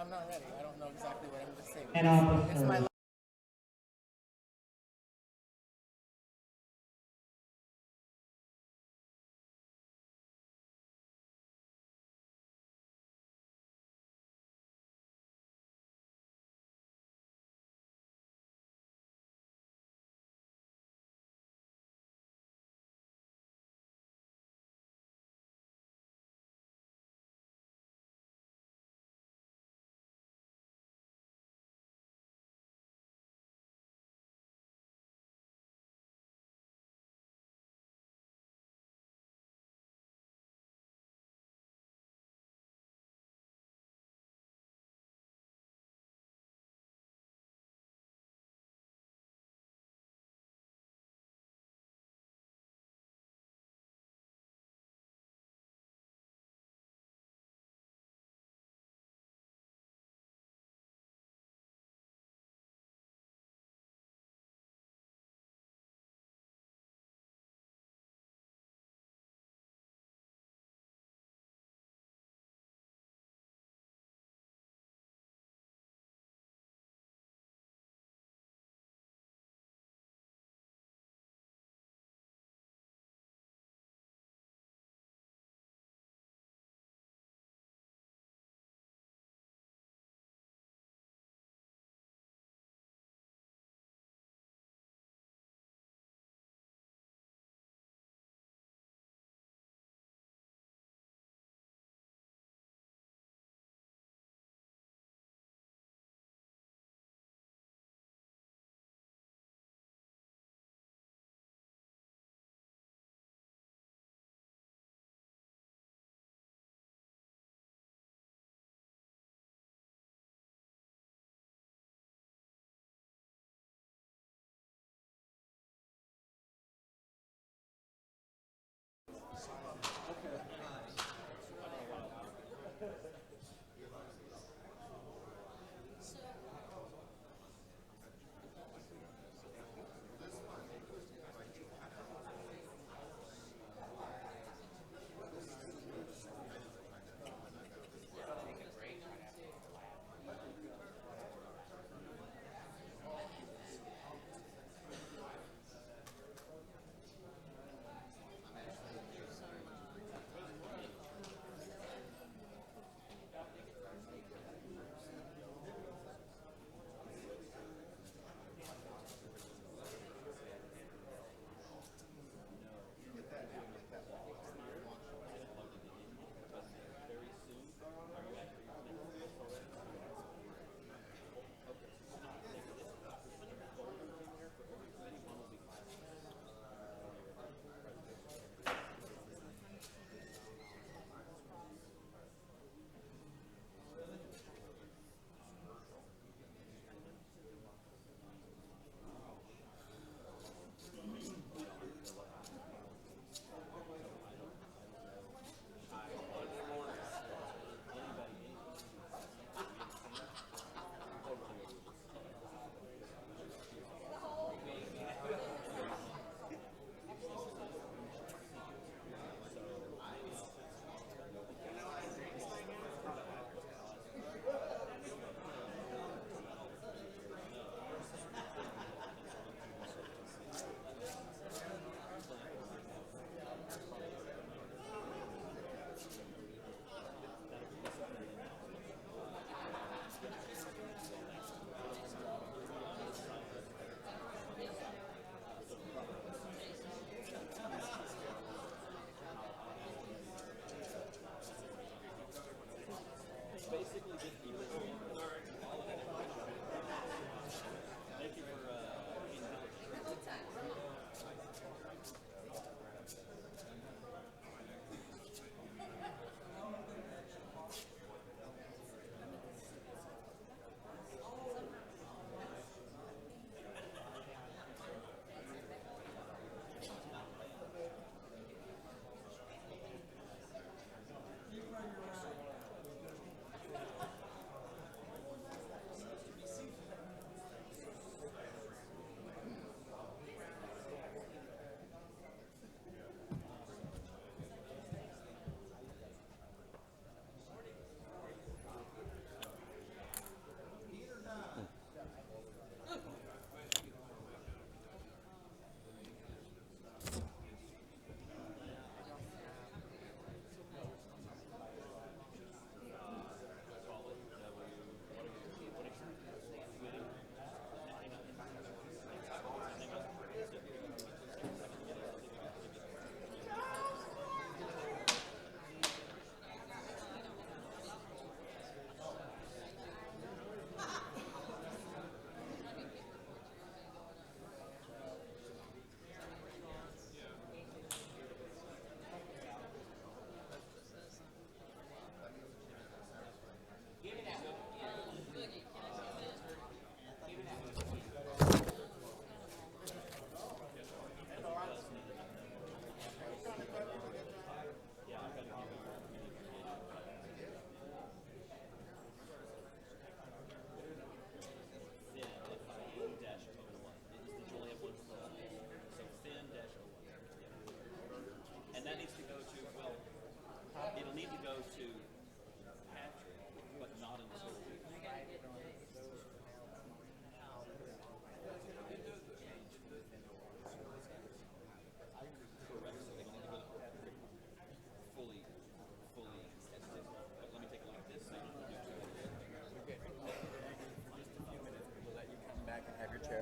I'm not ready. I don't know exactly what I'm going to say. And It's my officer.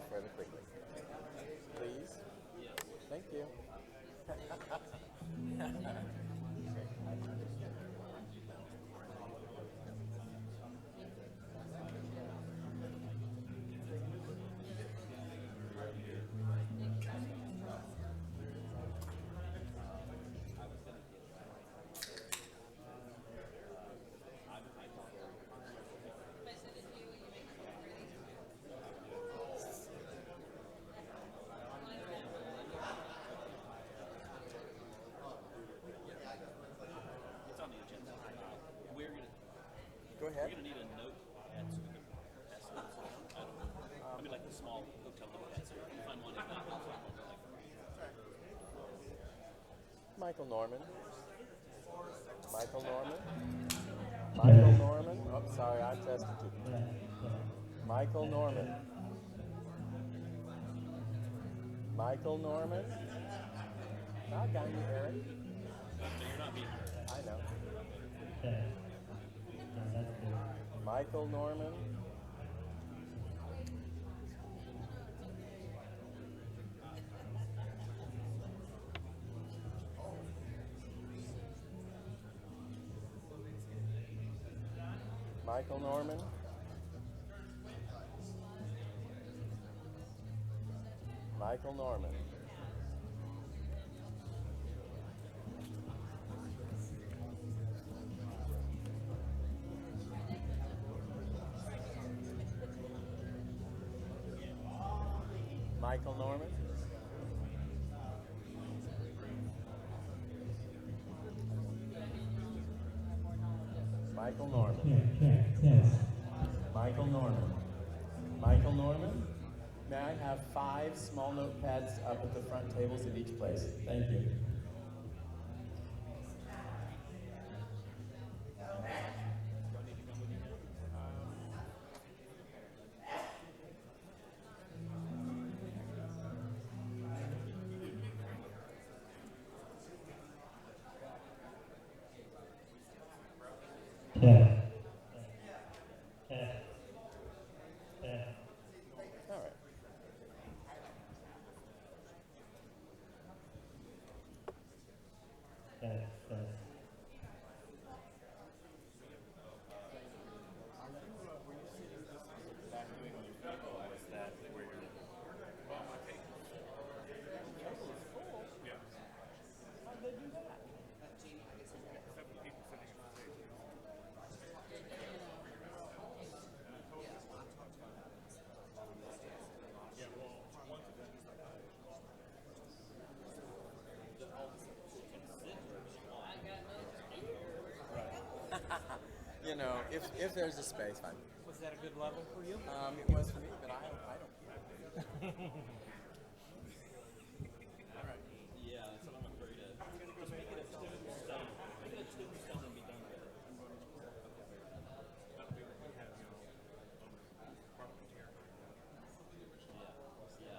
there further quickly. Please. Thank you. Go ahead. We're gonna need a notepad so we can pass notes around. I mean, like the small hotel notepads. So you find one in that one, find one like. Michael Norman. Michael Norman. Michael Norman. Oh, sorry, I tested you. Michael Norman. Michael Norman. I got you, Eric. So you're not being heard. I know. Michael Norman. Michael Norman. Michael Norman. Michael Norman. Michael Norman. Michael Norman. Michael Norman. May I have 5 small notepads up at the front tables at each place? Thank you. All right. You know, if there's a space, fine. Was that a good level for you? It was for me, but I don't care. All right. Yeah, that's what I'm afraid of. Just make it a tombstone. Make it a tombstone and be done with it. Yeah.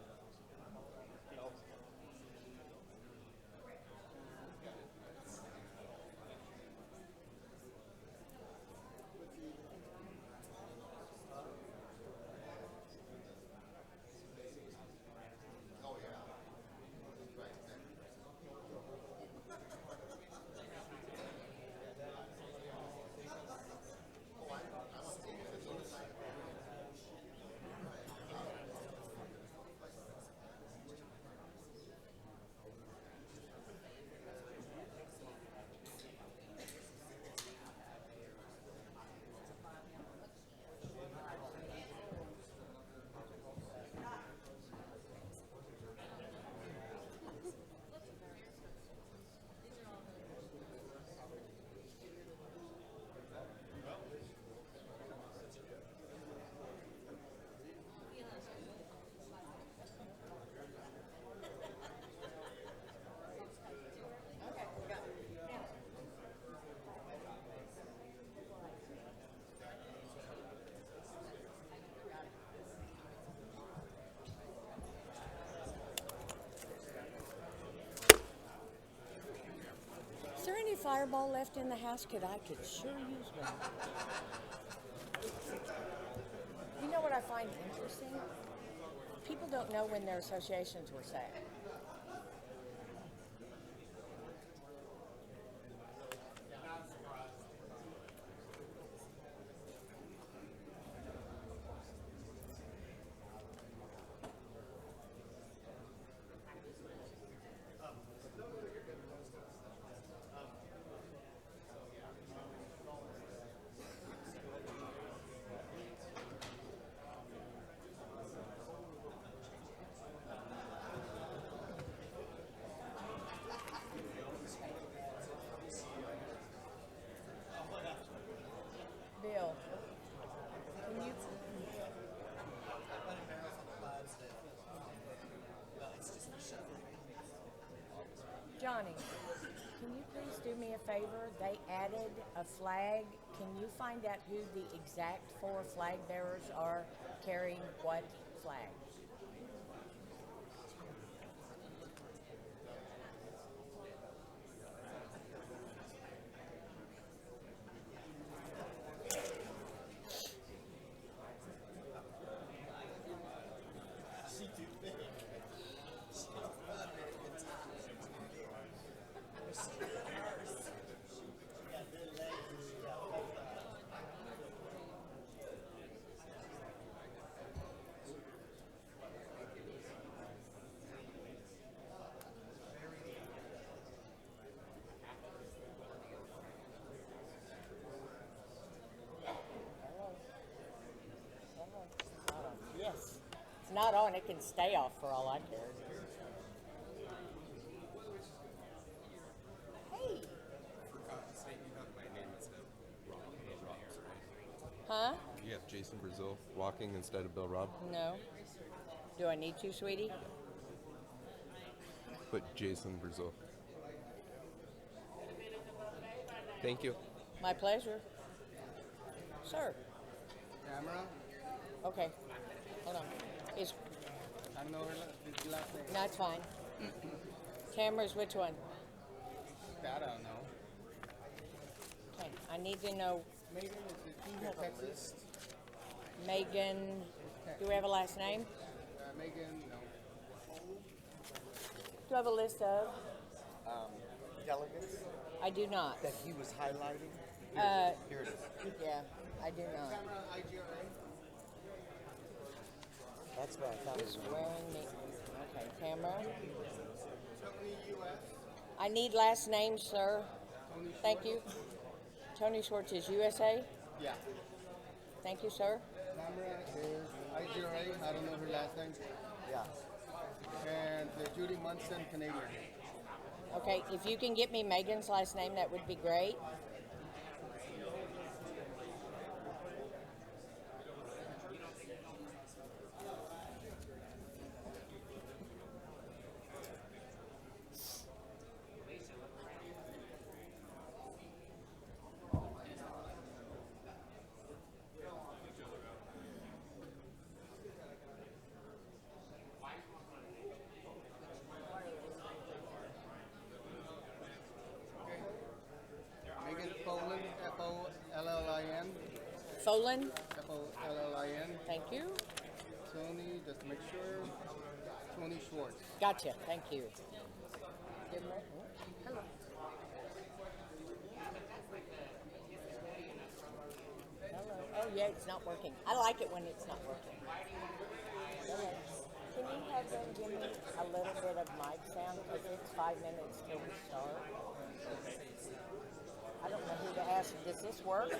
Is there any Fireball left in the house? I could sure use one. You know what I find interesting? People don't know when their associations were set. Bill, can you? Johnny, can you please do me a favor? They added a flag. Can you find out who the exact 4 flag bearers are carrying what flag? Yes. It's not on. It can stay off for all I care. Hey. Huh? You have Jason Brazil walking instead of Bill Robb. No. Do I need to, sweetie? Put Jason Brazil. Thank you. My pleasure. Sir. Camera? Okay. Hold on. Is I don't know her last name. no, it's fine. Cameras, which one? That I don't know. Okay. I need to know Megan, is it Junior Texas? Megan. Do we have a last name? Megan, no. Do I have a list of? Delegates I do not. that he was highlighting. Here it is. Yeah, I do not. Camera, IGRA? That's what I thought it was. Swearing me. Okay, camera. Tony US? I need last names, sir. Tony Thank you. Tony Schwartz is USA. Yeah. Thank you, sir. Camera is IGRA. I don't know her last name. Yeah. And Judy Munson, Canadian. Okay, if you can get me Megan's last name, that would be great. Megan Follin, F-O-L-L-I-N. Follin, F-O-L-L-I-N. thank you. Tony, just to make sure. Tony Schwartz. Gotcha, thank you. Give me- oh, hello. Hello. Oh, yeah, it's not working. I like it when it's not working. Hello. Can you have them give me a little bit of mic sound? Because it's 5 minutes till we start. I don't know who to ask. Does this work?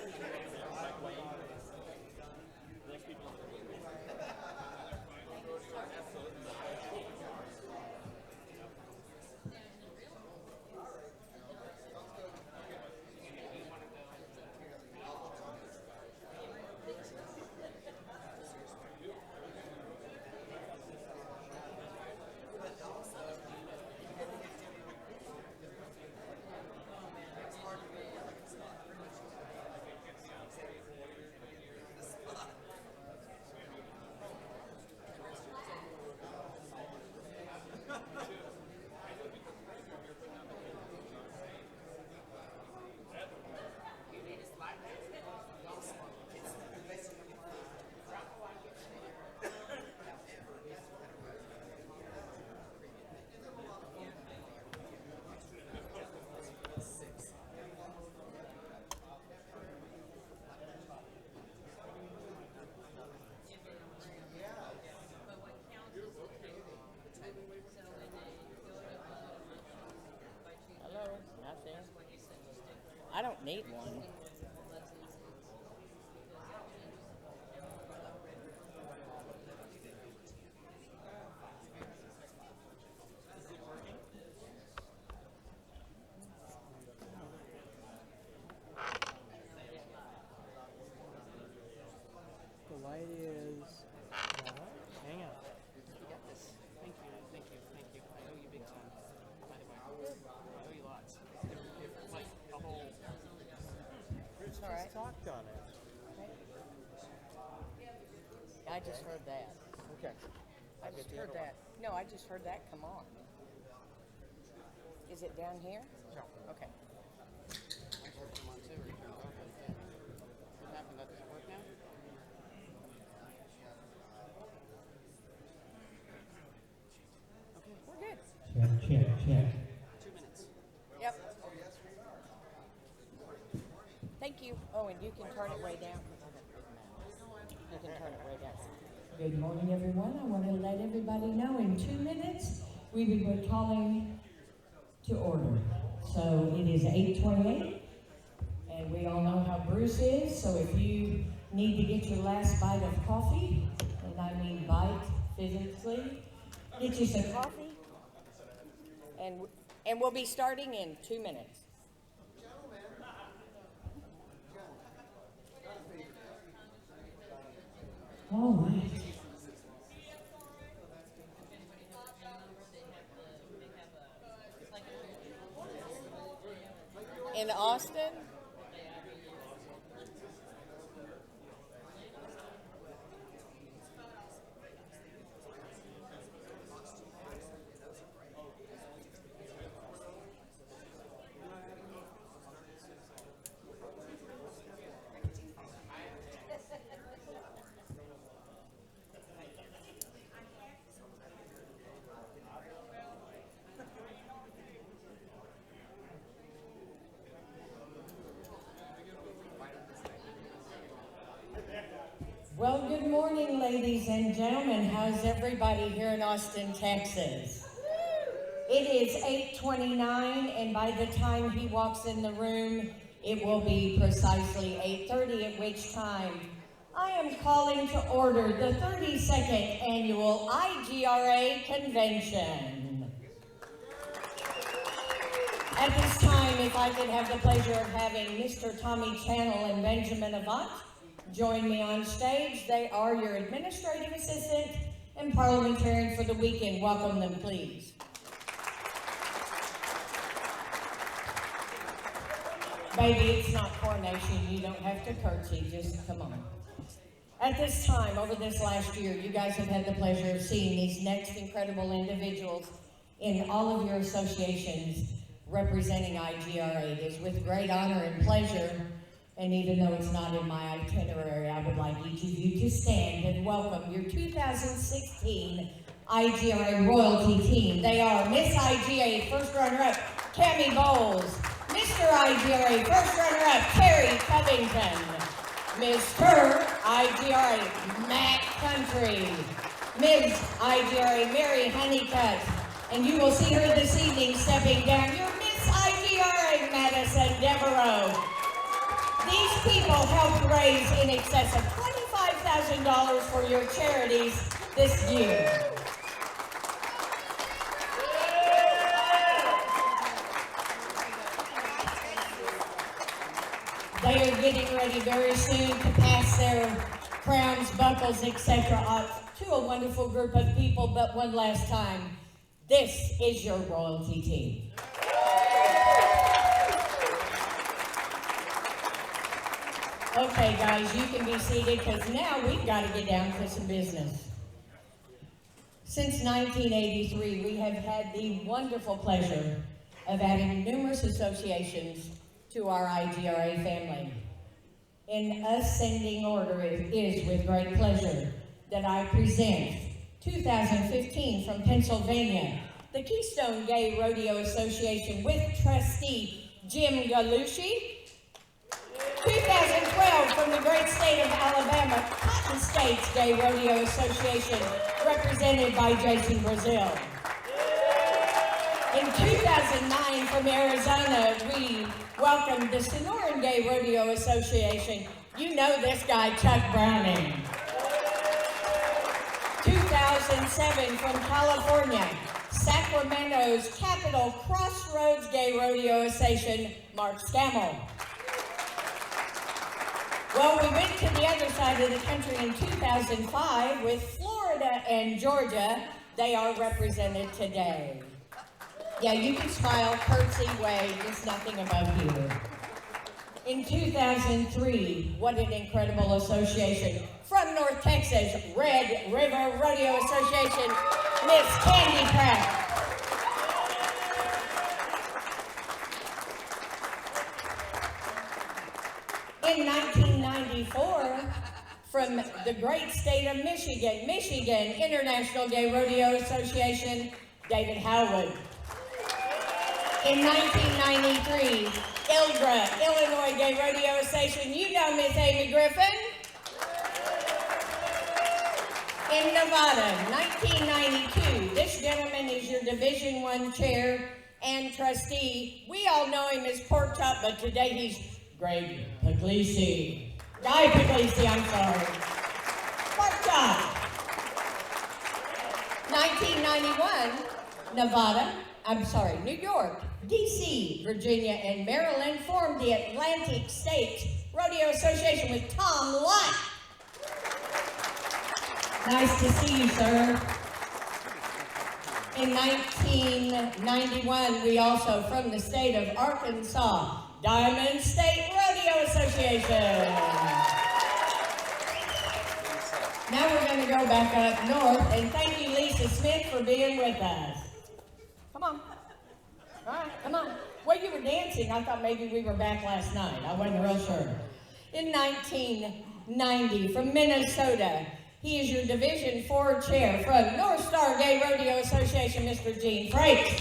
I just heard that. Okay. I just heard that. No, I just heard that come on. Is it down here? No. Okay. Come on, too. What happened? That doesn't work now? Okay, we're good. Check. 2 minutes. Yep. Thank you. Oh, and you can turn it way down. You can turn it way down. Good morning, everyone. I want to let everybody know in 2 minutes we will be calling to order. So it is 8:28, and we all know how Bruce is. So if you need to get your last bite of coffee, and I mean bite physically, get you some coffee. And we'll be starting in 2 minutes. All right. In Austin? Well, good morning, ladies and gentlemen. How's everybody here in Austin, Texas? It is 8:29, and by the time he walks in the room, it will be precisely 8:30, at which time I am calling to order the 32nd Annual IGRA Convention. At this time, if I could have the pleasure of having Mr. Tommy Channel and Benjamin Avant join me on stage. They are your administrative assistant and parliamentarian for the weekend. Welcome them, please. Baby, it's not coronation. You don't have to curtsy. Just come on. At this time, over this last year, you guys have had the pleasure of seeing these next incredible individuals in all of your associations representing IGRA. It is with great honor and pleasure. And even though it's not in my itinerary, I would like each of you to stand and welcome your 2016 IGRA royalty team. They are Miss IGA first runner-up, Cammie Bowles. Mr. IGRA first runner-up, Terry Covington. Mr. IGRA, Matt Country. Ms. IGRA, Mary Honeycutt. And you will see her this evening stepping down. Your Miss IGRA, Madison Devereaux. These people helped raise in excess of $25,000 for your charities this year. They are getting ready very soon to pass their crowns, buckles, etc. off to a wonderful group of people, but one last time, this is your royalty team. Okay, guys, you can be seated because now we've got to get down to some business. Since 1983, we have had the wonderful pleasure of adding numerous associations to our IGRA family. In ascending order, it is with great pleasure that I present 2015 from Pennsylvania, the Keystone Gay Rodeo Association with trustee Jim Galucci. 2012 from the great state of Alabama, Cotton States Gay Rodeo Association, represented by Jason Brazil. In 2009 from Arizona, we welcomed the Sonoran Gay Rodeo Association. You know this guy, Chuck Browning. 2007 from California, Sacramento's Capital Crossroads Gay Rodeo Association, Mark Scammell. Well, we went to the other side of the country in 2005 with Florida and Georgia. They are represented today. Yeah, you can smile, curtsy, wave, there's nothing above here. In 2003, what an incredible association. from North Texas, Red River Rodeo Association, Miss Candy Pratt. In 1994, from the great state of Michigan, Michigan International Gay Rodeo Association, David Howard. In 1993, IGRA, Illinois Gay Rodeo Association, you know Miss Amy Griffin. In Nevada, 1992, this gentleman is your Division I chair and trustee. We all know him as Pork Chop, but today he's Greg Puglisi. Guy Puglisi, I'm sorry. Pork Chop. 1991, New York, DC, Virginia, and Maryland formed the Atlantic States Rodeo Association with Tom Lott. Nice to see you, sir. In 1991, we also, from the state of Arkansas, Diamond State Rodeo Association. Now we're going to go back up north, and thank you, Lisa Smith, for being with us. Come on. All right, come on. Well, you were dancing. I thought maybe we were back last night. I wasn't real sure. In 1990, from Minnesota, he is your Division IV chair from North Star Gay Rodeo Association, Mr. Gene Frakes.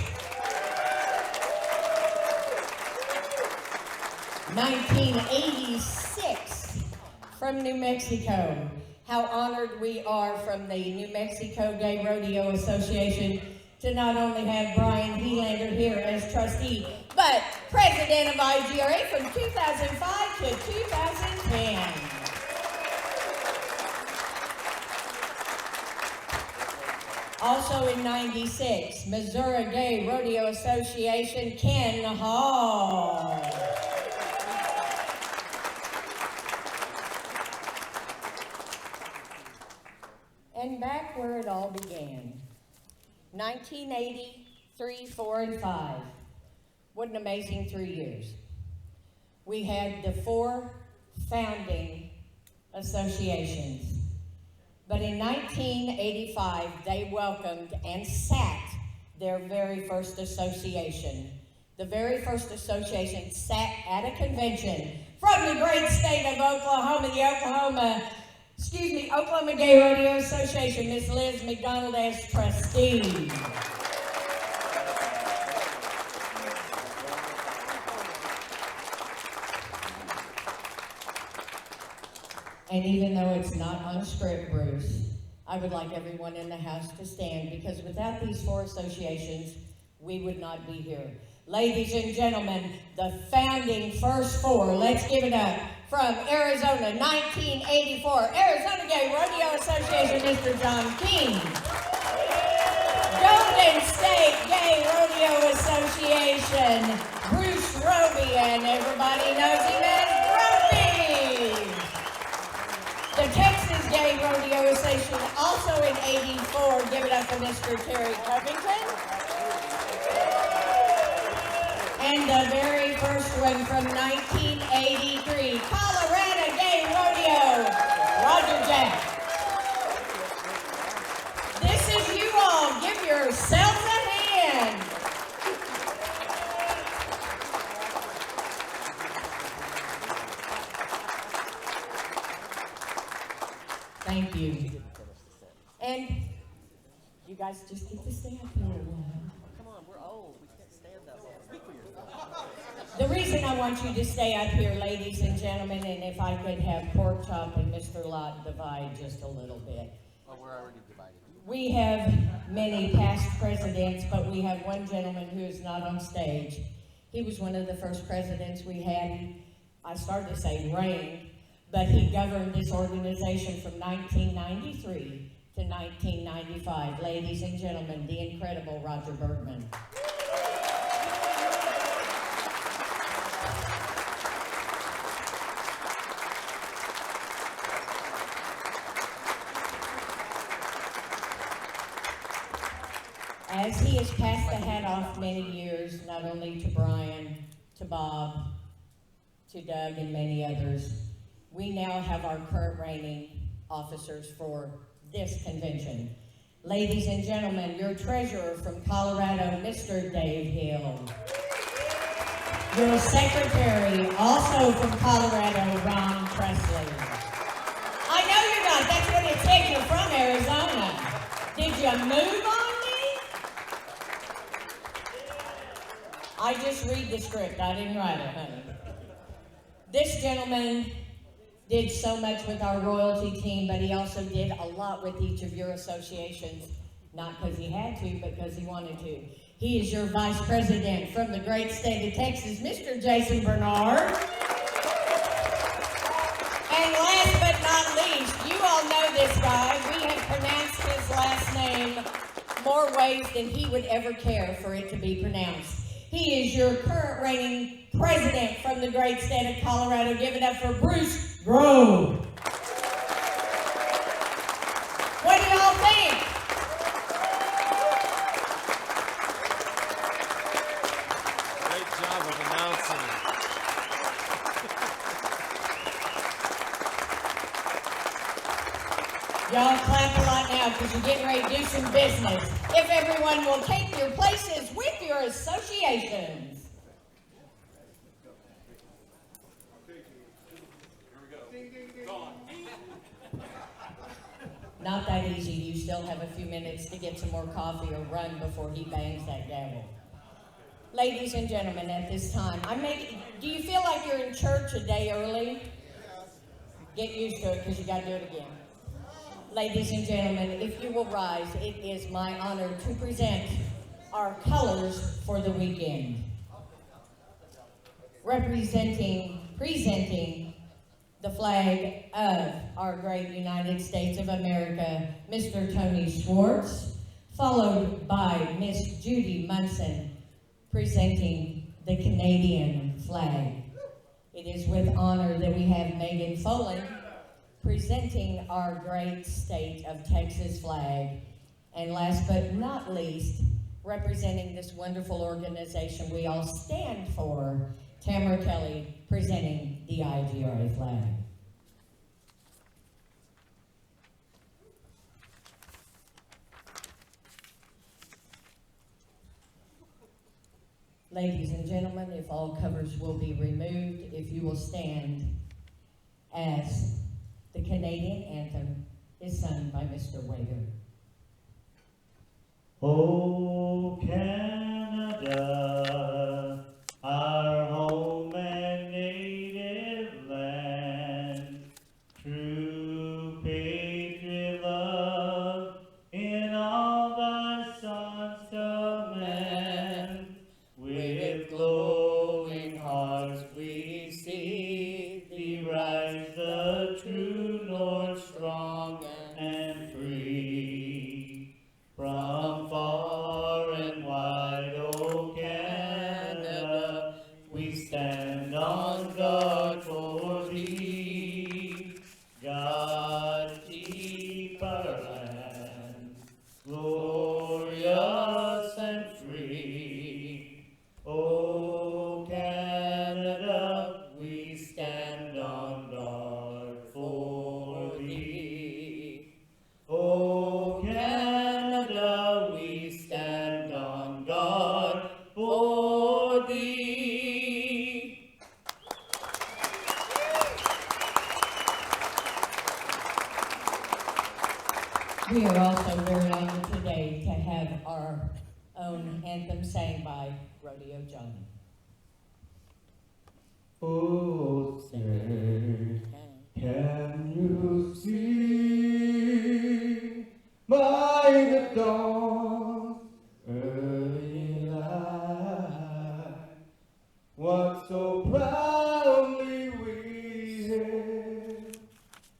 1986, from New Mexico. How honored we are from the New Mexico Gay Rodeo Association to not only have Brian Helander here as trustee, but president of IGRA from 2005 to 2010. Also in 96, Missouri Gay Rodeo Association, Ken Hall. And back where it all began, 1980, 3, 4, and 5. What an amazing 3 years. We had the 4 founding associations. But in 1985, they welcomed and sat their very first association. The very first association sat at a convention from the great state of Oklahoma, the Oklahoma Gay Rodeo Association, Miss Liz McDonald as trustee. And even though it's not on script, Bruce, I would like everyone in the house to stand, because without these 4 associations, we would not be here. Ladies and gentlemen, the founding first 4, let's give it up. From Arizona, 1984, Arizona Gay Rodeo Association, Mr. John King. Golden State Gay Rodeo Association, Bruce Roby, and everybody knows him as Roby. The Texas Gay Rodeo Association, also in 84, give it up for Mr. Terry Covington. And the very first one from 1983, Colorado Gay Rodeo, Roger Jack. This is you all. Give yourselves a hand. Thank you. And you guys just get to stay up here a while. Come on, we're old. We can't stand up. Speak for yourself. The reason I want you to stay up here, ladies and gentlemen, and if I could have Pork Chop and Mr. Lott divide just a little bit. Oh, we're already divided. We have many past presidents, but we have one gentleman who is not on stage. He was one of the first presidents we had. I started to say reigned, but he governed this organization from 1993 to 1995. Ladies and gentlemen, the incredible Roger Bergman. As he has passed the hat off many years, not only to Brian, to Bob, to Doug, and many others, we now have our current reigning officers for this convention. Ladies and gentlemen, your treasurer from Colorado, Mr. Dave Hill. Your secretary, also from Colorado, Ron Presley. I know you're not. That's what it said. You're from Arizona. Did you move on me? I just read the script. I didn't write it, honey. This gentleman did so much with our royalty team, but he also did a lot with each of your associations, not because he had to, but because he wanted to. He is your vice president from the great state of Texas, Mr. Jason Bernard. And last but not least, you all know this guy. We have pronounced his last name more ways than he would ever care for it to be pronounced. He is your current reigning president from the great state of Colorado. Give it up for Bruce Grove. What do y'all think? Great job of announcing it. Y'all clap a lot now because you're getting ready to do some business. If everyone will take your places with your associations. Not that easy. You still have a few minutes to get some more coffee or run before he bangs that gavel. Ladies and gentlemen, at this time, do you feel like you're in church a day early? Get used to it because you got to do it again. Ladies and gentlemen, if you will rise, it is my honor to present our colors for the weekend. Presenting the flag of our great United States of America, Mr. Tony Schwartz, followed by Miss Judy Munson, presenting the Canadian flag. It is with honor that we have Megan Folan presenting our great state of Texas flag. And last but not least, representing this wonderful organization we all stand for, Tamara Kelly presenting the IGRA flag. Ladies and gentlemen, if all covers will be removed, if you will stand as the Canadian anthem is sung by Mr. Wager. Oh, Canada, our home and native land, true patriot love in all thy sons command. With glowing hearts we see thee rise, the true North, strong and free. From far and wide, O Canada, we stand on guard for thee. God keep our land glorious and free. O Canada, we stand on guard for thee. O Canada, we stand on guard for thee. We are also very honored today to have our own anthem sang by Rodeo Johnny. Oh, say, can you see by the dawn's early light what so proudly we hailed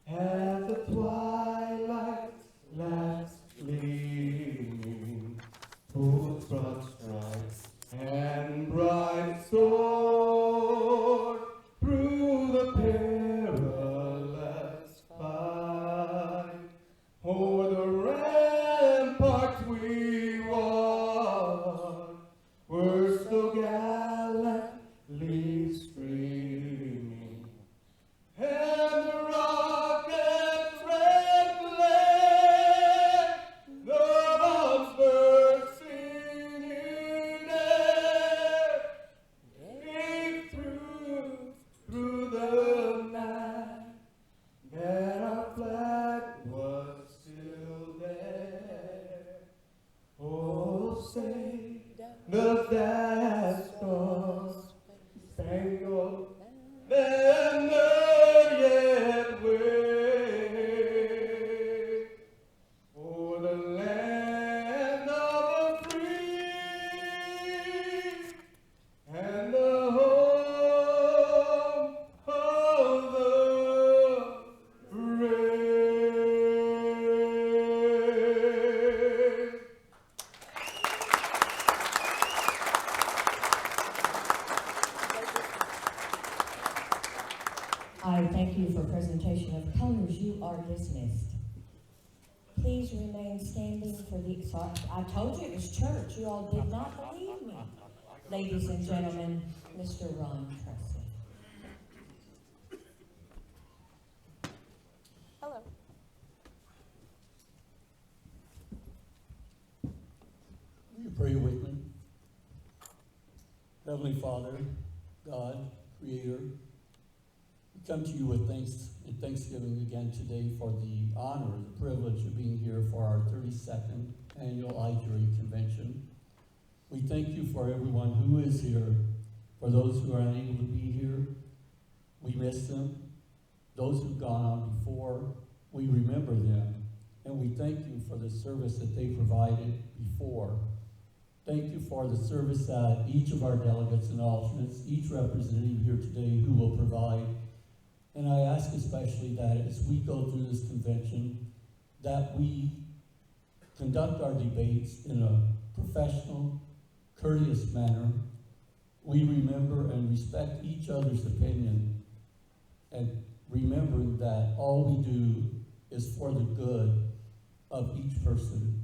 at the twilight's last gleaming, whose broad stripes and bright sword through the perilous fight. O'er the ramparts we won, were so gallantly streaming, and the rockets say does that star-spangled banner yet wave for the land of the free and the home of the brave. I thank you for presentation of colors. You are dismissed. Please remain standing for the, sorry, I told you it was church. You all did not believe me. Ladies and gentlemen, Mr. Ron Tressie. Hello. Will you pray with me? Heavenly Father, God, Creator, we come to you with thanks and thanksgiving again today for the honor, the privilege of being here for our 32nd annual IGRA convention. We thank you for everyone who is here, for those who are unable to be here. We miss them. Those who've gone on before, we remember them, and we thank you for the service that they provided before. Thank you for the service that each of our delegates and alternates, each representative here today who will provide. And I ask especially that as we go through this convention, that we conduct our debates in a professional, courteous manner. We remember and respect each other's opinion, and remembering that all we do is for the good of each person.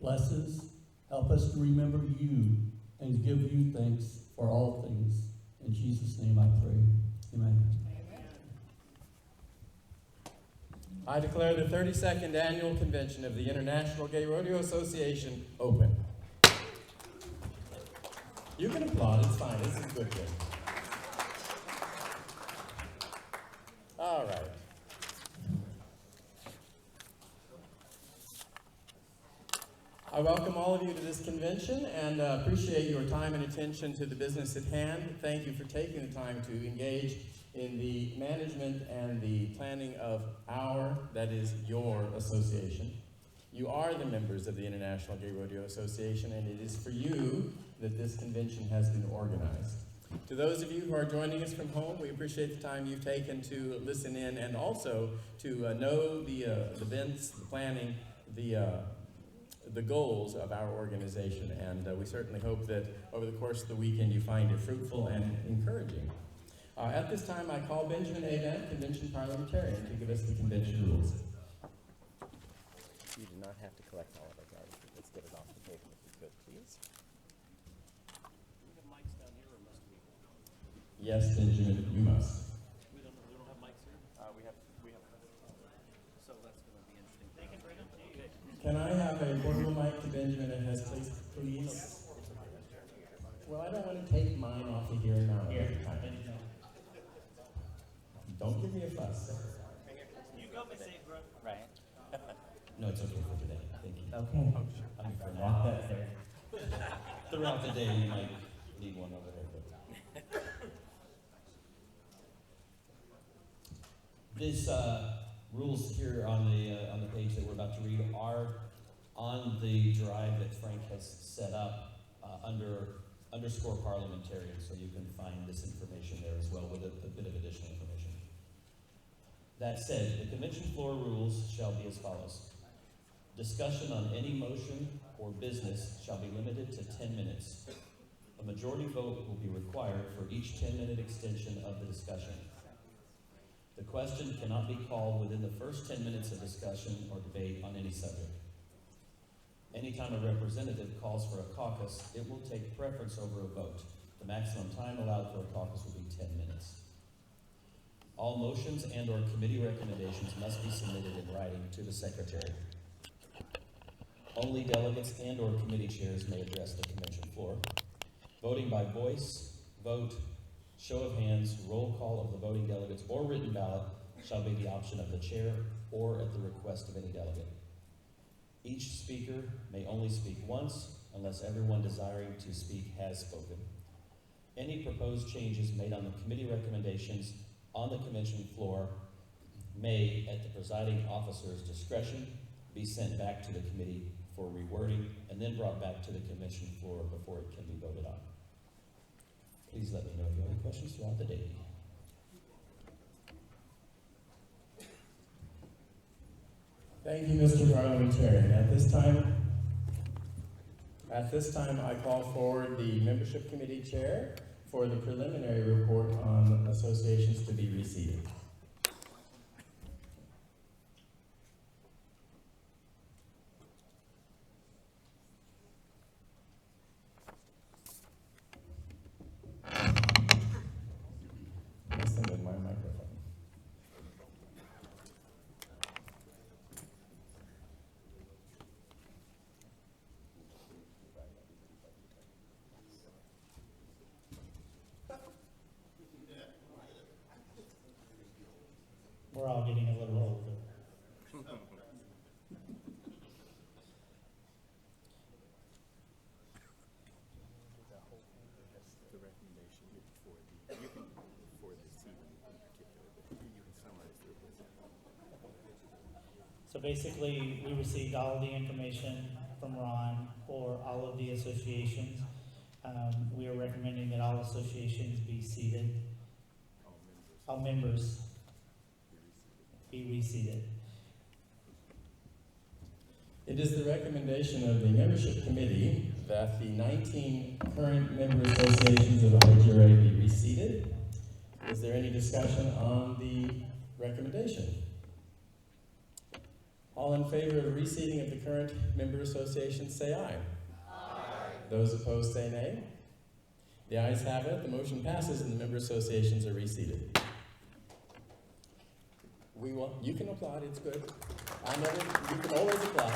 Bless us, help us to remember you, and to give you thanks for all things. In Jesus' name I pray. Amen. I declare the 32nd Annual Convention of the International Gay Rodeo Association open. You can applaud, it's fine, this is a good thing. All right. I welcome all of you to this convention and appreciate your time and attention to the business at hand. Thank you for taking the time to engage in the management and the planning of that is your association. You are the members of the International Gay Rodeo Association, and it is for you that this convention has been organized. To those of you who are joining us from home, we appreciate the time you've taken to listen in and also to know the events, the planning, the goals of our organization, and we certainly hope that over the course of the weekend you find it fruitful and encouraging. At this time, I call Benjamin Avent, Convention Parliamentarian, to give us the convention rules. You do not have to collect all of it, guys. Let's get it off the table if you could, please. Do we have mics down here, or must we? Yes, Benjamin, you must. We don't have mics here? We have. So that's going to be interesting. Thank you, Brendan. Okay. Can I have a portable mic to Benjamin that has place, please? Well, I don't want to take mine off of here now. Don't give me a fuss. You go, Miss IGRA. Right. No, it's okay for today. Thank you. Okay. I'm afraid not that fair. Throughout the day, you might need one over there. But these rules here on the page that we're about to read are on the drive that Frank has set up under _parliamentarian, so you can find this information there as well with a bit of additional information. That said, the convention floor rules shall be as follows. Discussion on any motion or business shall be limited to 10 minutes. A majority vote will be required for each 10-minute extension of the discussion. The question cannot be called within the first 10 minutes of discussion or debate on any subject. Anytime a representative calls for a caucus, it will take preference over a vote. The maximum time allowed for a caucus will be 10 minutes. All motions and/or committee recommendations must be submitted in writing to the secretary. Only delegates and/or committee chairs may address the convention floor. Voting by voice, vote, show of hands, roll call of the voting delegates, or written ballot shall be the option of the chair or at the request of any delegate. Each speaker may only speak once unless everyone desiring to speak has spoken. Any proposed changes made on the committee recommendations on the convention floor may, at the presiding officer's discretion, be sent back to the committee for rewording and then brought back to the convention floor before it can be voted on. Please let me know if you have any questions throughout the day. Thank you, Mr. Parliamentarian. At this time, I call for the membership committee chair for the preliminary report on associations to be reseated. Listen to my microphone. We're all getting a little older. So basically, we received all of the information from Ron for all of the associations. We are recommending that all associations be seated. All members be reseated. It is the recommendation of the membership committee that the 19 current member associations of IGRA be reseated. Is there any discussion on the recommendation? All in favor of reseating of the current member associations, say aye. Aye. Those opposed, say nay. The ayes have it. The motion passes and the member associations are reseated. You can applaud, it's good. You can always applaud.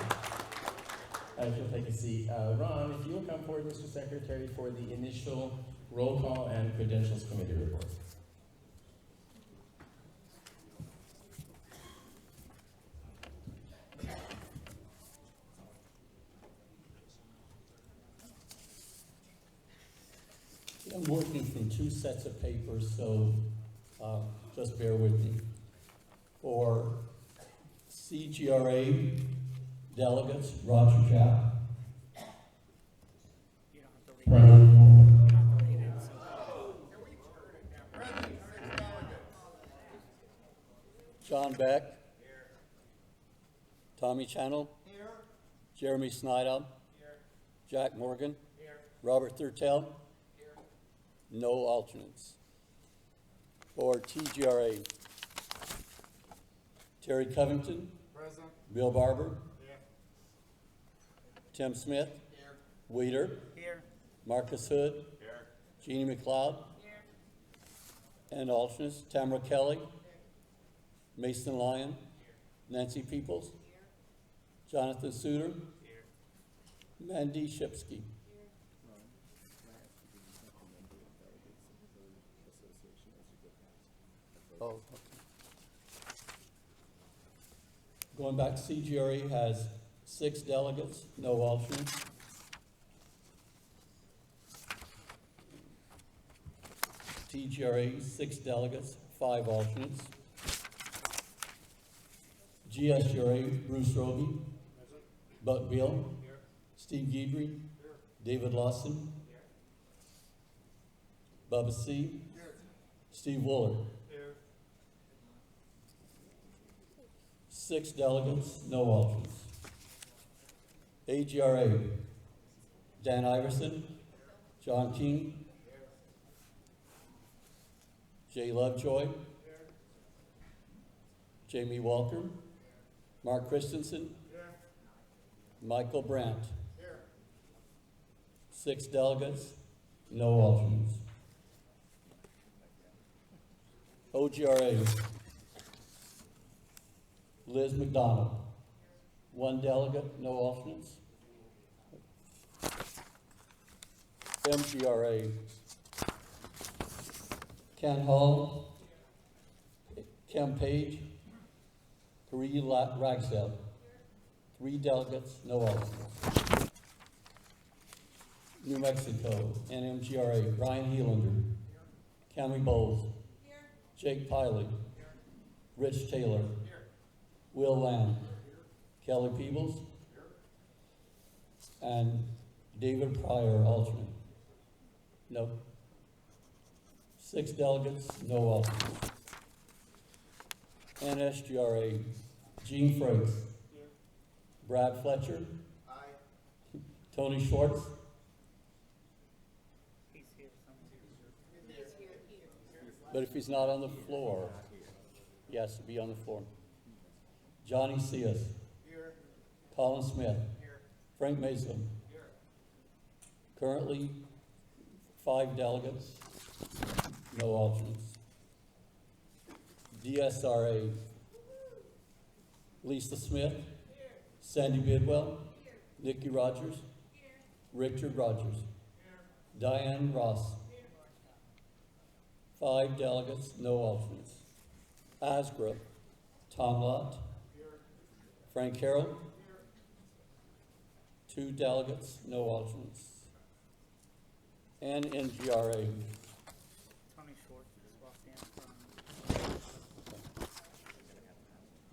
If you'll take a seat. Ron, if you'll come forward, Mr. Secretary, for the initial roll call and credentials committee report. I'm working from two sets of papers, so just bear with me. For CGRA delegates, Roger Japp. John Beck. Here. Tommy Channel. Here. Jeremy Snyder. Here. Jack Morgan. Here. Robert Thurtell. Here. No alternates. For TGRA, Terry Covington. Present. Bill Barber. Here. Tim Smith. Here. Weeder. Here. Marcus Hood. Here. Jeannie McLeod. Here. And alternates, Tamara Kelly. Here. Mason Lyon. Here. Nancy Peoples. Here. Jonathan Suter. Here. Mandy Shipsky. Oh, okay. Going back, CGRA has 6 delegates, no alternates. TGRA, 6 delegates, 5 alternates. GSGRA, Bruce Roby, Buck Beal, Steve Guidry, David Lawson, Bubba C, Steve Wooler. 6 delegates, no alternates. AGRA, Dan Iverson, John King, Jay Lovejoy, Jamie Walker, Mark Christensen, Michael Brandt. 6 delegates, no alternates. OGRA, Liz McDonald, 1 delegate, no alternates. MGRA, Ken Hall, Kim Page, Karee Ragsdale, 3 delegates, no alternates. New Mexico, NMGRA, Ryan Helander. Cameron Bowles. Jake Piley. Rich Taylor. Will Lamb. Kelly Peebles. And David Pryor, alternate. No. 6 delegates, no alternates. NSGRA, Gene Frakes. Brad Fletcher. Tony Schwartz. He's here somewhere. But if he's not on the floor, he has to be on the floor. Johnny Cias. Here. Colin Smith. Frank Mason. Currently, 5 delegates, no alternates. DSRA, Lisa Smith. Sandy Bidwell. Nikki Rogers. Richard Rogers. Diane Ross. 5 delegates, no alternates. IGRA, Tom Lott. Frank Carroll. 2 delegates, no alternates. NNGRA. Tony Schwartz just walked in from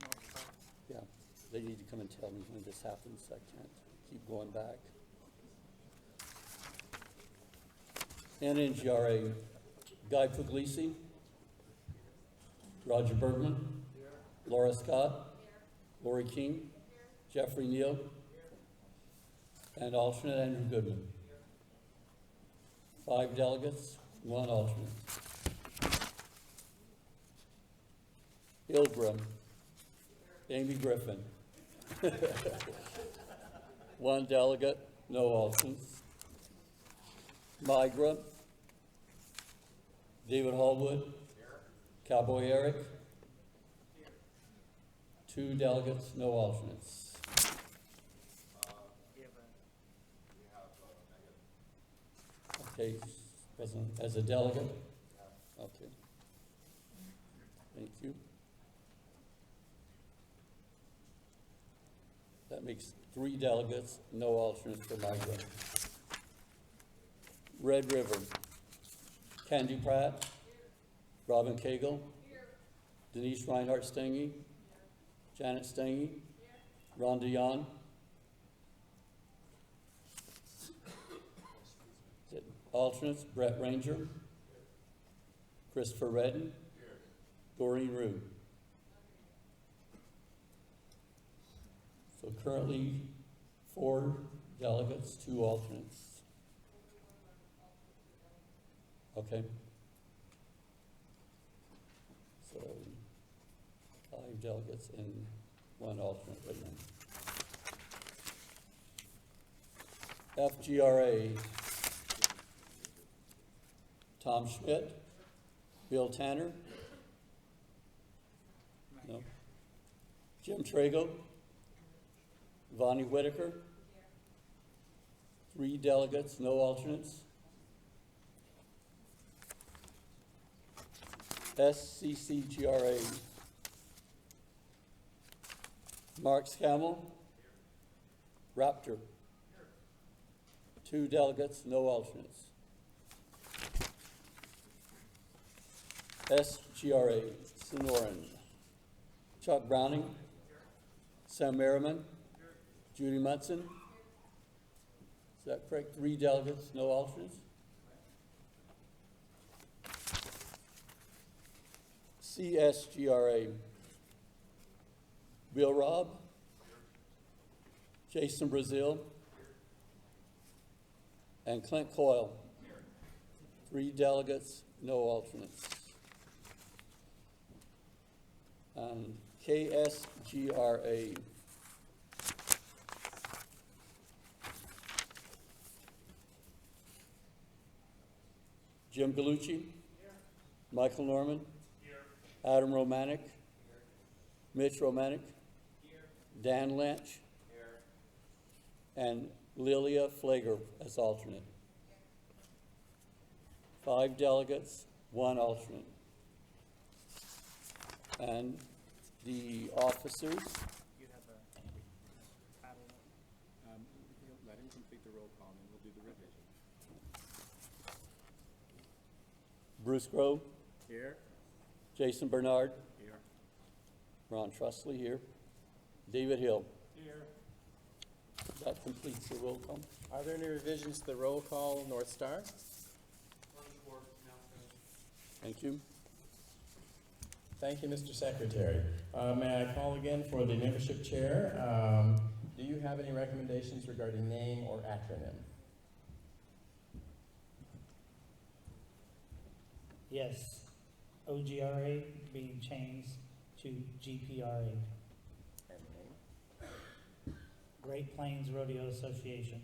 North Park. Yeah, they need to come and tell me when this happens. I can't keep going back. NNGRA, Guy Puglisi. Roger Bergman. Laura Scott. Lori King. Jeffrey Neal. And alternate Andrew Goodman. 5 delegates, 1 alternate. IGRA, Amy Griffin. 1 delegate, no alternates. IGRA, David Hallwood. Cowboy Eric. 2 delegates, no alternates. Okay, present as a delegate? Okay. Thank you. That makes 3 delegates, no alternates for my group. Red River, Candy Pratt, Robin Cagle, Denise Reinhardt Stengy, Janet Stengy, Rhonda Yon. Alternates, Brett Ranger, Christopher Redden, Doreen Rue. So currently 4 delegates, 2 alternates. Okay. So 5 delegates and 1 alternate right now. FGRA, Tom Schmidt, Bill Tanner. No. Jim Trago, Vonnie Whitaker. 3 delegates, no alternates. SCCGRA, Mark Scammell, Raptor. 2 delegates, no alternates. SGRA, Sonoran, Chuck Browning, Sam Merriman, Judy Munson. Is that correct? 3 delegates, no alternates. CSGRA, Bill Robb, Jason Brazil, and Clint Coyle. 3 delegates, no alternates. KSGRA, Jim Gallucci, Michael Norman, Adam Romanek, Mitch Romanek, Dan Lynch, and Lilia Flager as alternate. 5 delegates, 1 alternate. And the officers. You have a title. Let him complete the roll call and we'll do the revision. Bruce Grove, Here. Jason Bernard, Here. Ron Trusley here, David Hill. Here. That completes the roll call. Are there any revisions to the roll call, North Star? Thank you. Thank you, Mr. Secretary. May I call again for the membership chair? Do you have any recommendations regarding name or acronym? Yes, OGRA being changed to GPRA, And name? Great Plains Rodeo Association.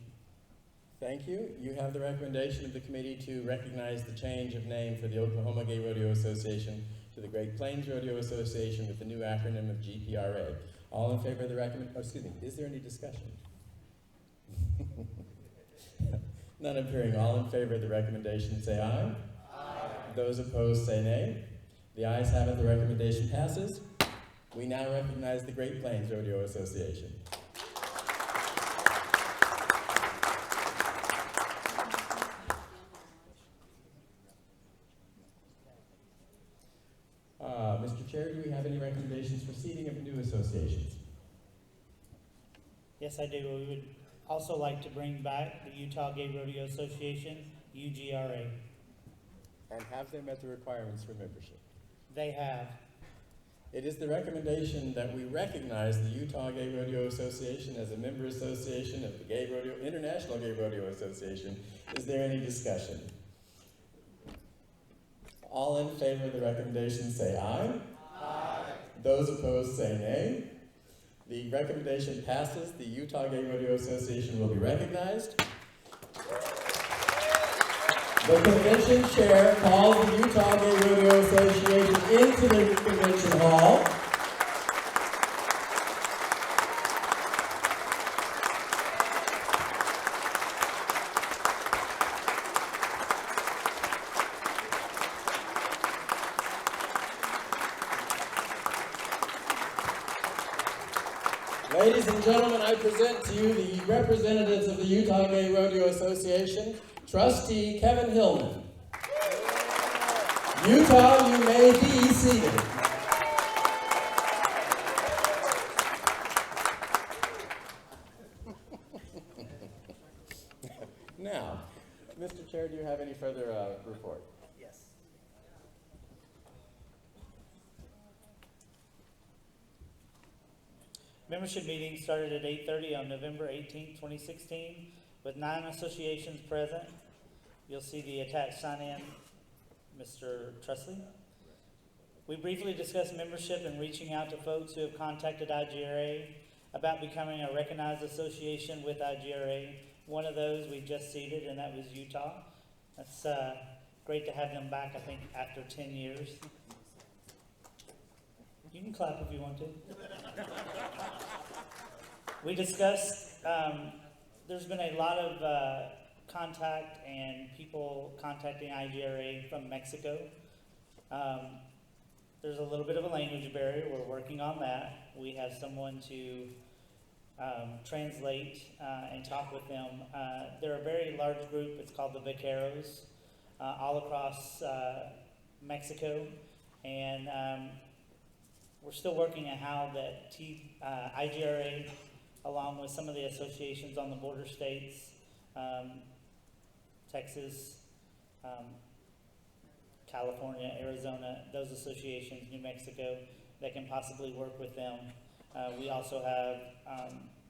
Thank you. You have the recommendation of the committee to recognize the change of name for the Oklahoma Gay Rodeo Association to the Great Plains Rodeo Association with the new acronym of GPRA. All in favor of the is there any discussion? None appearing. All in favor of the recommendation say aye. Aye. Those opposed say nay. The ayes have it, the recommendation passes. We now recognize the Great Plains Rodeo Association. Mr. Chair, do we have any recommendations for seating of new associations? Yes, I do. We would also like to bring back the Utah Gay Rodeo Association, UGRA. And have they met the requirements for membership? They have. It is the recommendation that we recognize the Utah Gay Rodeo Association as a member association of the International Gay Rodeo Association. Is there any discussion? All in favor of the recommendation say aye. Aye. Those opposed say nay. The recommendation passes. The Utah Gay Rodeo Association will be recognized. The convention chair calls the Utah Gay Rodeo Association into the convention hall. Ladies and gentlemen, I present to you the representatives of the Utah Gay Rodeo Association, Trustee Kevin Hillman. Utah, you may be seated. Now, Mr. Chair, do you have any further report? Yes. Membership meeting started at 8:30 on November 18, 2016, with 9 associations present. You'll see the attached sign-in, Mr. Trusley. We briefly discussed membership and reaching out to folks who have contacted IGRA about becoming a recognized association with IGRA. One of those we just seated, and that was Utah. That's great to have them back, I think, after 10 years. You can clap if you want to. We discussed, there's been a lot of contact and people contacting IGRA from Mexico. There's a little bit of a language barrier. We're working on that. We have someone to translate and talk with them. They're a very large group. It's called the Vaqueros, all across Mexico. And we're still working on how that IGRA, along with some of the associations on the border states, Texas, California, Arizona, those associations, New Mexico, that can possibly work with them. We also have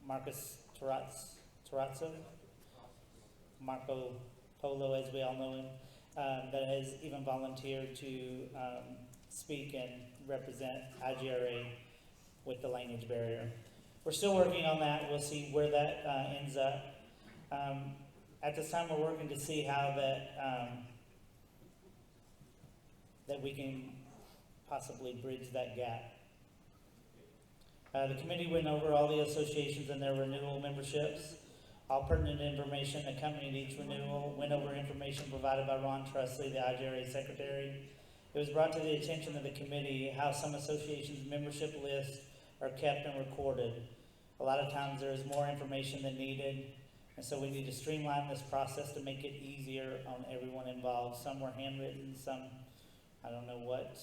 Marcus Terrazzo, Marco Polo, as we all know him, that has even volunteered to speak and represent IGRA with the language barrier. We're still working on that. We'll see where that ends up. At this time, we're working to see how that we can possibly bridge that gap. The committee went over all the associations and their renewal memberships. All pertinent information accompanied each renewal, went over information provided by Ron Trusley, the IGRA secretary. It was brought to the attention of the committee how some associations' membership lists are kept and recorded. A lot of times there is more information than needed. And so we need to streamline this process to make it easier on everyone involved. Some were handwritten, some, I don't know what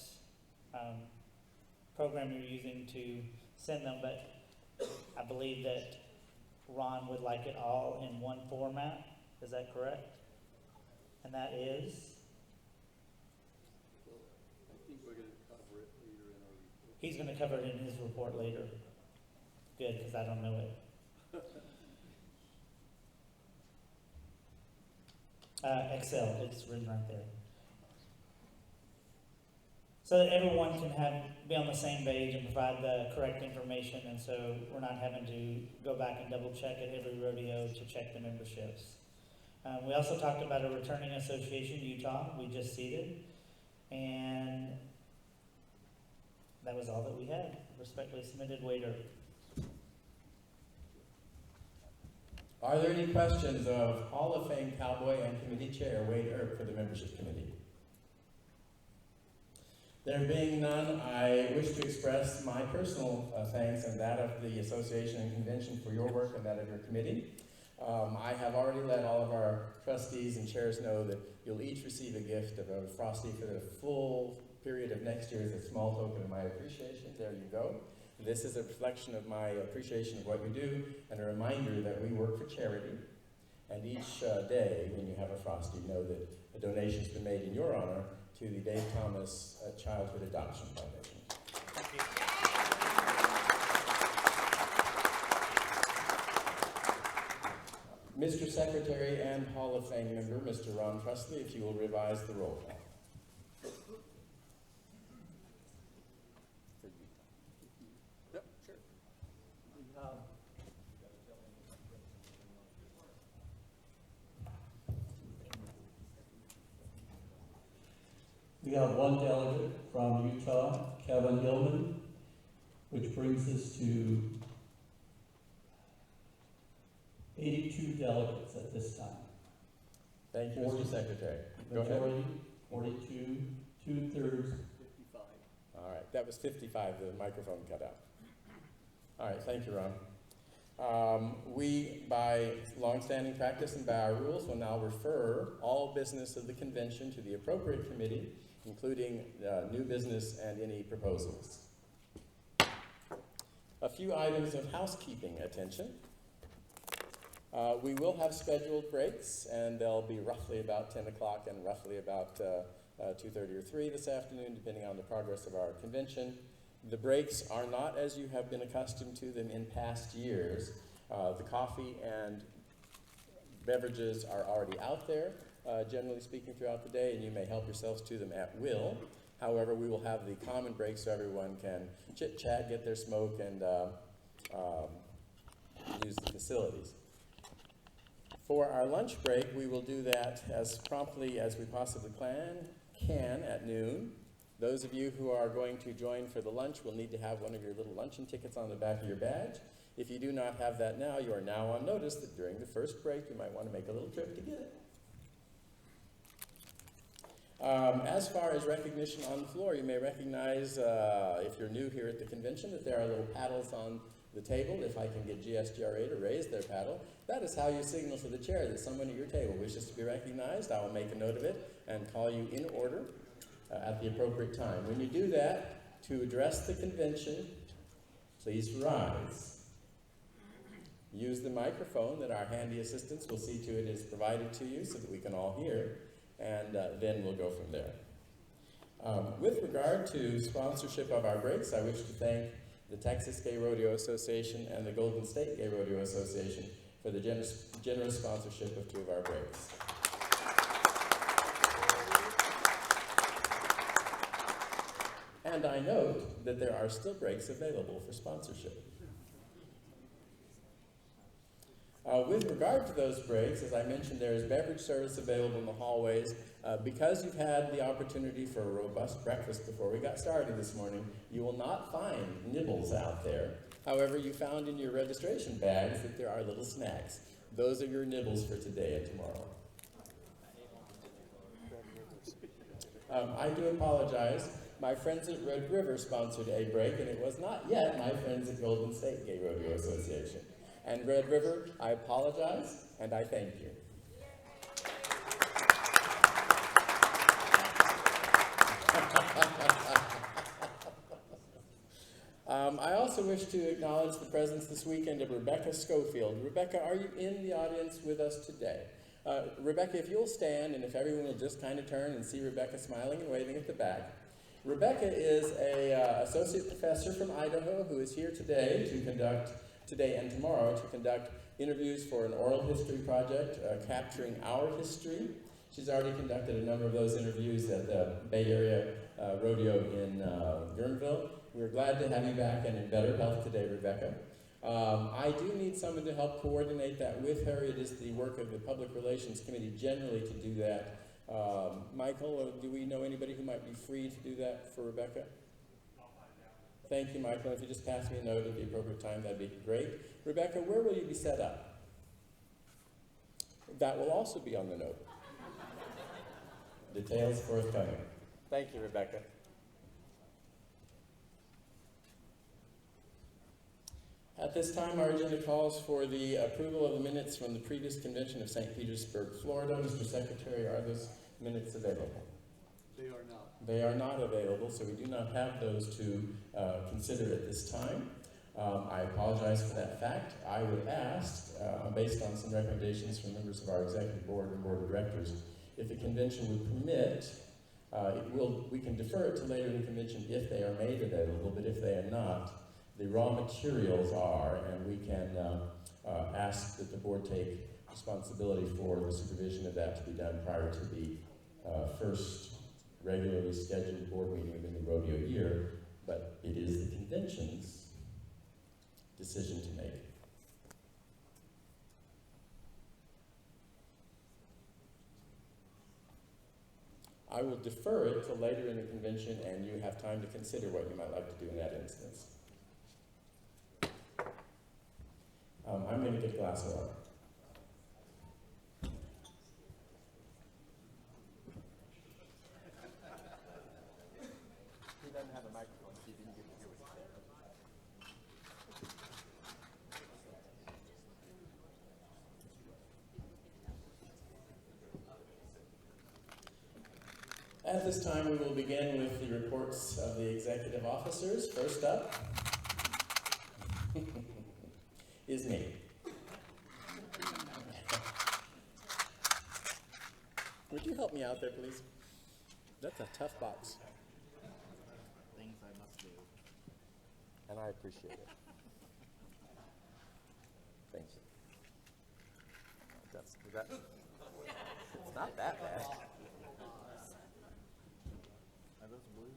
program you're using to send them, but I believe that Ron would like it all in one format. Is that correct? And that is? I think we're going to cover it later in our report. He's going to cover it in his report later. Good, because I don't know it. Excel, it's written right there. So that everyone can be on the same page and provide the correct information, and so we're not having to go back and double check at every rodeo to check the memberships. We also talked about a returning association, Utah, we just seated, and that was all that we had. Respectfully submitted, Waiter. Are there any questions of Hall of Fame Cowboy and Committee Chair Wade Earp for the Membership Committee? There being none, I wish to express my personal thanks and that of the Association and Convention for your work and that of your committee. I have already let all of our trustees and chairs know that you'll each receive a gift of a Frosty for the full period of next year as a small token of my appreciation. There you go. This is a reflection of my appreciation of what you do and a reminder that we work for charity. And each day when you have a Frosty, know that a donation's been made in your honor to the Dave Thomas Childhood Adoption Foundation. Thank you. Mr. Secretary and Hall of Fame member, Mr. Ron Trusley, if you will revise the roll call. Yep, sure. We have one delegate from Utah, Kevin Hillman, which brings us to 82 delegates at this time. Thank you, Mr. Secretary. Go ahead. Majority, 42, 2/3. 55. All right, that was 55, the microphone cut out. All right, thank you, Ron. We, by longstanding practice and by our rules, will now refer all business of the convention to the appropriate committee, including new business and any proposals. A few items of housekeeping attention. We will have scheduled breaks, and they'll be roughly about 10 o'clock and roughly about 2:30 or 3 this afternoon, depending on the progress of our convention. The breaks are not as you have been accustomed to them in past years. The coffee and beverages are already out there, generally speaking, throughout the day, and you may help yourselves to them at will. However, we will have the common break so everyone can chit-chat, get their smoke, and use the facilities. For our lunch break, we will do that as promptly as we possibly can at noon. Those of you who are going to join for the lunch will need to have one of your little luncheon tickets on the back of your badge. If you do not have that now, you are now on notice that during the first break, you might want to make a little trip to get it. As far as recognition on the floor, you may recognize, if you're new here at the convention, that there are little paddles on the table. If I can get GSGRA to raise their paddle, that is how you signal to the chair that someone at your table wishes to be recognized. I will make a note of it and call you in order at the appropriate time. When you do that, to address the convention, please rise. Use the microphone that our handy assistants will see to it is provided to you so that we can all hear, and then we'll go from there. With regard to sponsorship of our breaks, I wish to thank the Texas Gay Rodeo Association and the Golden State Gay Rodeo Association for the generous sponsorship of 2 of our breaks. And I note that there are still breaks available for sponsorship. With regard to those breaks, as I mentioned, there is beverage service available in the hallways. Because you've had the opportunity for a robust breakfast before we got started this morning, you will not find nibbles out there. However, you found in your registration bags that there are little snacks. Those are your nibbles for today and tomorrow. I do apologize. My friends at Red River sponsored a break, and it was not yet my friends at Golden State Gay Rodeo Association. And Red River, I apologize. and I thank you. I also wish to acknowledge the presence this weekend of Rebecca Schofield. Rebecca, are you in the audience with us today? Rebecca, if you'll stand, and if everyone will just kind of turn and see Rebecca smiling and waving at the back. Rebecca is an associate professor from Idaho who is here today and tomorrow to conduct interviews for an oral history project capturing our history. She's already conducted a number of those interviews at the Bay Area Rodeo in Guerneville. We're glad to have you back and in better health today, Rebecca. I do need someone to help coordinate that with her. It is the work of the Public Relations Committee generally to do that. Michael, do we know anybody who might be free to do that for Rebecca? Thank you, Michael. If you just pass me a note at the appropriate time, that'd be great. Rebecca, where will you be set up? That will also be on the note. Details forthcoming. Thank you, Rebecca. At this time, our agenda calls for the approval of the minutes from the previous convention of St. Petersburg, Florida. Mr. Secretary, are those minutes available? They are not. They are not available, so we do not have those to consider at this time. I apologize for that fact. I would ask, based on some recommendations from members of our executive board and board of directors, if the convention would permit, we can defer it to later in the convention if they are made available, but if they are not, the raw materials are, and we can ask that the board take responsibility for the supervision of that to be done prior to the first regularly scheduled board meeting within the rodeo year, but it is the convention's decision to make. I will defer it till later in the convention, and you have time to consider what you might like to do in that instance. I'm going to get a glass of water. He doesn't have a microphone, so he didn't get to hear what he said. At this time, we will begin with the reports of the executive officers. First up is me. Would you help me out there, please? That's a tough box. Things I must do. And I appreciate it. Thank you. It's not that bad. Are those blue?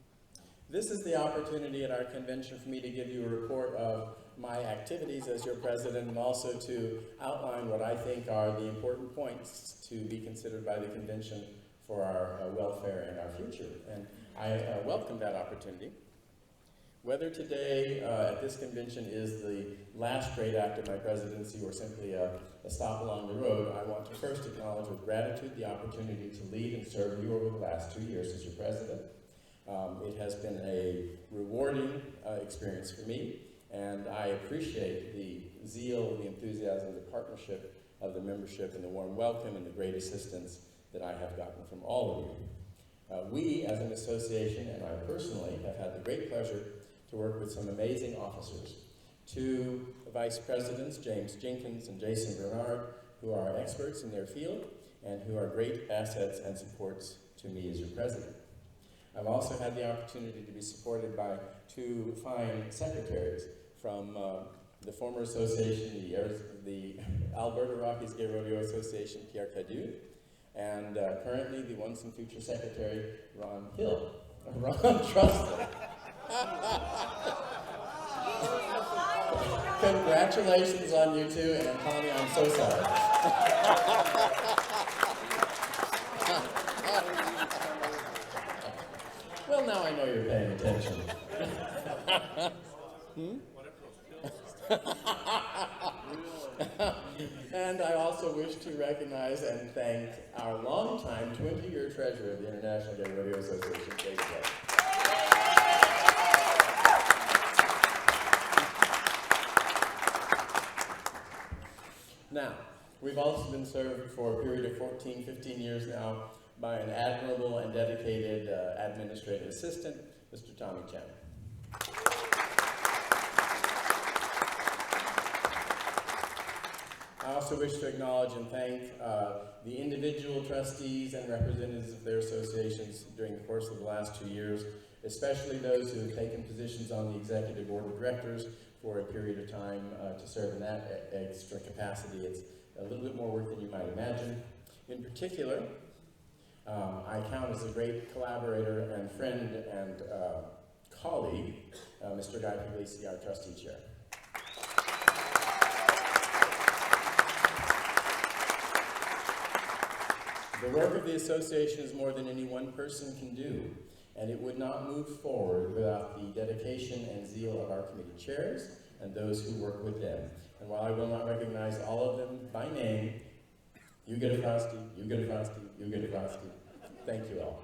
This is the opportunity at our convention for me to give you a report of my activities as your president, and also to outline what I think are the important points to be considered by the convention for our welfare and our future. And I welcome that opportunity. Whether today at this convention is the last great act of my presidency or simply a stop along the road, I want to first acknowledge with gratitude the opportunity to lead and serve you over the last 2 years as your president. It has been a rewarding experience for me, and I appreciate the zeal, the enthusiasm, the partnership of the membership, and the warm welcome and the great assistance that I have gotten from all of you. We, as an association, and I personally, have had the great pleasure to work with some amazing officers. 2 vice presidents, James Jenkins and Jason Bernard, who are experts in their field and who are great assets and supports to me as your president. I've also had the opportunity to be supported by 2 fine secretaries from the former association, the Alberta Rockies Gay Rodeo Association, Pierre Cadieux, and currently the once and future secretary, Ron Trustin. Congratulations on you 2, and Connie, I'm so sorry. Well, now I know you're paying attention. And I also wish to recognize and thank our longtime 20-year treasurer of the International Gay Rodeo Association, David White. Now, We've also been served for a period of 14, 15 years now by an admirable and dedicated administrative assistant, Mr. Tommy Chen. I also wish to acknowledge and thank the individual trustees and representatives of their associations during the course of the last 2 years, especially those who have taken positions on the Executive Board of Directors for a period of time to serve in that extra capacity. It's a little bit more work than you might imagine. In particular, I count as a great collaborator and friend and colleague, Mr. Guy Puglisi, our trustee chair. The work of the association is more than any one person can do, and it would not move forward without the dedication and zeal of our committee chairs and those who work with them. And while I will not recognize all of them by name, you get a Frosty, you get a Frosty, you get a Frosty. Thank you all.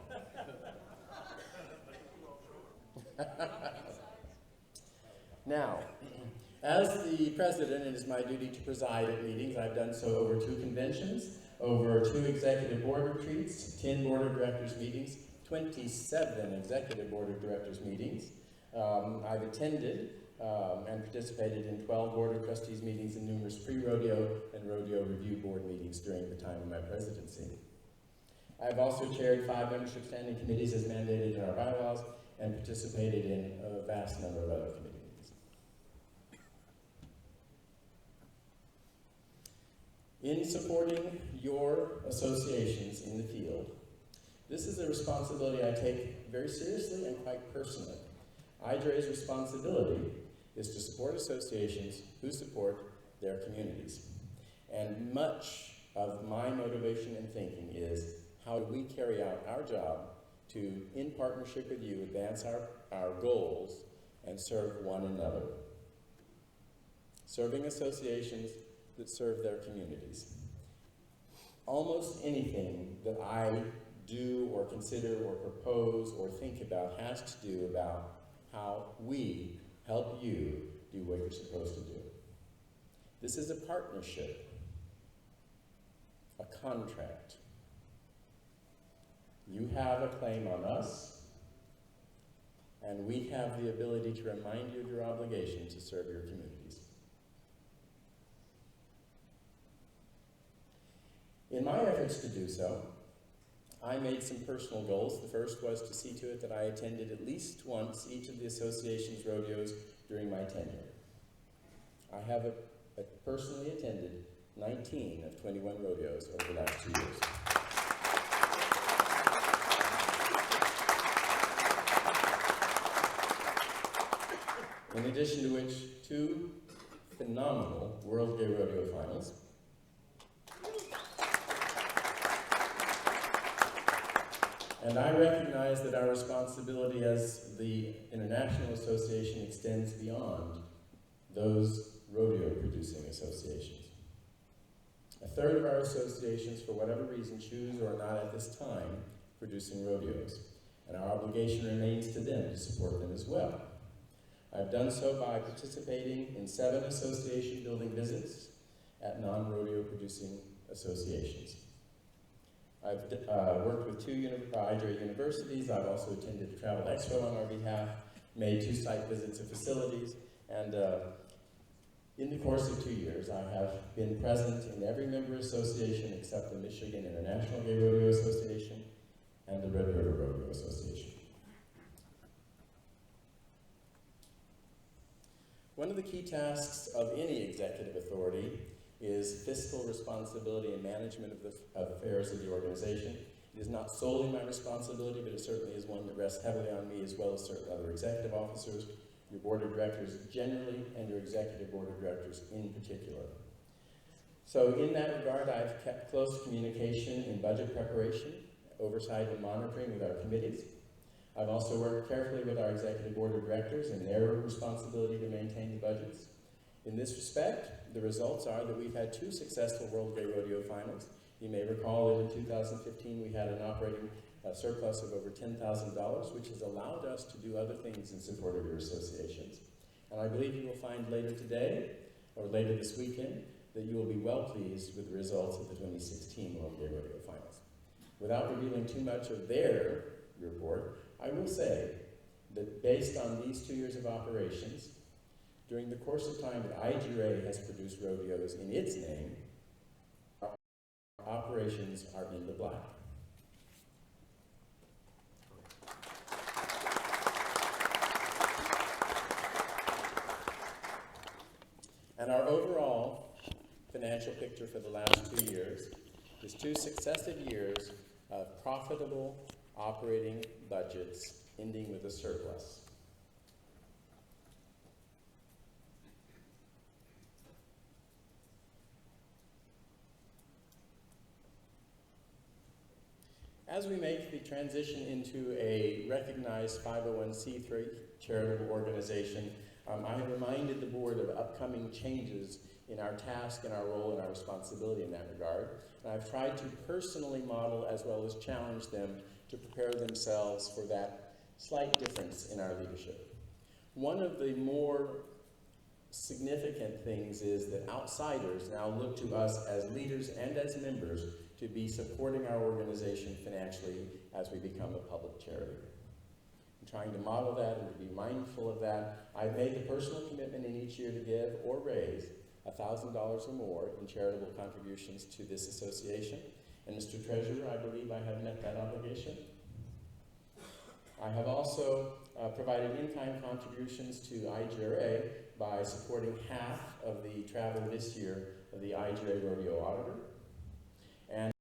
Now, as the president, it is my duty to preside at meetings. I've done so over 2 conventions, over 2 executive board retreats, 10 board of directors meetings, 27 executive board of directors meetings. I've attended and participated in 12 board of trustees meetings and numerous pre-rodeo and rodeo review board meetings during the time of my presidency. I've also chaired 5 membership standing committees as mandated in our bylaws and participated in a vast number of other committee meetings. In supporting your associations in the field, this is a responsibility I take very seriously and quite personally. IGRA's responsibility is to support associations who support their communities. And much of my motivation and thinking is how do we carry out our job to, in partnership with you, advance our goals and serve one another. Serving associations that serve their communities. Almost anything that I do or consider or propose or think about has to do about how we help you do what you're supposed to do. This is a partnership, a contract. You have a claim on us, and we have the ability to remind you of your obligation to serve your communities. In my efforts to do so, I made some personal goals. The first was to see to it that I attended at least once each of the association's rodeos during my tenure. I have personally attended 19 of 21 rodeos over the last 2 years. In addition to which, 2 phenomenal World Gay Rodeo finals, and I recognize that our responsibility as the International Association extends beyond those rodeo-producing associations. A third of our associations, for whatever reason, choose or are not at this time producing rodeos, and our obligation remains to them to support them as well. I've done so by participating in 7 association building visits at non-rodeo producing associations. I've worked with 2 IGRA universities. I've also attended Travel Expo on our behalf, made 2 site visits of facilities, and in the course of 2 years, I have been present in every member association except the Michigan International Gay Rodeo Association and the Red River Rodeo Association. One of the key tasks of any executive authority is fiscal responsibility and management of the affairs of the organization. It is not solely my responsibility, but it certainly is one that rests heavily on me as well as certain other executive officers, your board of directors generally, and your executive board of directors in particular. So in that regard, I've kept close communication in budget preparation, oversight and monitoring with our committees. I've also worked carefully with our executive board of directors in their responsibility to maintain the budgets. In this respect, the results are that we've had 2 successful World Gay Rodeo finals. You may recall that in 2015 we had an operating surplus of over $10,000, which has allowed us to do other things in support of your associations. And I believe you will find later today, or later this weekend, that you will be well pleased with the results of the 2016 World Gay Rodeo Finals. Without revealing too much of their report, I will say that based on these 2 years of operations, during the course of time that IGRA has produced rodeos in its name, our operations are in the black. And our overall financial picture for the last 2 years is 2 successive years of profitable operating budgets ending with a surplus. As we make the transition into a recognized 501c3 charitable organization, I have reminded the board of upcoming changes in our task and our role and our responsibility in that regard. And I've tried to personally model as well as challenge them to prepare themselves for that slight difference in our leadership. One of the more significant things is that outsiders now look to us as leaders and as members to be supporting our organization financially as we become a public charity. I'm trying to model that and to be mindful of that. I've made the personal commitment in each year to give or raise $1,000 or more in charitable contributions to this association. And Mr. Treasurer, I believe I have met that obligation. I have also provided in-kind contributions to IGRA by supporting half of the travel this year of the IGRA Rodeo Auditor, and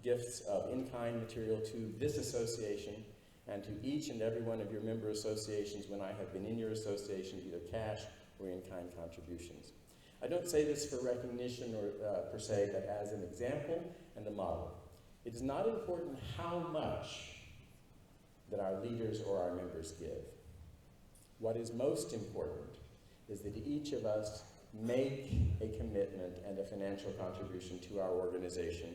gifts of in-kind material to this association and to each and every one of your member associations when I have been in your association, either cash or in-kind contributions. I don't say this for recognition or per se, but as an example and a model. It is not important how much that our leaders or our members give. What is most important is that each of us make a commitment and a financial contribution to our organization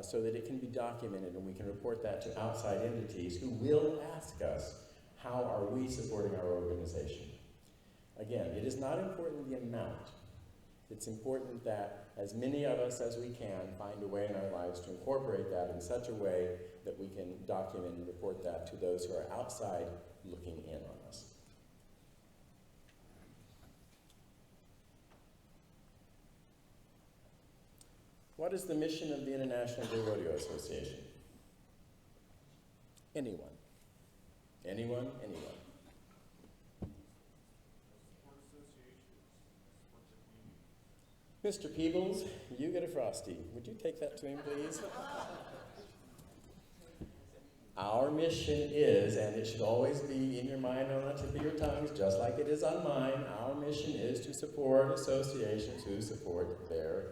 so that it can be documented and we can report that to outside entities who will ask us, how are we supporting our organization? Again, it is not important the amount. It's important that as many of us as we can find a way in our lives to incorporate that in such a way that we can document and report that to those who are outside looking in on us. What is the mission of the International Gay Rodeo Association? Anyone. Anyone, anyone. Mr. Peebles, you get a Frosty. Would you take that to him, please? Our mission is, and it should always be in your mind on the tip of your tongues, just like it is on mine, our mission is to support associations who support their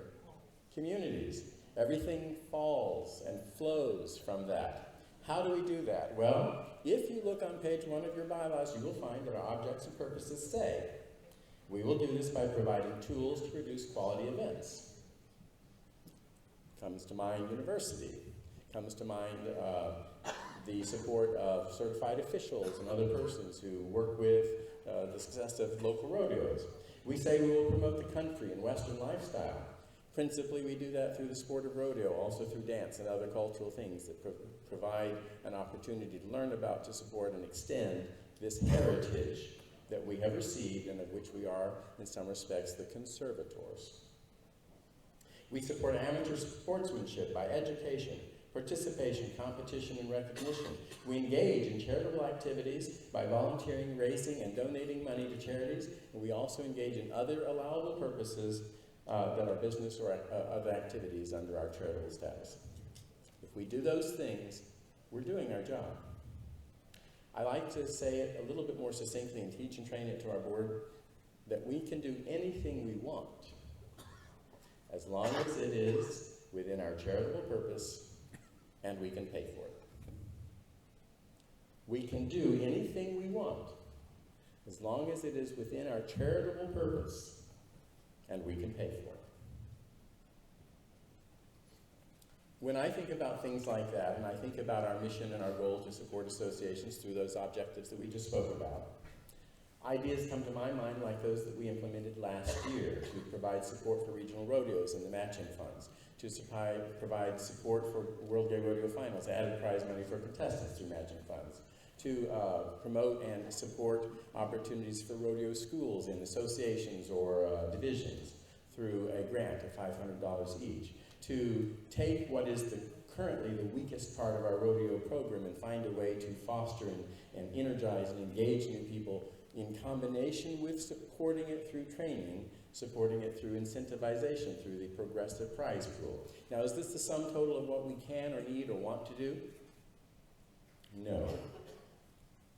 communities. Everything falls and flows from that. How do we do that? Well, if you look on page 1 of your bylaws, you will find that our objects and purposes say, we will do this by providing tools to produce quality events. Comes to mind university. Comes to mind the support of certified officials and other persons who work with the success of local rodeos. We say we will promote the country and Western lifestyle. Principally, we do that through the sport of rodeo, also through dance and other cultural things that provide an opportunity to learn about, to support, and extend this heritage that we have received and of which we are, in some respects, the conservators. We support amateur sportsmanship by education, participation, competition, and recognition. We engage in charitable activities by volunteering, raising, and donating money to charities, and we also engage in other allowable purposes that are business or other activities under our charitable status. If we do those things, we're doing our job. I like to say it a little bit more succinctly and teach and train it to our board that we can do anything we want as long as it is within our charitable purpose and we can pay for it. We can do anything we want as long as it is within our charitable purpose and we can pay for it. When I think about things like that, and I think about our mission and our goal to support associations through those objectives that we just spoke about, Ideas come to my mind like those that we implemented last year to provide support for regional rodeos and the matching funds, to provide support for World Gay Rodeo Finals, added prize money for contestants through matching funds, to promote and support opportunities for rodeo schools in associations or divisions through a grant of $500 each, to take what is currently the weakest part of our rodeo program and find a way to foster and energize and engage new people in combination with supporting it through training, supporting it through incentivization, through the progressive prize pool. Now, is this the sum total of what we can or need or want to do? No.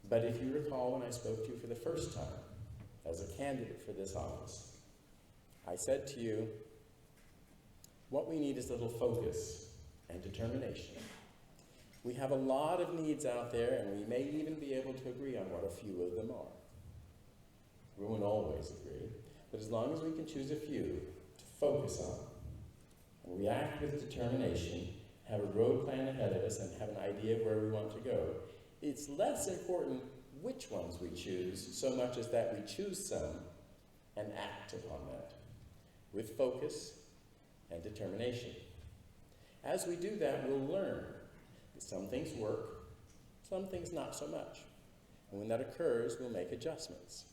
But if you recall when I spoke to you for the first time as a candidate for this office, I said to you, what we need is a little focus and determination. We have a lot of needs out there, and we may even be able to agree on what a few of them are. We won't always agree, but as long as we can choose a few to focus on and react with determination, have a road plan ahead of us, and have an idea of where we want to go, it's less important which ones we choose, so much as that we choose some and act upon that with focus and determination. As we do that, we'll learn that some things work, some things not so much. And when that occurs, we'll make adjustments.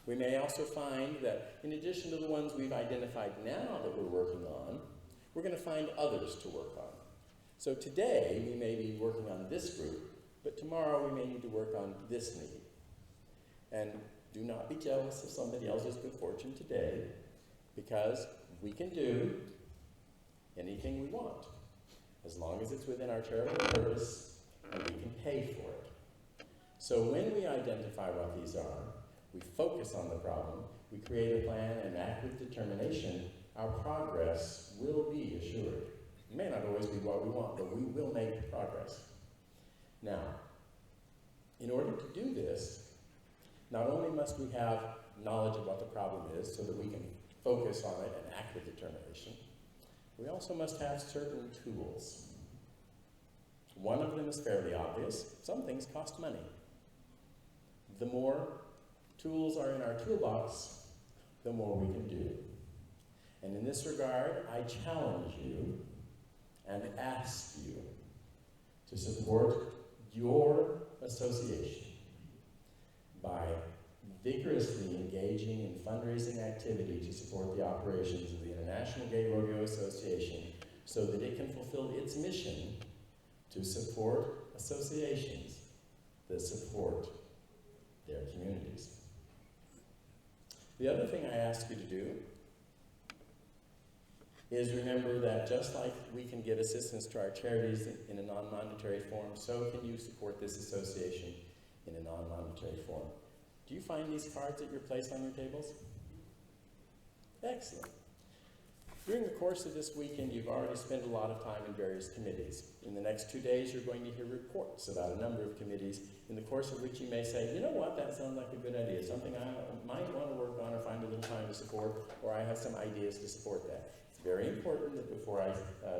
We may also find that in addition to the ones we've identified now that we're working on, we're going to find others to work on. So today, we may be working on this group, but tomorrow we may need to work on this need. And do not be jealous of somebody else's good fortune today, because we can do anything we want, as long as it's within our charitable purpose and we can pay for it. So when we identify what these are, we focus on the problem, we create a plan and act with determination, our progress will be assured. It may not always be what we want, but we will make progress. Now, in order to do this, not only must we have knowledge of what the problem is so that we can focus on it and act with determination, we also must have certain tools. One of them is fairly obvious. Some things cost money. The more tools are in our toolbox, the more we can do. And in this regard, I challenge you and ask you to support your association by vigorously engaging in fundraising activity to support the operations of the International Gay Rodeo Association so that it can fulfill its mission to support associations that support their communities. The other thing I ask you to do is remember that just like we can give assistance to our charities in a non-monetary form, so can you support this association in a non-monetary form. Do you find these cards at your place on your tables? Excellent. During the course of this weekend, you've already spent a lot of time in various committees. In the next 2 days, you're going to hear reports about a number of committees, in the course of which you may say, you know what, that sounds like a good idea, something I might want to work on or find a little time to support, or I have some ideas to support that. It's very important that before I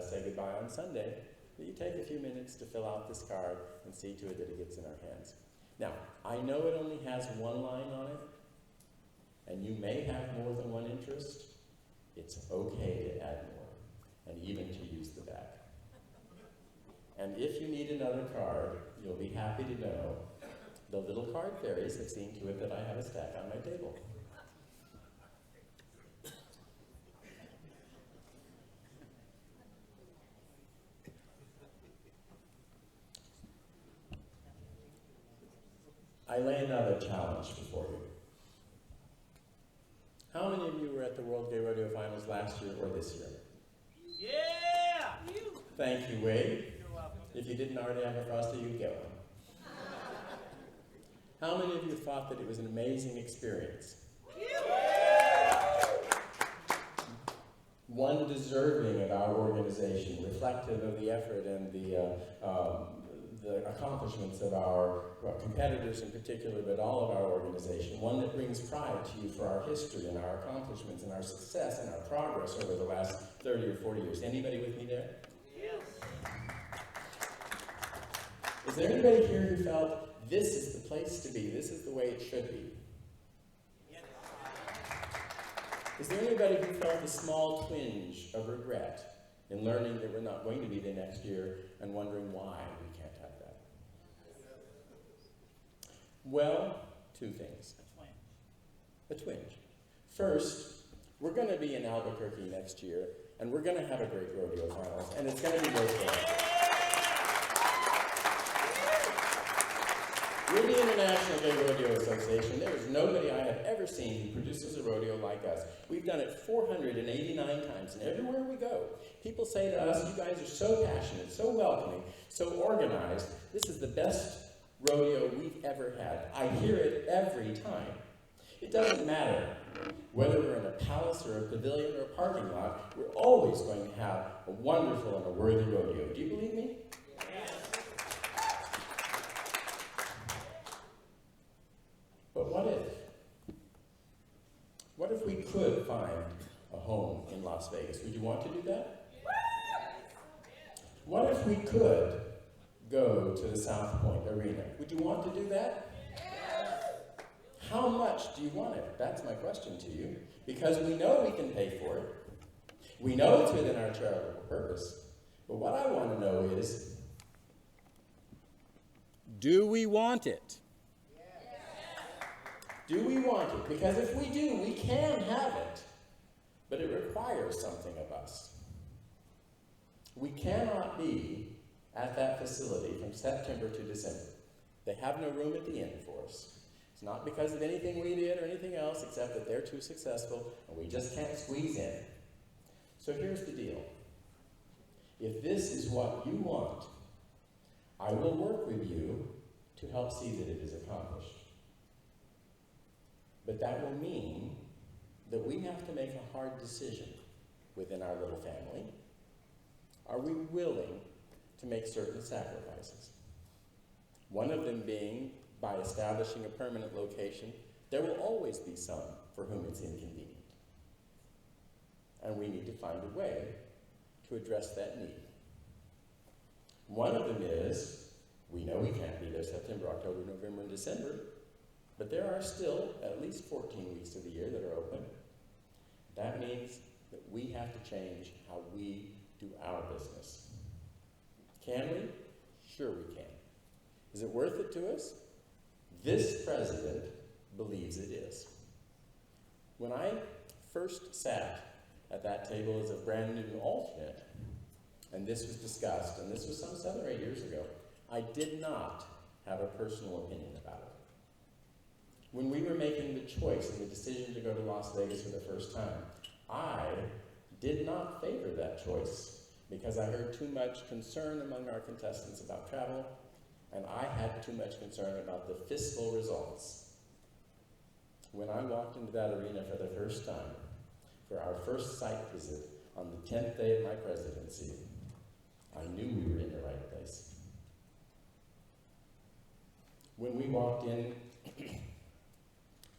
say goodbye on Sunday, that you take a few minutes to fill out this card and see to it that it gets in our hands. Now, I know it only has one line on it, and you may have more than one interest. It's okay to add more, and even to use the back. And if you need another card, you'll be happy to know the little card fairies have seen to it that I have a stack on my table. I lay another challenge before you. How many of you were at the World Gay Rodeo Finals last year or this year? Yeah! Thank you, Wade. You're welcome. If you didn't already have a Frosty, you'd get one. How many of you thought that it was an amazing experience? One deserving of our organization, reflective of the effort and the accomplishments of our competitors in particular, but all of our organization. One that brings pride to you for our history and our accomplishments and our success and our progress over the last 30 or 40 years. Anybody with me there? Yes. Is there anybody here who felt this is the place to be, this is the way it should be? Is there anybody who felt a small twinge of regret in learning that we're not going to be there next year and wondering why we can't have that? Well, two things. A twinge. First, we're going to be in Albuquerque next year, and we're going to have a great rodeo finals, and it's going to be worthwhile. We're the International Gay Rodeo Association. There is nobody I have ever seen who produces a rodeo like us. We've done it 489 times, and everywhere we go, people say to us, you guys are so passionate, so welcoming, so organized. This is the best rodeo we've ever had. I hear it every time. It doesn't matter whether we're in a palace or a pavilion or a parking lot, we're always going to have a wonderful and a worthy rodeo. Do you believe me? But what if we could find a home in Las Vegas? Would you want to do that? What if we could go to the South Point Arena? Would you want to do that? How much do you want it? That's my question to you. Because we know we can pay for it. We know it's within our charitable purpose. But what I want to know is, do we want it? Do we want it? Because if we do, we can have it. But it requires something of us. We cannot be at that facility from September to December. They have no room at the inn for us. It's not because of anything we did or anything else, except that they're too successful and we just can't squeeze in. So here's the deal. If this is what you want, I will work with you to help see that it is accomplished. But that will mean that we have to make a hard decision within our little family. Are we willing to make certain sacrifices? One of them being, by establishing a permanent location, there will always be some for whom it's inconvenient. And we need to find a way to address that need. One of them is, we know we can't be there September, October, November, and December, but there are still at least 14 weeks of the year that are open. That means that we have to change how we do our business. Can we? Sure we can. Is it worth it to us? This president believes it is. When I first sat at that table as a brand new alternate, and this was discussed, and this was some 7 or 8 years ago, I did not have a personal opinion about it. When we were making the choice and the decision to go to Las Vegas for the first time, I did not favor that choice because I heard too much concern among our contestants about travel, and I had too much concern about the fiscal results. When I walked into that arena for the first time, for our first site visit on the 10th day of my presidency, I knew we were in the right place. When we walked in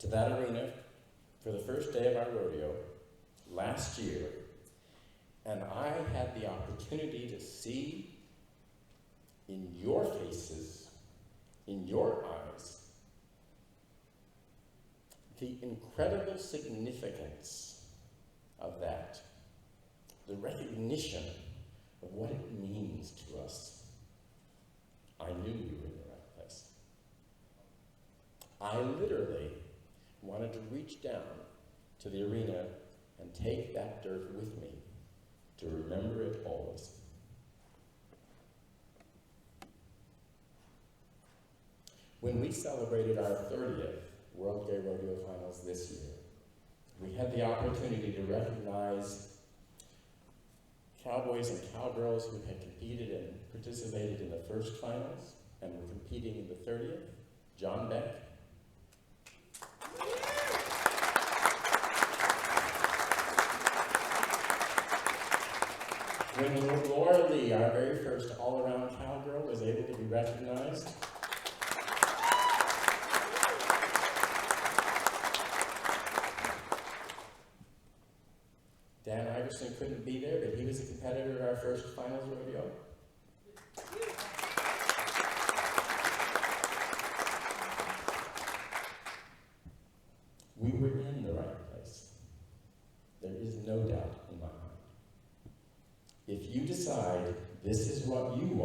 to that arena for the first day of our rodeo last year, and I had the opportunity to see in your faces, in your eyes, the incredible significance of that, the recognition of what it means to us, I knew we were in the right place. I literally wanted to reach down to the arena and take that dirt with me to remember it always. When we celebrated our 30th World Gay Rodeo Finals this year, we had the opportunity to recognize cowboys and cowgirls who had competed and participated in the first finals and were competing in the 30th. John Beck. When Laura Lee, our very first all-around cowgirl, was able to be recognized. Dan Iverson couldn't be there, but he was a competitor at our first finals rodeo. We were in the right place.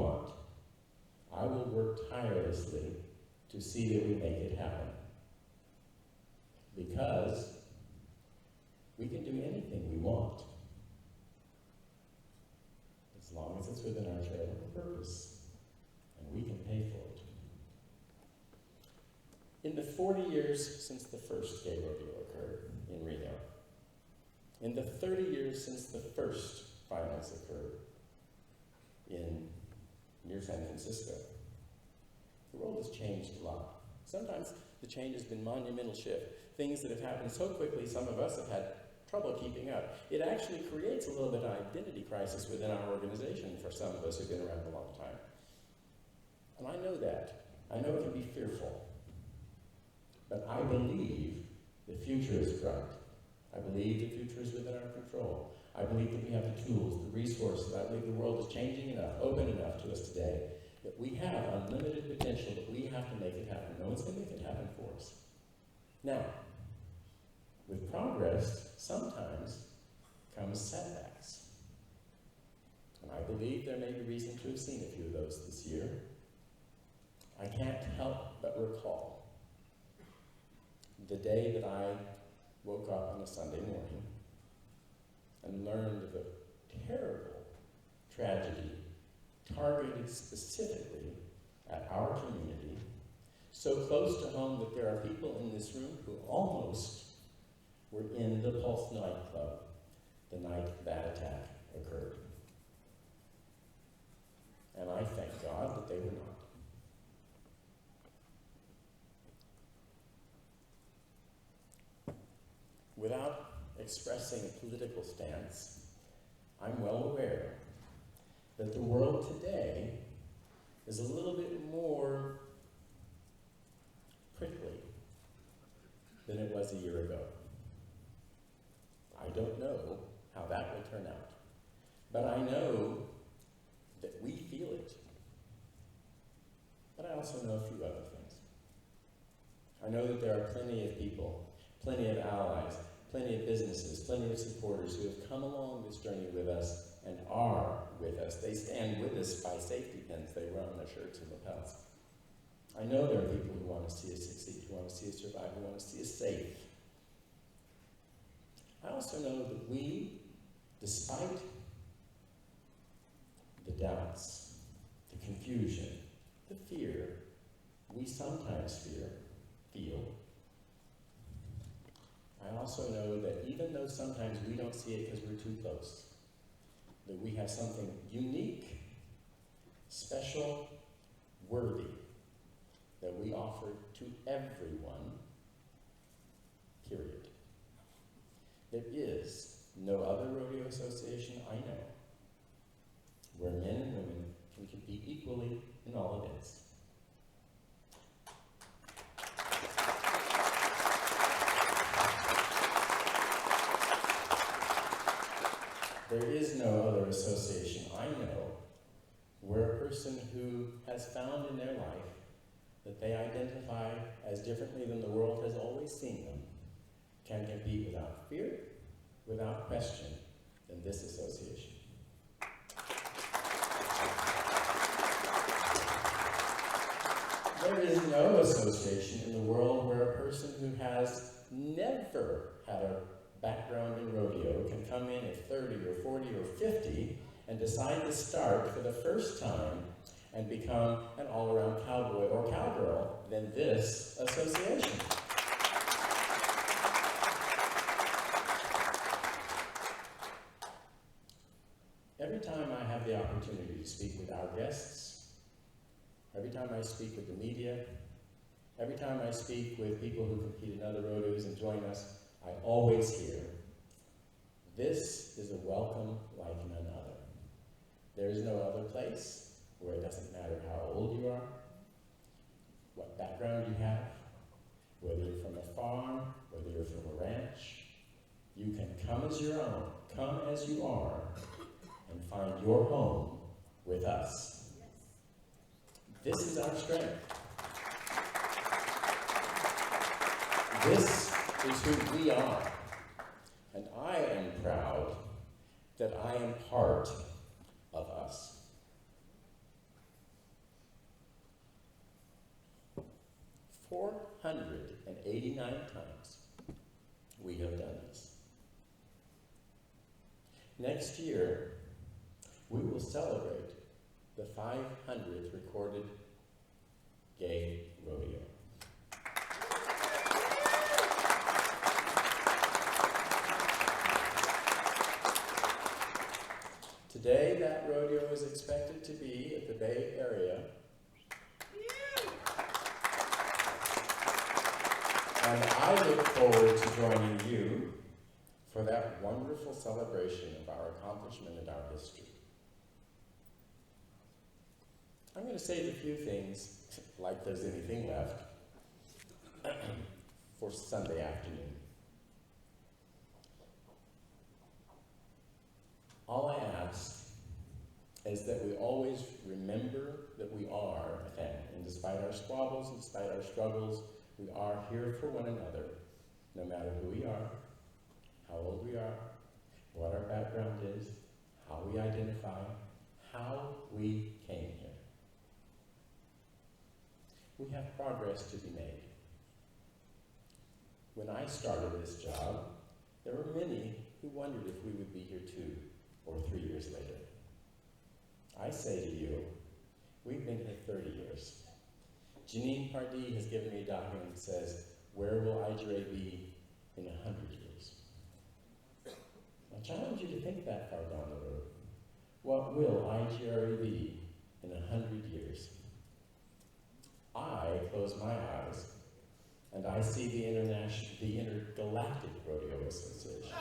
want, I will work tirelessly to see that we make it happen. Because we can do anything we want, as long as it's within our charitable purpose, and we can pay for it. In the 40 years since the first gay rodeo occurred in Reno, in the 30 years since the first finals occurred near San Francisco, the world has changed a lot. Sometimes the change has been monumental shift. Things that have happened so quickly, some of us have had trouble keeping up. It actually creates a little bit of identity crisis within our organization for some of us who've been around a long time. And I know that. I know it can be fearful. But I believe the future is bright. I believe the future is within our control. I believe that we have the tools, the resources. I believe the world is changing enough, open enough to us today, that we have unlimited potential, but we have to make it happen. No one's going to make it happen for us. Now, with progress, sometimes comes setbacks. And I believe there may be reason to have seen a few of those this year. I can't help but recall the day that I woke up on a Sunday morning and learned of a terrible tragedy targeted specifically at our community, so close to home that there are people in this room who almost were in the Pulse nightclub the night that attack occurred. And I thank God that they were not. Without expressing a political stance, I'm well aware that the world today is a little bit more prickly than it was a year ago. I don't know how that will turn out, but I know that we feel it. But I also know a few other things. I know that there are plenty of people, plenty of allies, plenty of businesses, plenty of supporters who have come along this journey with us and are with us. They stand with us by safety pins they wear on their shirts and lapels. I know there are people who want to see us succeed, who want to see us survive, who want to see us safe. I also know that we, despite the doubts, the confusion, the fear we sometimes feel, I also know that even though sometimes we don't see it because we're too close, that we have something unique, special, worthy, that we offer to everyone, period. There is no other rodeo association I know where men and women can compete equally in all events. There is no other association I know where a person who has found in their life that they identify as differently than the world has always seen them can compete without fear, without question, than this association. There is no association in the world where a person who has never had a background in rodeo can come in at 30 or 40 or 50 and decide to start for the first time and become an all-around cowboy or cowgirl than this association. Every time I have the opportunity to speak with our guests, every time I speak with the media, every time I speak with people who compete in other rodeos and join us, I always hear, this is a welcome like none other. There is no other place where it doesn't matter how old you are, what background you have, whether you're from a farm, whether you're from a ranch, you can come as your own, come as you are, and find your home with us. This is our strength. This is who we are. And I am proud that I am part of us. 489 times we have done this. Next year, we will celebrate the 500th recorded gay rodeo. Today, that rodeo is expected to be at the Bay Area. And I look forward to joining you for that wonderful celebration of our accomplishment and our history. I'm going to save a few things, like there's anything left, for Sunday afternoon. All I ask is that we always remember that we are a family, and despite our squabbles and despite our struggles, we are here for one another, no matter who we are, how old we are, what our background is, how we identify, how we came here. We have progress to be made. When I started this job, there were many who wondered if we would be here 2 or 3 years later. I say to you, we've been here 30 years. Janine Pardee has given me a document that says, where will IGRA be in 100 years? I challenge you to think that far down the road. What will IGRA be in 100 years? I close my eyes and I see the Intergalactic Rodeo Association.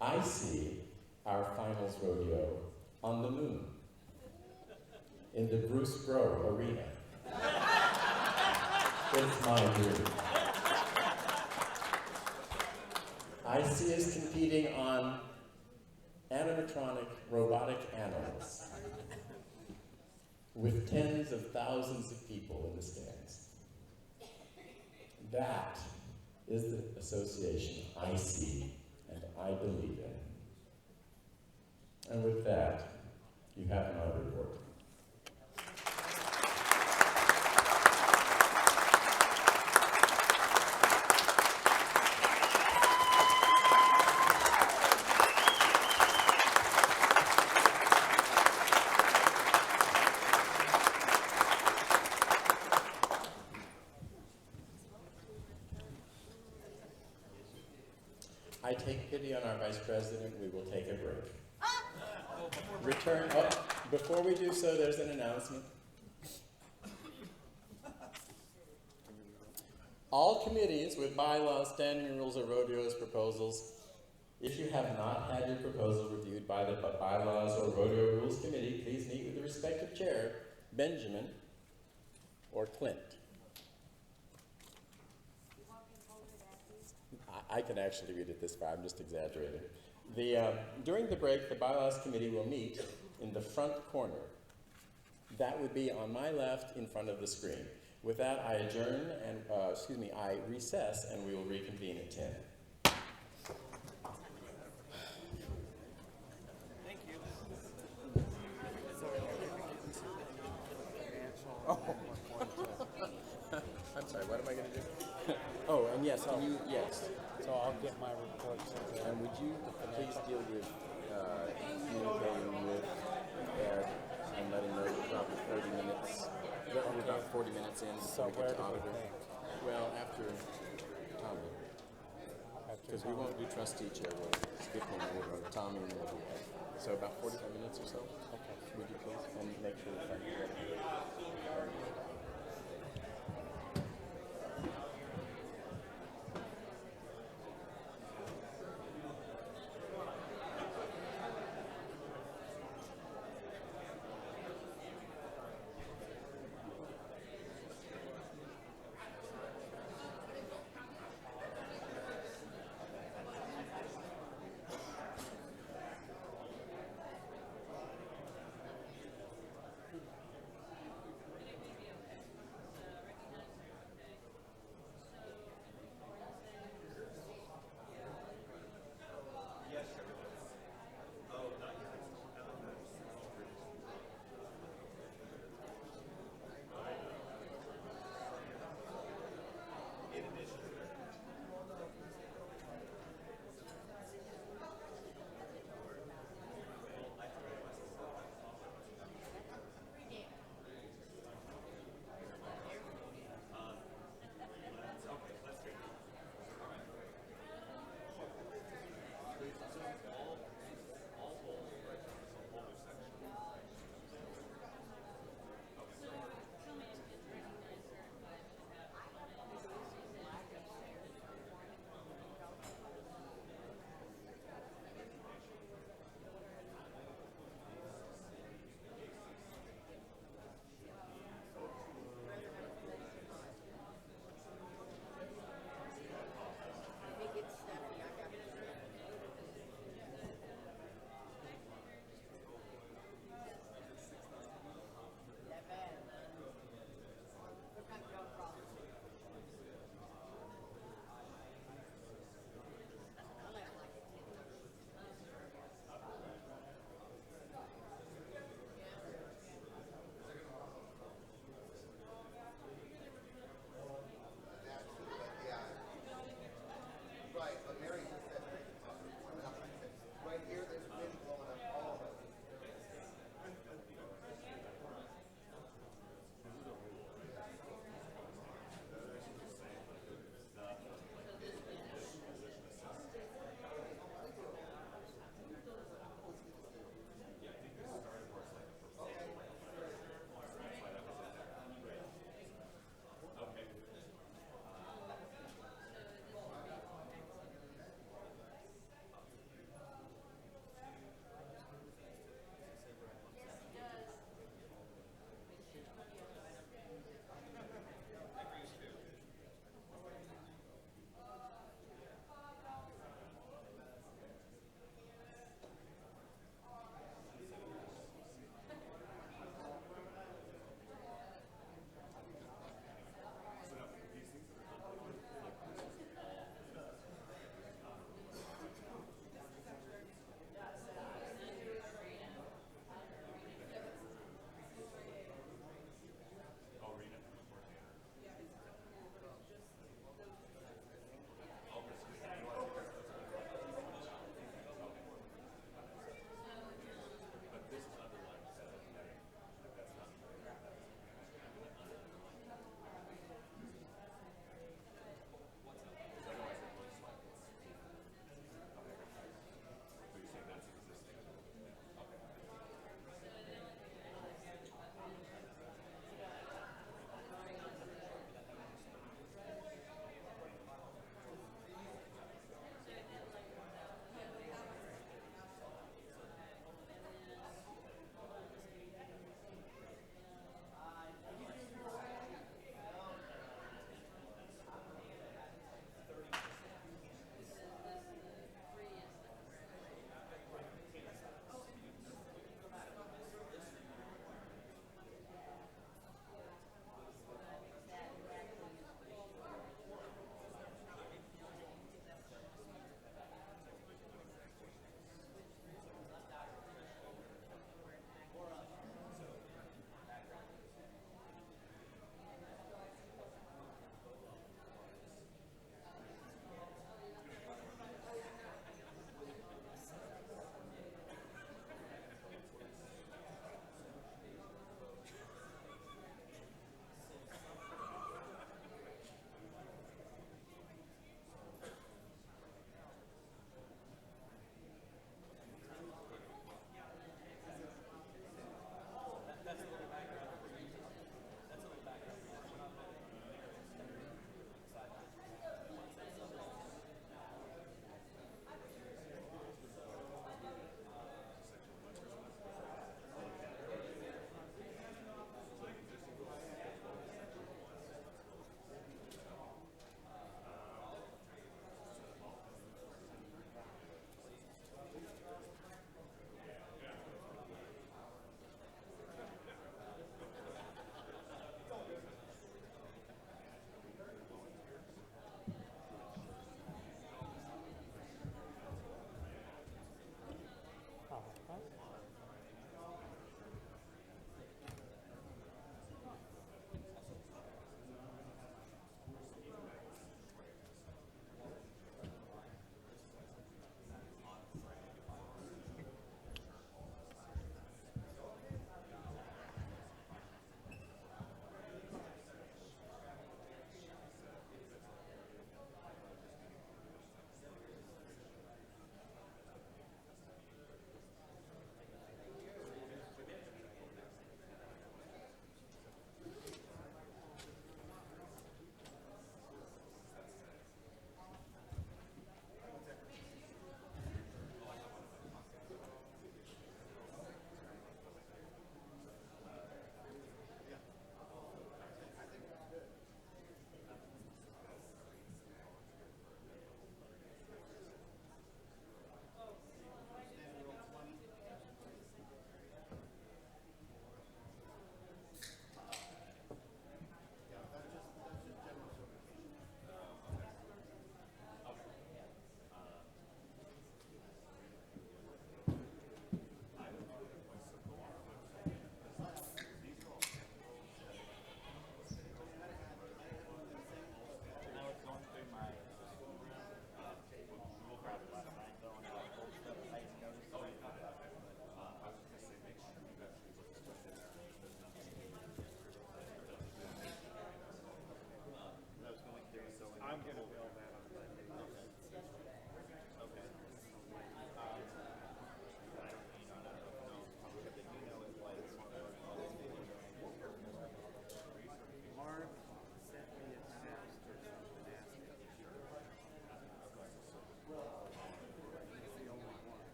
I see our finals rodeo on the moon, in the Bruce Bro Arena. It's my dream. I see us competing on animatronic robotic animals with tens of thousands of people in the stands. That is the association I see and I believe in. And with that, you have my report. I take pity on our Vice President. We will take a break. Return, before we do so, there's an announcement. All committees with bylaws, standing rules, or rodeos proposals, if you have not had your proposal reviewed by the bylaws or rodeo rules committee, please meet with the respective chair, Benjamin or Clint. I can actually read it this far, I'm just exaggerating. During the break, the bylaws committee will meet in the front corner. That would be on my left in front of the screen. With that, I adjourn and, I recess and we will reconvene at 10. Thank you. Oh. I'm sorry, what am I going to do? Oh, and yes, can you, yes. So I'll get my reports. And would you please deal with communicating with Ed and letting know that probably 30 minutes, we're about 40 minutes in before we get to auditor. Well, after Tommy. Because we won't do trustee chair, we'll skip him, we'll go to Tommy and then we'll do Ed. So about 45 minutes or so. Okay. Would you please? And make sure that I'm ready.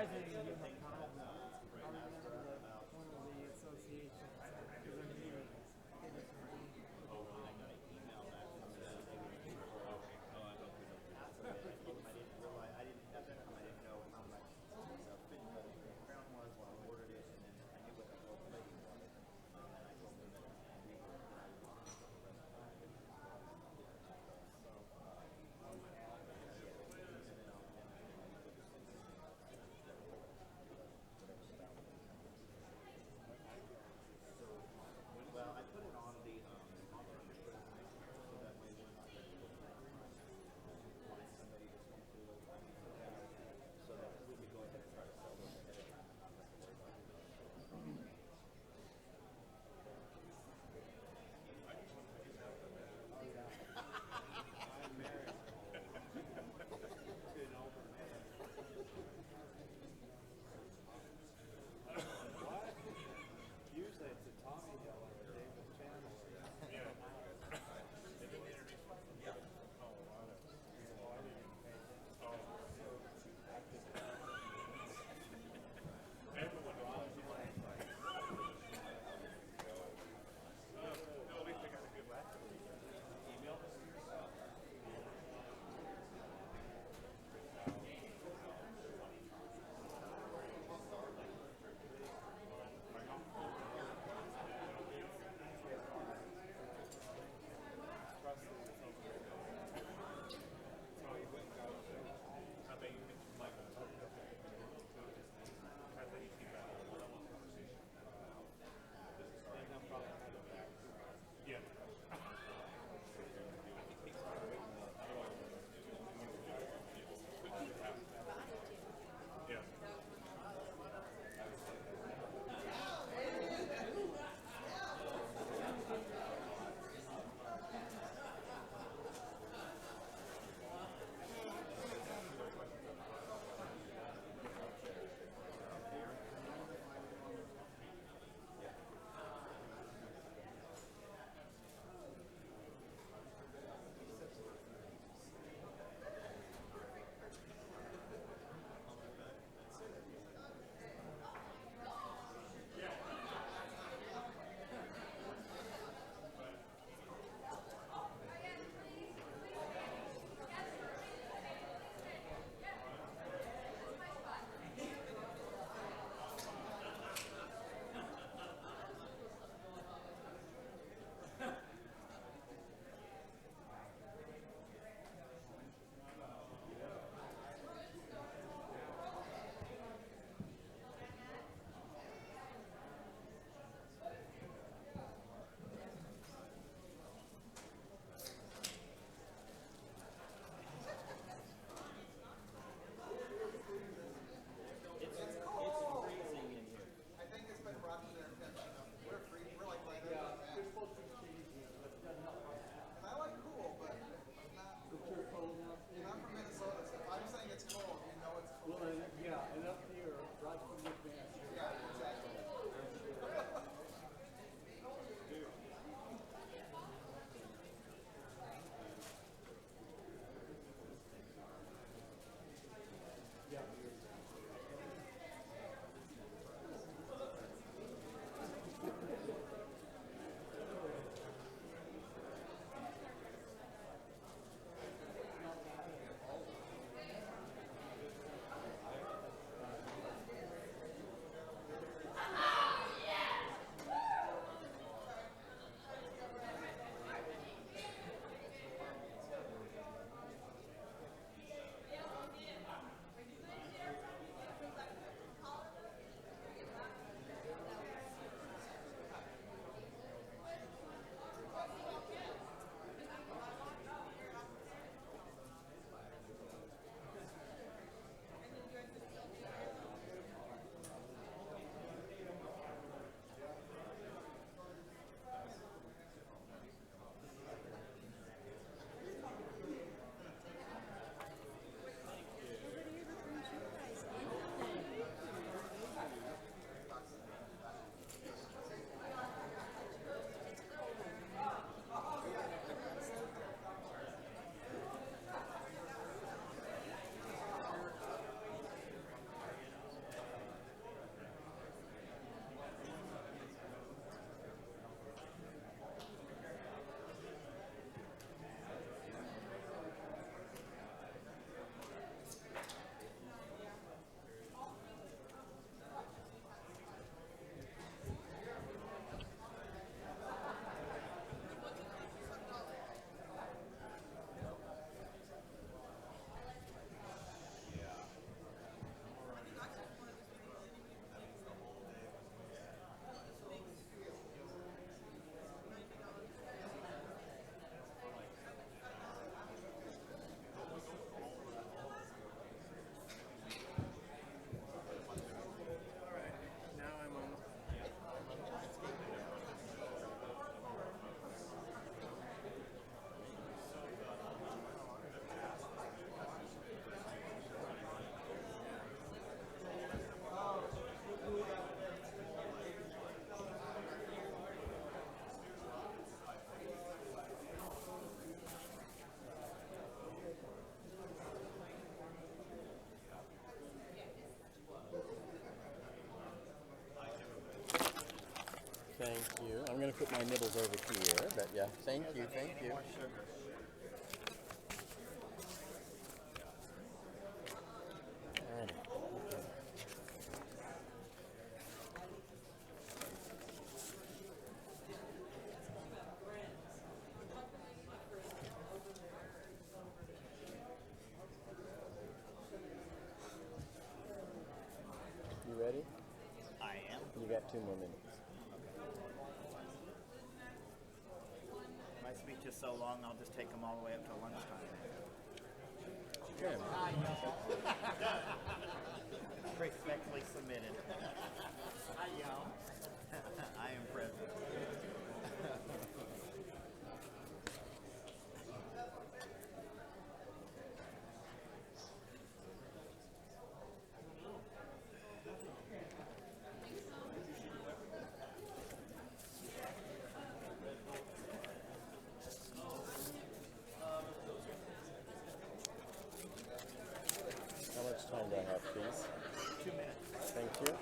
surprised they didn't give him a call. I remember that one of the associations, because I knew it. going to put my nibbles over here, but yeah, thank you, thank you. Alrighty. You ready? I am. You got 2 more minutes. My speech is so long, I'll just take them all the way up to lunchtime. Good. Respectfully submitted. Hi, y'all. I am present. How much time do I have, please? 2 minutes. Thank you.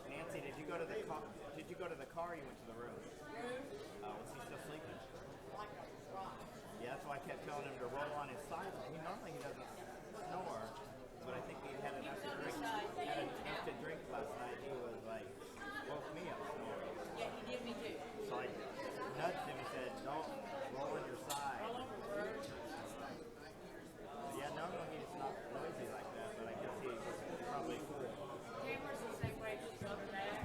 Nancy, did you go to the car? Did you go to the car? Or you went to the room? Was he still sleeping? Yeah, that's why I kept telling him to roll on his side. Normally he doesn't snore, but I think he had enough to drink. Had enough to drink last night. He was like woke me up snoring. Yeah, he did me too. So I nudged him and said, "Don't roll on your side." Yeah, normally he's not noisy like that, but I guess he's probably cool. Tamara's the same way. She's on the back.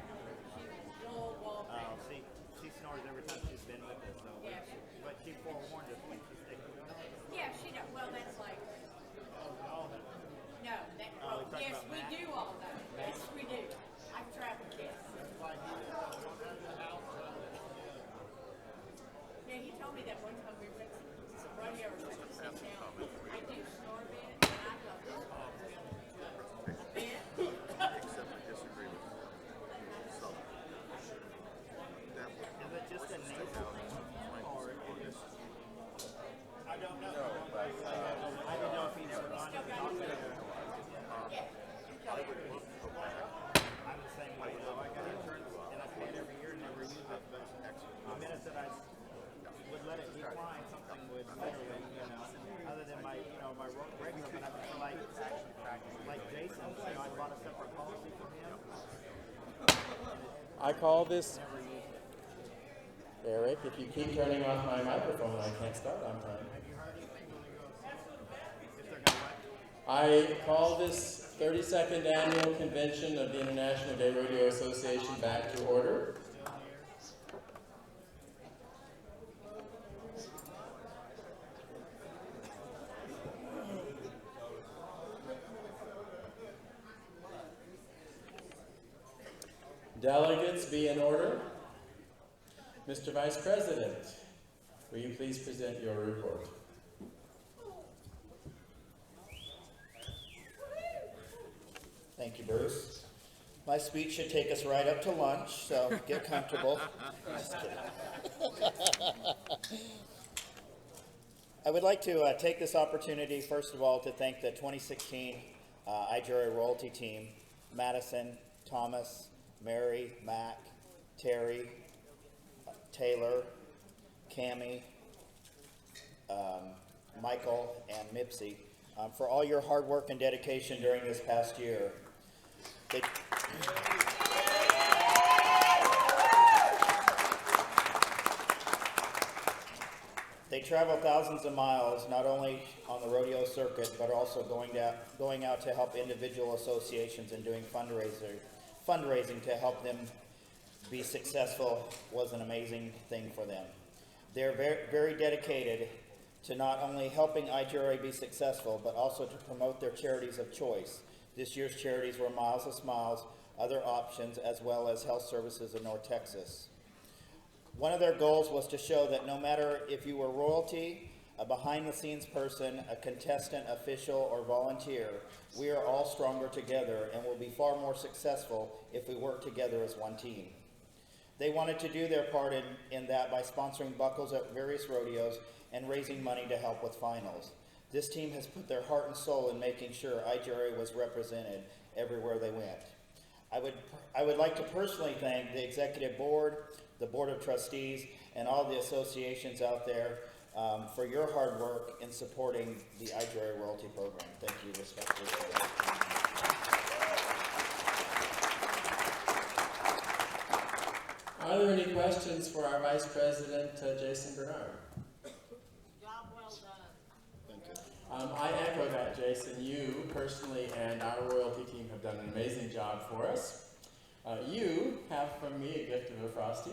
She's all wall back. She snores every time she's been with us, so Yeah. but she forewarned us when she stayed with us. Yeah, she does. Well, that's like. No, that. Oh, Well, we talked yes, about we Matt? do all that. Yes, we do. I've traveled, yes. Yeah, he told me that one time we went to some rodeo or something. I do snore a bit, and I thought this was a bit. Except I disagree with some. That Is it just a nasal thing with him, or is it? I don't know. No, but I didn't know if he never gone to the doctor. I would love to go back. I'm the same way, though. I got insurance, and I pay it every year and never use it, but the minute that I would let it decline, something would literally, other than my, my regular, but I feel like Jason, I bought a separate policy from him. I call this, Eric, if you keep turning off my microphone, I can't start on time. I call this 32nd Annual Convention of the International Gay Radio Association back to order. Delegates, be in order. Mr. Vice President, will you please present your report? Thank you, Bruce. My speech should take us right up to lunch, so get comfortable. Just kidding. I would like to take this opportunity, first of all, to thank the 2016 IGRA royalty team, Madison, Thomas, Mary, Mac, Terry, Taylor, Cammie, Michael, and Mipsy, for all your hard work and dedication during this past year. They travel thousands of miles, not only on the rodeo circuit, but also going out to help individual associations and doing fundraising to help them be successful was an amazing thing for them. They're very, very dedicated to not only helping IGRA be successful, but also to promote their charities of choice. This year's charities were Miles to Smiles, Other Options, as well as Health Services in North Texas. One of their goals was to show that no matter if you were royalty, a behind-the-scenes person, a contestant, official, or volunteer, we are all stronger together and will be far more successful if we work together as one team. They wanted to do their part in that by sponsoring buckles at various rodeos and raising money to help with finals. This team has put their heart and soul in making sure IGRA was represented everywhere they went. I would like to personally thank the executive board, the board of trustees, and all the associations out there for your hard work in supporting the IGRA royalty program. Thank you, respectfully. Are there any questions for our Vice President, Jason Bernard? Job well done. Thank you. I echo that, Jason. You personally and our royalty team have done an amazing job for us. You have from me a gift of a Frosty.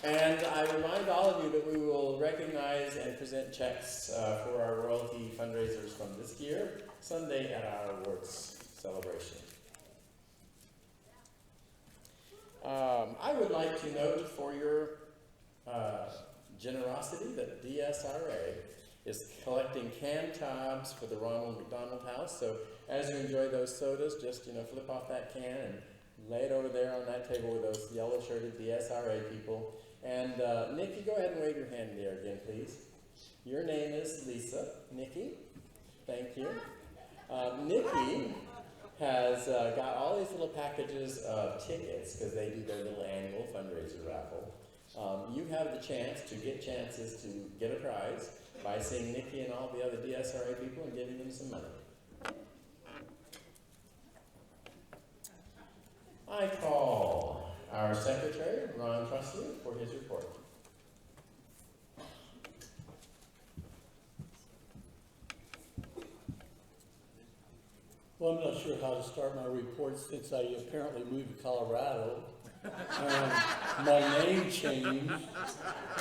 And I remind all of you that we will recognize and present checks for our royalty fundraisers from this year, Sunday at our awards celebration. I would like to note for your generosity that DSRA is collecting canned tubs for the Ronald McDonald House. So as you enjoy those sodas, just flip off that can and lay it over there on that table with those yellow-shirted DSRA people. And Nikki, go ahead and wave your hand there again, please. Your name is Lisa. Nikki, thank you. Nikki has got all these little packages of tickets because they do their little annual fundraiser raffle. You have the chance to get chances to get a prize by seeing Nikki and all the other DSRA people and giving them some money. I call our secretary, Ron Trusley, for his report. Well, I'm not sure how to start my report since I apparently moved to Colorado and my name changed,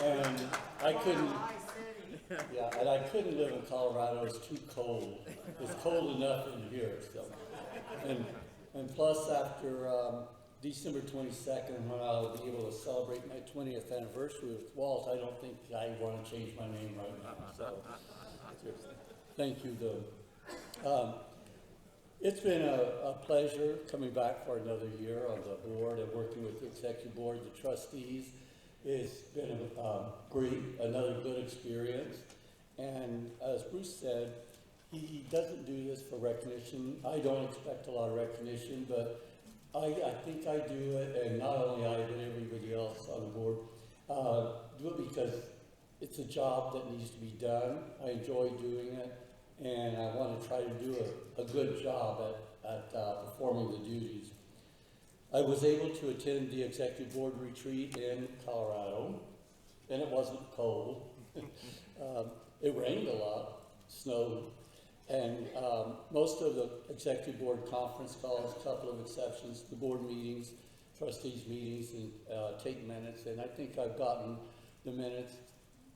and I couldn't live in Colorado. It's too cold. It's cold enough in here, so. And plus, after December 22nd, when I'll be able to celebrate my 20th anniversary with Walt, I don't think I want to change my name right now. So, thank you, though. It's been a pleasure coming back for another year on the board and working with the executive board, the trustees. It's been another good experience. And as Bruce said, he doesn't do this for recognition. I don't expect a lot of recognition, but I think I do it, and not only I, but everybody else on the board, do it because it's a job that needs to be done. I enjoy doing it, and I want to try to do a good job at performing the duties. I was able to attend the executive board retreat in Colorado, and it wasn't cold. It rained a lot, snowed, and most of the executive board conference calls, a couple of exceptions, the board meetings, trustees meetings, and take minutes, and I think I've gotten the minutes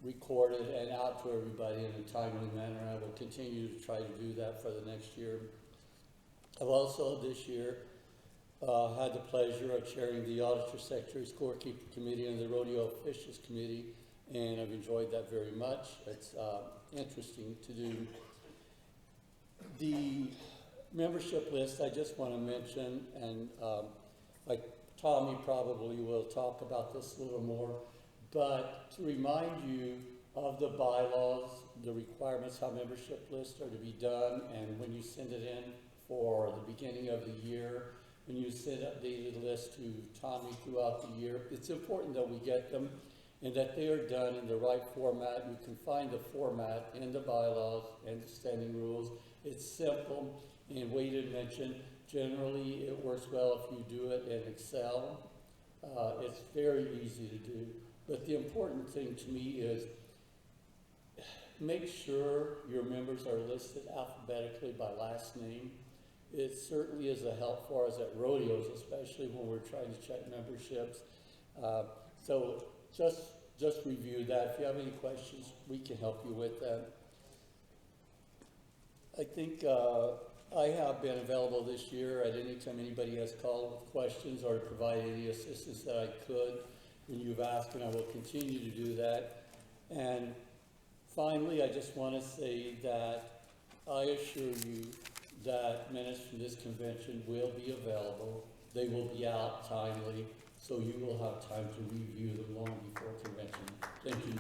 recorded and out to everybody in a timely manner. I will continue to try to do that for the next year. I've also this year had the pleasure of chairing the Auditor Secretary Scorekeeper Committee and the Rodeo Officials Committee, and I've enjoyed that very much. It's interesting to do. The membership list I just want to mention, and like Tommy probably will talk about this a little more, but to remind you of the bylaws, the requirements, how membership lists are to be done, and when you send it in for the beginning of the year, when you send updated list to Tommy throughout the year, it's important that we get them and that they are done in the right format. You can find the format in the bylaws and the standing rules. It's simple, and Wade had mentioned, generally it works well if you do it in Excel. It's very easy to do. But the important thing to me is make sure your members are listed alphabetically by last name. It certainly is a help for us at rodeos, especially when we're trying to check memberships. So just review that. If you have any questions, we can help you with that. I think I have been available this year at any time anybody has called with questions or to provide any assistance that I could. And you've asked, and I will continue to do that. And finally, I just want to say that I assure you that minutes from this convention will be available. They will be out timely, so you will have time to review them long before convention. Thank you.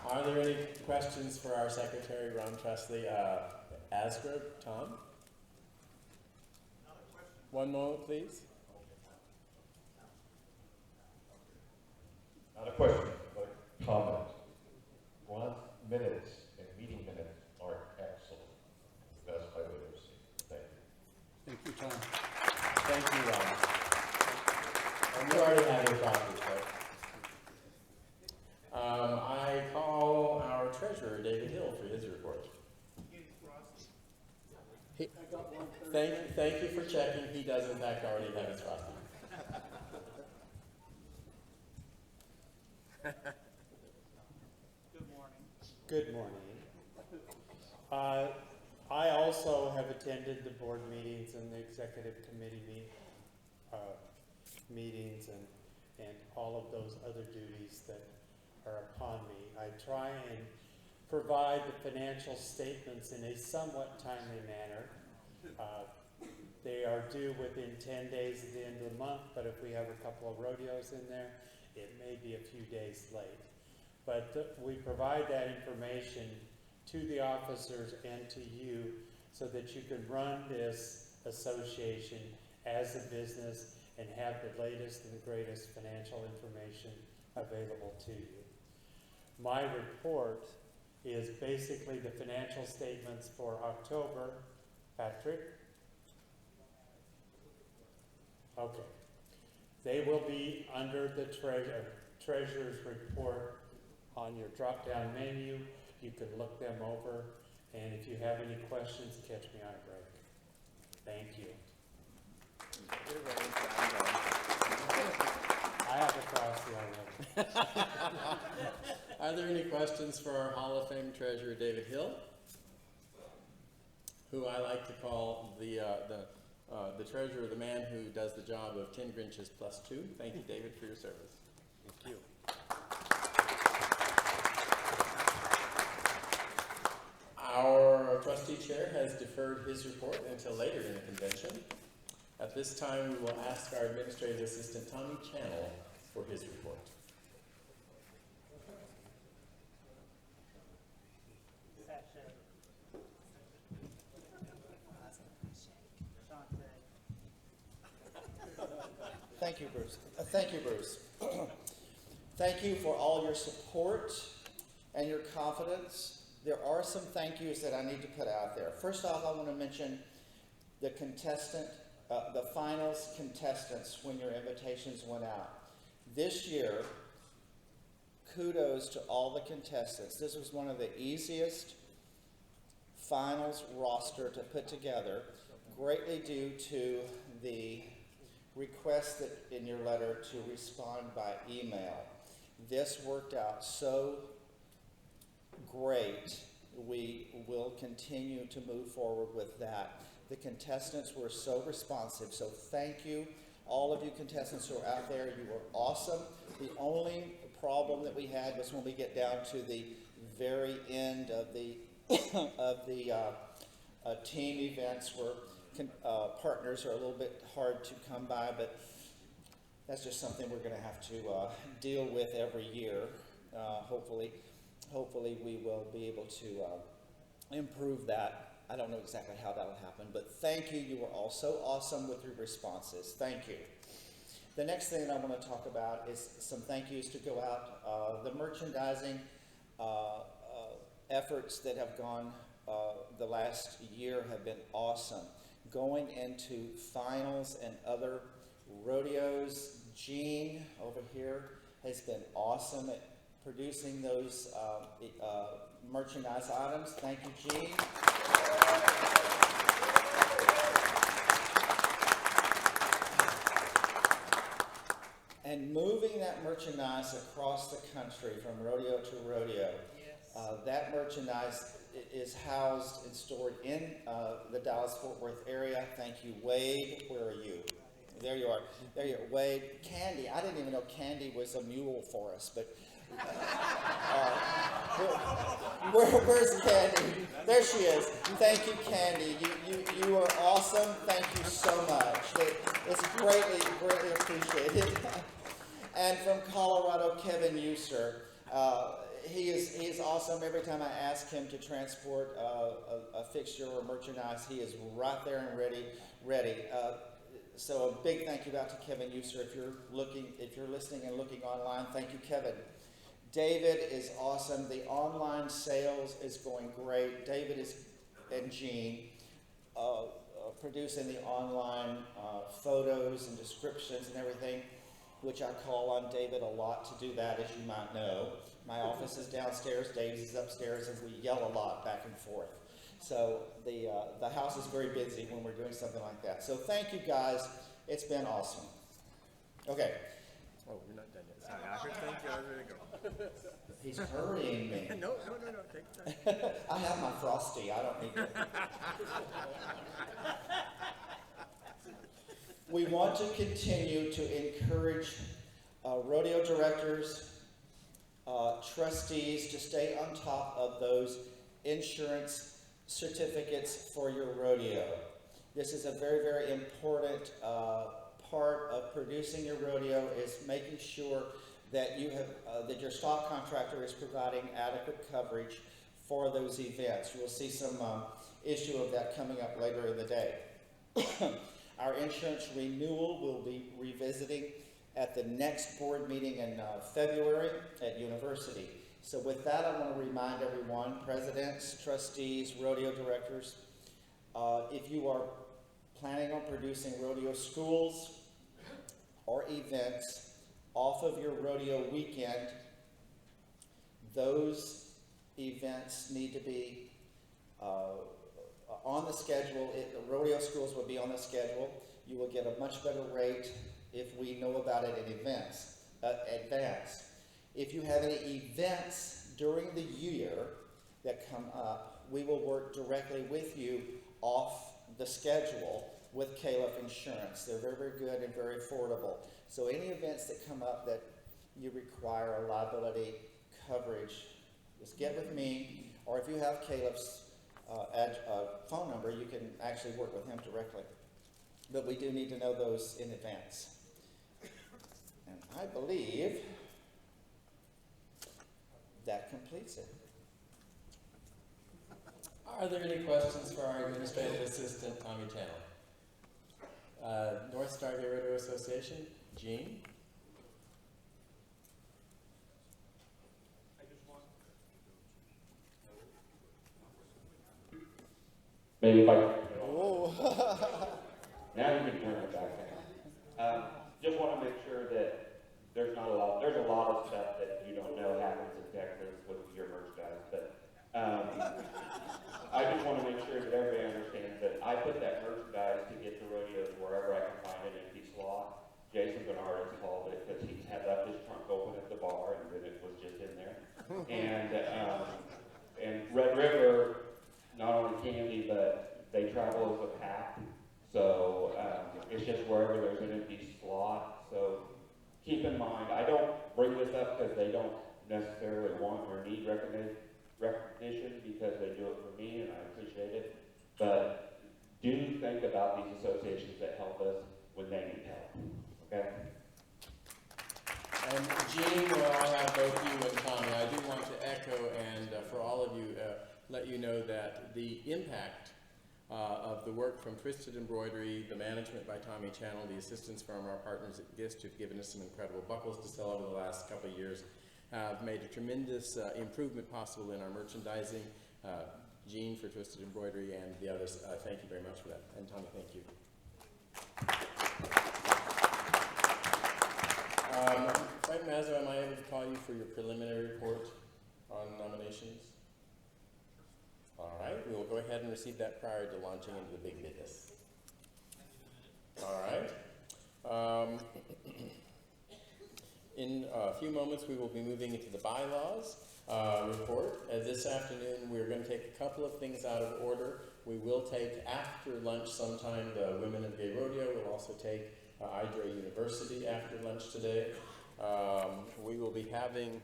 Are there any questions for our Secretary, Ron Tresley? IGRA, Tom? One moment, please. Not a question, but a comment. Minutes and meeting minutes are excellent. The best I've ever seen. Thank you. Thank you, Tom. Thank you, Ron. And you already have your copies, right? I call our treasurer, David Hill, for his report. Thank you for checking. He does, in fact, already have his frosty. Good morning. I also have attended the board meetings and the executive committee meetings and all of those other duties that are upon me. I try and provide the financial statements in a somewhat timely manner. They are due within 10 days at the end of the month, but if we have a couple of rodeos in there, it may be a few days late. But we provide that information to the officers and to you so that you can run this association as a business and have the latest and the greatest financial information available to you. My report is basically the financial statements for October. Patrick? Okay. They will be under the treasurer's report on your drop-down menu. You can look them over, and if you have any questions, catch me on a break. Thank you. I have a frosty already. Are there any questions for our Hall of Fame treasurer, David Hill, who I like to call the treasurer, the man who does the job of 10 Grinches plus 2. Thank you, David, for your service. Thank you. Our trustee chair has deferred his report until later in the convention. At this time, we will ask our administrative assistant, Tommy Channel, for his report. Thank you, Bruce. Thank you, Bruce. Thank you for all your support and your confidence. There are some thank yous that I need to put out there. First off, I want to mention the the finals contestants when your invitations went out. This year, kudos to all the contestants. This was one of the easiest finals roster to put together, greatly due to the request that in your letter to respond by email. This worked out so great. We will continue to move forward with that. The contestants were so responsive, so thank you. All of you contestants who are out there, you were awesome. The only problem that we had was when we get down to the very end of the team events where partners are a little bit hard to come by, but that's just something we're going to have to deal with every year. Hopefully we will be able to improve that. I don't know exactly how that'll happen, but thank you. You were all so awesome with your responses. Thank you. The next thing that I want to talk about is some thank yous to go out. The merchandising efforts that have gone the last year have been awesome. going into finals and other rodeos. Gene over here has been awesome at producing those merchandise items. Thank you, Gene. And moving that merchandise across the country from rodeo to rodeo. That merchandise is housed and stored in the Dallas-Fort Worth area. Thank you, Wade. Where are you? There you are. There you are. Wade. Candy. I didn't even know Candy was a mule for us, but where's Candy? There she is. Thank you, Candy. You are awesome. Thank you so much. It's greatly appreciated. And from Colorado, Kevin User. He is awesome. Every time I ask him to transport a fixture or merchandise, he is right there and ready. So a big thank you out to Kevin User. If you're listening and looking online, thank you, Kevin. David is awesome. The online sales is going great. David and Jean producing the online photos and descriptions and everything, which I call on David a lot to do that, as you might know. My office is downstairs, Dave's is upstairs, and we yell a lot back and forth. So the house is very busy when we're doing something like that. So thank you, guys. It's been awesome. Okay. Oh, we're not done yet. Sorry, I heard thank you. I was ready to go. He's hurrying me. No. Take your time. I have my Frosty. I don't need it. We want to continue to encourage rodeo directors, trustees to stay on top of those insurance certificates for your rodeo. This is a very, very important part of producing your rodeo, is making sure that you have that your stock contractor is providing adequate coverage for those events. You will see some issue of that coming up later in the day. Our insurance renewal will be revisiting at the next board meeting in February at University. So with that, I want to remind everyone, presidents, trustees, rodeo directors, if you are planning on producing rodeo schools or events off of your rodeo weekend, those events need to be on the schedule. The rodeo schools will be on the schedule. You will get a much better rate if we know about it in advance. If you have any events during the year that come up, we will work directly with you off the schedule with Caliph Insurance. They're very, very good and very affordable. So any events that come up that you require a liability coverage, just get with me, or if you have Caliph's phone number, you can actually work with him directly. But we do need to know those in advance. And I believe that completes it. Are there any questions for our administrative assistant, Tommy Channel? North Star Bay Rodeo Association, Gene? Maybe if I can. Whoa. Now you can turn it back down. Just want to make sure that there's a lot of stuff that you don't know happens in Texas with your merchandise, but I just want to make sure that everybody understands that I put that merchandise to get to rodeos wherever I can find an empty slot. Jason Bernard has called it because he had left his trunk open at the bar and then it was just in there. And Red River, not only candy, but they travel as a pack. So it's just wherever there's an empty slot. So keep in mind, I don't bring this up because they don't necessarily want or need recognition because they do it for me and I appreciate it. But do think about these associations that help us when they need help. Okay? And Gene, while I have both you and Tommy, I do want to echo and for all of you, let you know that the impact of the work from Twisted Embroidery, the management by Tommy Channel, the assistance from our partners at GIST who've given us some incredible buckles to sell over the last couple of years, have made a tremendous improvement possible in our merchandising. Jean for Twisted Embroidery, and the others. Thank you very much for that. And Tommy, thank you. Frank Mazzo, am I able to call you for your preliminary report on nominations? All right, we will go ahead and receive that prior to launching into the big business. All right. In a few moments, we will be moving into the bylaws report. This afternoon, we're going to take a couple of things out of order. We will take, after lunch sometime, the Women of Gay Rodeo. We'll also take IGRA University after lunch today. We will be having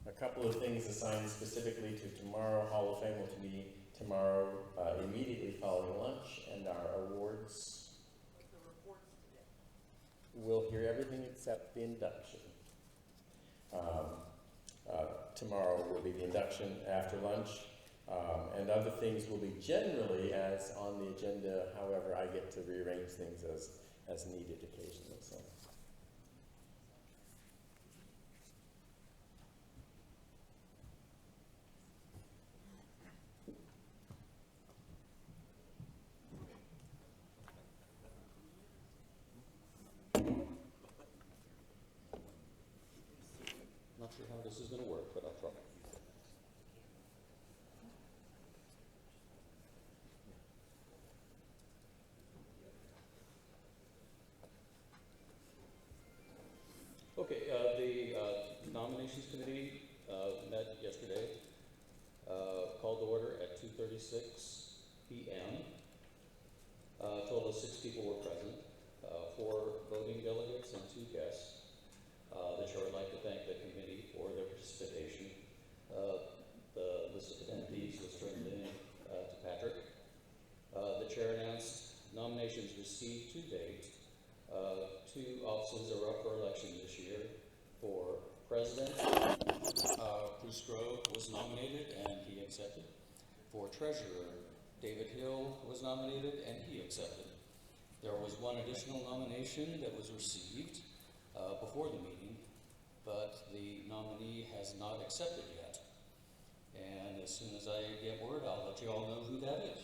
a couple of things assigned specifically to tomorrow. Hall of Fame will be tomorrow immediately following lunch, and our awards. We'll hear everything except the induction. Tomorrow will be the induction after lunch, and other things will be generally as on the agenda. However, I get to rearrange things as needed occasionally. So. Not sure how this is going to work, but I'll try. Okay, the nominations committee met yesterday, called to order at 2:36 p.m. Total of 6 people were present, 4 voting delegates and 2 guests. The chair would like to thank the committee for their participation. The list of attendees was turned in to Patrick. The chair announced nominations received to date. 2 offices are up for election this year. For president, Bruce Grove was nominated and he accepted. For treasurer, David Hill was nominated and he accepted. There was 1 additional nomination that was received before the meeting, but the nominee has not accepted yet. And as soon as I get word, I'll let you all know who that is.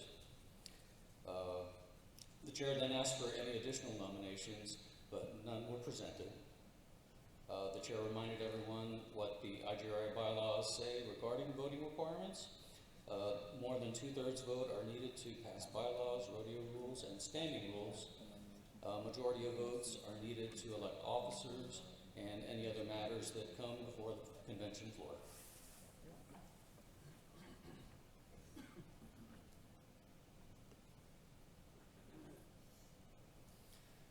The chair then asked for any additional nominations, but none were presented. The chair reminded everyone what the IGRA bylaws say regarding voting requirements. More than 2/3 vote are needed to pass bylaws, rodeo rules, and standing rules. Majority of votes are needed to elect officers and any other matters that come before the convention floor.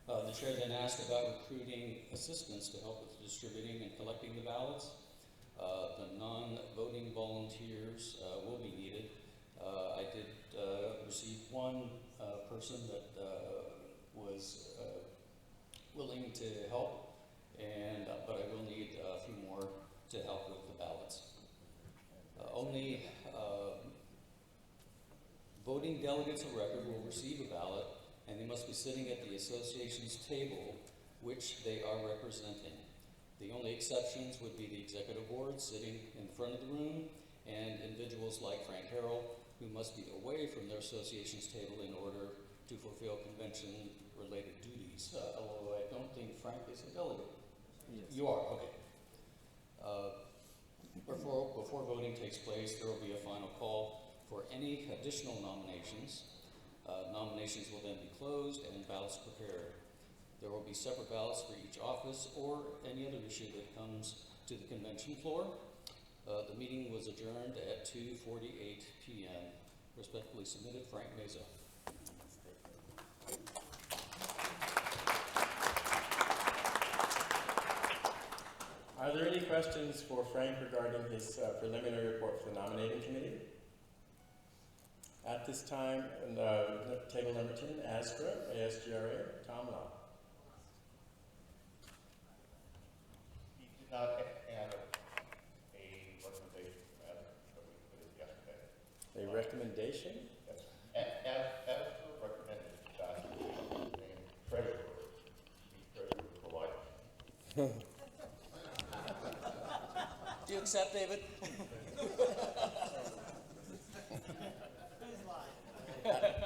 The chair then asked about recruiting assistants to help with distributing and collecting the ballots. The non-voting volunteers will be needed. I did receive 1 person that was willing to help, but I will need a few more to help with the ballots. Only voting delegates of record will receive a ballot, and they must be sitting at the association's table, which they are representing. The only exceptions would be the executive board sitting in front of the room, and individuals like Frank Harrell, who must be away from their association's table in order to fulfill convention-related duties. Although I don't think Frank is a delegate. Yes. You are, okay. Before voting takes place, there will be a final call for any additional nominations. Nominations will then be closed and ballots prepared. There will be separate ballots for each office or any other issue that comes to the convention floor. The meeting was adjourned at 2:48 p.m. Respectfully submitted, Frank Meza. Are there any questions for Frank regarding his preliminary report for the nominating committee? At this time, table number 10, IGRA, Tom Law. He did not add a recommendation that we put in yesterday. A recommendation? Yes. As recommended, that the treasurer be treasurer for life. Do you accept, David?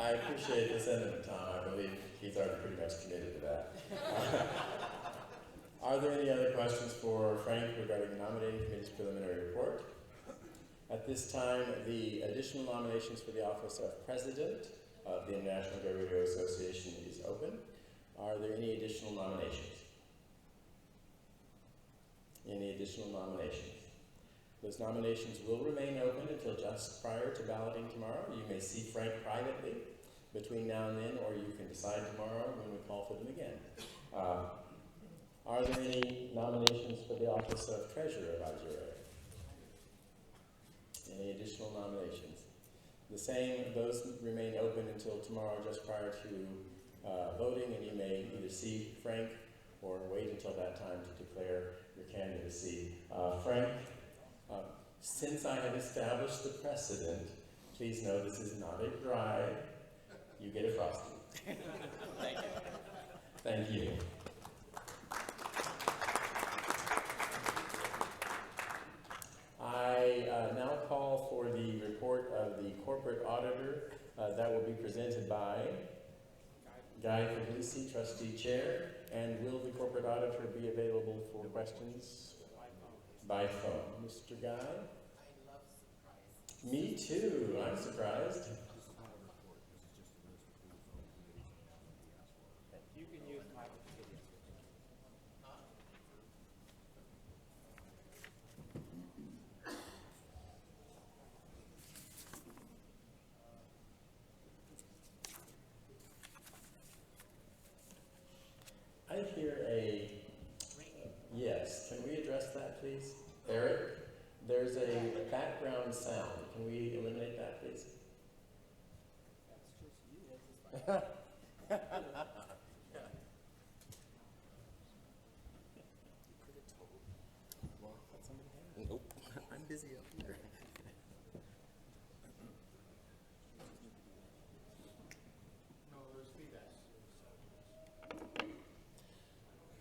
I appreciate the sentiment, Tom. I believe he's already pretty much committed to that. Are there any other questions for Frank regarding the nominating committee's preliminary report? At this time, the additional nominations for the office of President of the International Gay Radio Association is open. Are there any additional nominations? Any additional nominations? Those nominations will remain open until just prior to balloting tomorrow. You may see Frank privately between now and then, or you can decide tomorrow when we call for them again. Are there any nominations for the office of Treasurer of IGRA? Any additional nominations? The same, those remain open until tomorrow just prior to voting, and you may either see Frank or wait until that time to declare your candidacy. Frank, since I have established the precedent, please know this is not a bribe. You get a frosty. Thank you. Thank you. I now call for the report of the corporate auditor that will be presented by Guy Puglisi, trustee chair. And will the corporate auditor be available for questions by phone? Mr. Guy? I love surprise. Me too. I'm surprised. You can use my video. I hear a yes. Can we address that, please? Eric, there's a background sound. Can we eliminate that, please? Nope. I'm busy up here.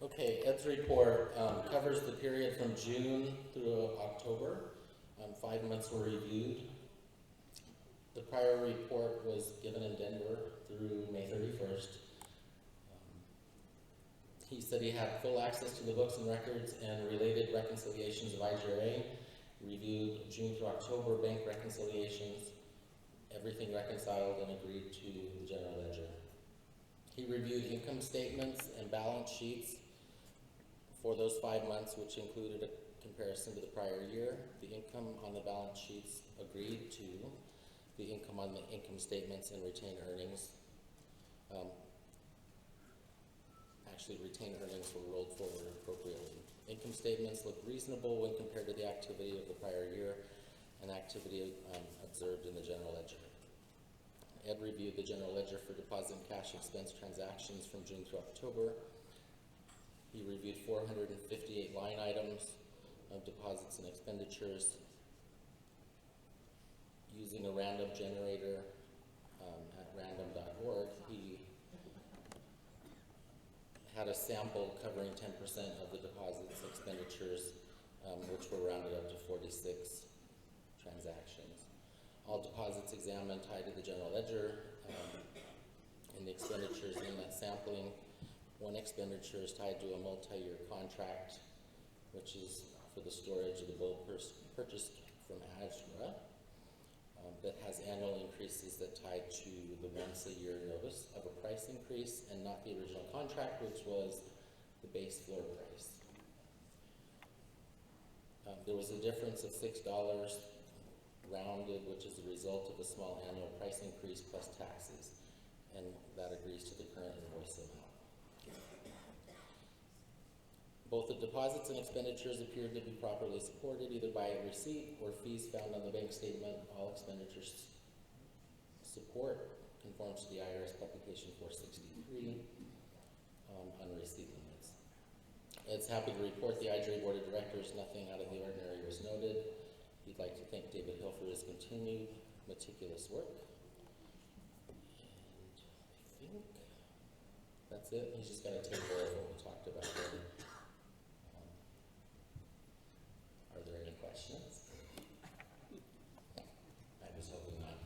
Okay, Ed's report covers the period from June through October. 5 months were reviewed. The prior report was given in Denver through May 31st. He said he had full access to the books and records and related reconciliations of IGRA, reviewed June through October bank reconciliations, everything reconciled and agreed to the general ledger. He reviewed income statements and balance sheets for those 5 months, which included a comparison to the prior year. The income on the balance sheets agreed to. The income on the income statements and retained earnings. Actually, retained earnings were rolled forward appropriately. Income statements look reasonable when compared to the activity of the prior year and activity observed in the general ledger. Ed reviewed the general ledger for deposit and cash expense transactions from June through October. He reviewed 458 line items of deposits and expenditures. Using a random generator at random.org, he had a sample covering 10% of the deposits and expenditures, which were rounded up to 46 transactions. All deposits examined tied to the general ledger, and the expenditures in that sampling. One expenditure is tied to a multi-year contract, which is for the storage of the bulk purchased from IGRA, that has annual increases that tie to the once-a-year notice of a price increase and not the original contract, which was the base floor price. There was a difference of $6 rounded, which is the result of a small annual price increase plus taxes, and that agrees to the current invoice amount. Both the deposits and expenditures appeared to be properly supported either by a receipt or fees found on the bank statement. All expenditures support conforms to the IRS publication 463 on receipt limits. Ed's happy to report the IGRA Board of Directors, nothing out of the ordinary was noted. He'd like to thank David Hill for his continued meticulous work. And I think that's it. He's just got to take care of what we talked about there. Are there any questions? I was hoping not.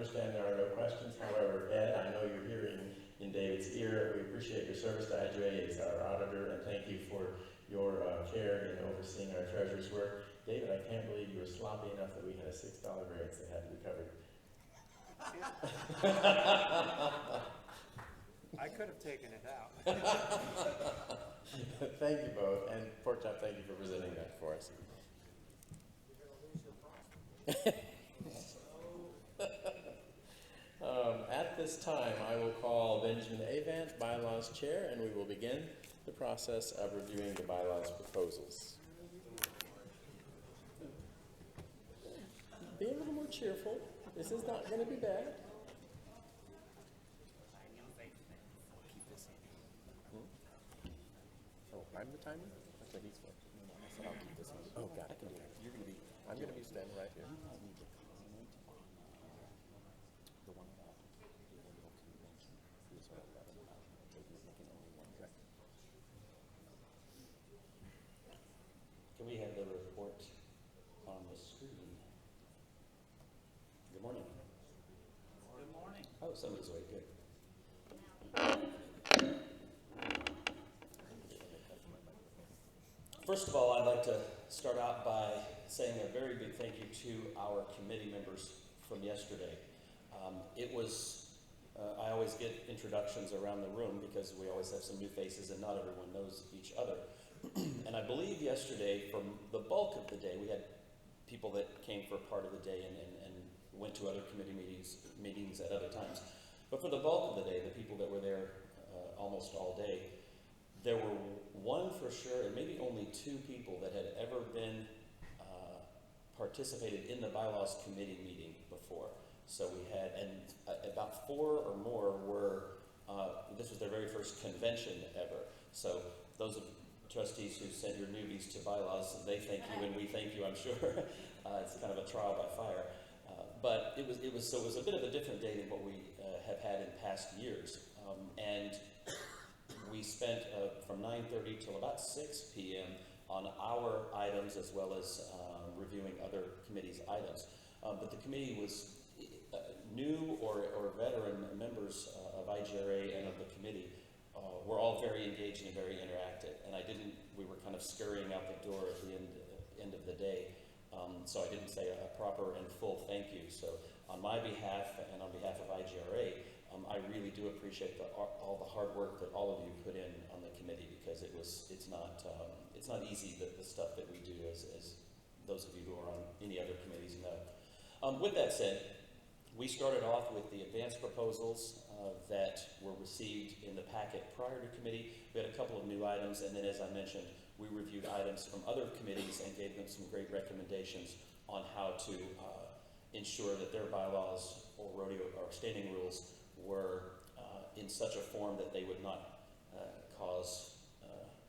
understand there are no questions. However, Ed, I know you're here in David's ear. We appreciate your service to IGRA as our auditor, and thank you for your care in overseeing our treasurer's work. David, I can't believe you were sloppy enough that we had a $6 variance that had to be covered. I could have taken it out. Thank you both, and Pork Chop, thank you for presenting that for us. At this time, I will call Benjamin Avant, Bylaws Chair, and we will begin the process of reviewing the bylaws proposals. Be a little more cheerful. This is not going to be bad. Oh, I'm the timer? That's what he's for. I said I'll keep this one. Oh, God, I can do it. You're going to be, I'm going to be standing right here. Can we have the report on the screen? Good morning. Good morning. Oh, somebody's awake. Good. First of all, I'd like to start out by saying a very big thank you to our committee members from yesterday. It was, I always get introductions around the room because we always have some new faces and not everyone knows each other. And I believe yesterday, from the bulk of the day, we had people that came for part of the day and went to other committee meetings at other times. But for the bulk of the day, the people that were there almost all day, there were one for sure, and maybe only two people that had ever been participated in the bylaws committee meeting before. So we had, and about four or more were, this was their very first convention ever. So those of trustees who sent your newbies to bylaws, they thank you and we thank you, I'm sure. It's kind of a trial by fire. But it was a bit of a different day than what we have had in past years. And we spent from 9:30 till about 6 p.m. on our items as well as reviewing other committees' items. But the committee was new or veteran members of IGRA and of the committee were all very engaged and very interactive. And we were kind of scurrying out the door at the end of the day. So I didn't say a proper and full thank you. So on my behalf and on behalf of IGRA, I really do appreciate all the hard work that all of you put in on the committee, because it's not easy, the stuff that we do, as those of you who are on any other committees know. With that said, we started off with the advanced proposals that were received in the packet prior to committee. We had a couple of new items, and then, as I mentioned, we reviewed items from other committees and gave them some great recommendations on how to ensure that their bylaws or rodeo or standing rules were in such a form that they would not cause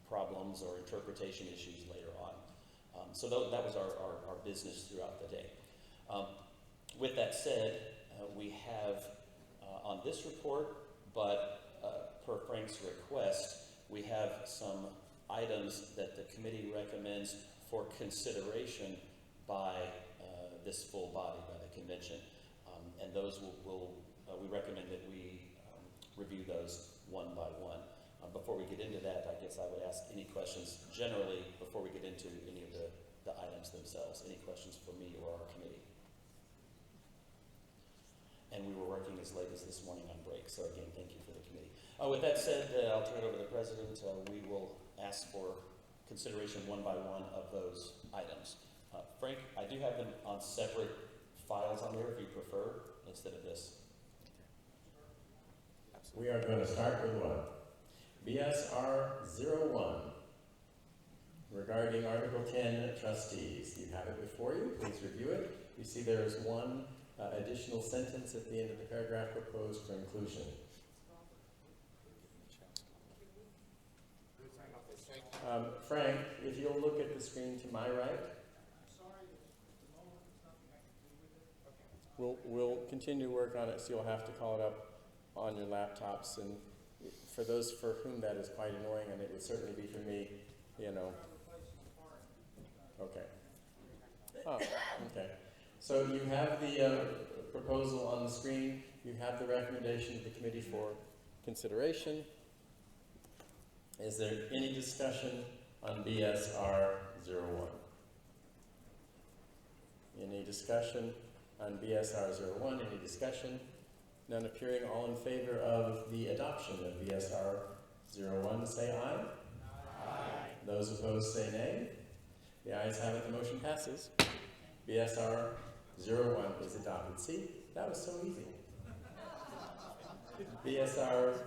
problems or interpretation issues later on. So that was our business throughout the day. With that said, we have on this report, but per Frank's request, we have some items that the committee recommends for consideration by this full body, by the convention. And those we recommend that we review those one by one. Before we get into that, I guess I would ask any questions generally before we get into any of the items themselves. Any questions for me or our committee? And we were working as late as this morning on break, so again, thank you for the committee. With that said, I'll turn it over to the president. We will ask for consideration one by one of those items. Frank, I do have them on separate files on there if you prefer, instead of this. We are going to start with one. BSR 01, regarding Article 10 trustees. You have it before you. Please review it. You see there is one additional sentence at the end of the paragraph proposed for inclusion. Frank, if you'll look at the screen to my right. We'll continue to work on it, so you'll have to call it up on your laptops. And for those for whom that is quite annoying, and it would certainly be for me, you know. Okay. Oh, okay. So you have the proposal on the screen. You have the recommendation of the committee for consideration. Is there any discussion on BSR 01? Any discussion on BSR 01? Any discussion? None appearing. All in favor of the adoption of BSR 01, say aye. Aye. Those opposed say nay. The ayes have it. The motion passes. BSR 01 is adopted. See, that was so easy. BSR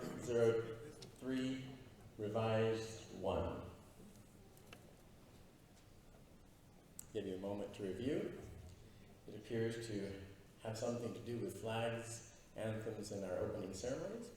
03, revised 1. Give you a moment to review. It appears to have something to do with flags, anthems, and our opening ceremonies.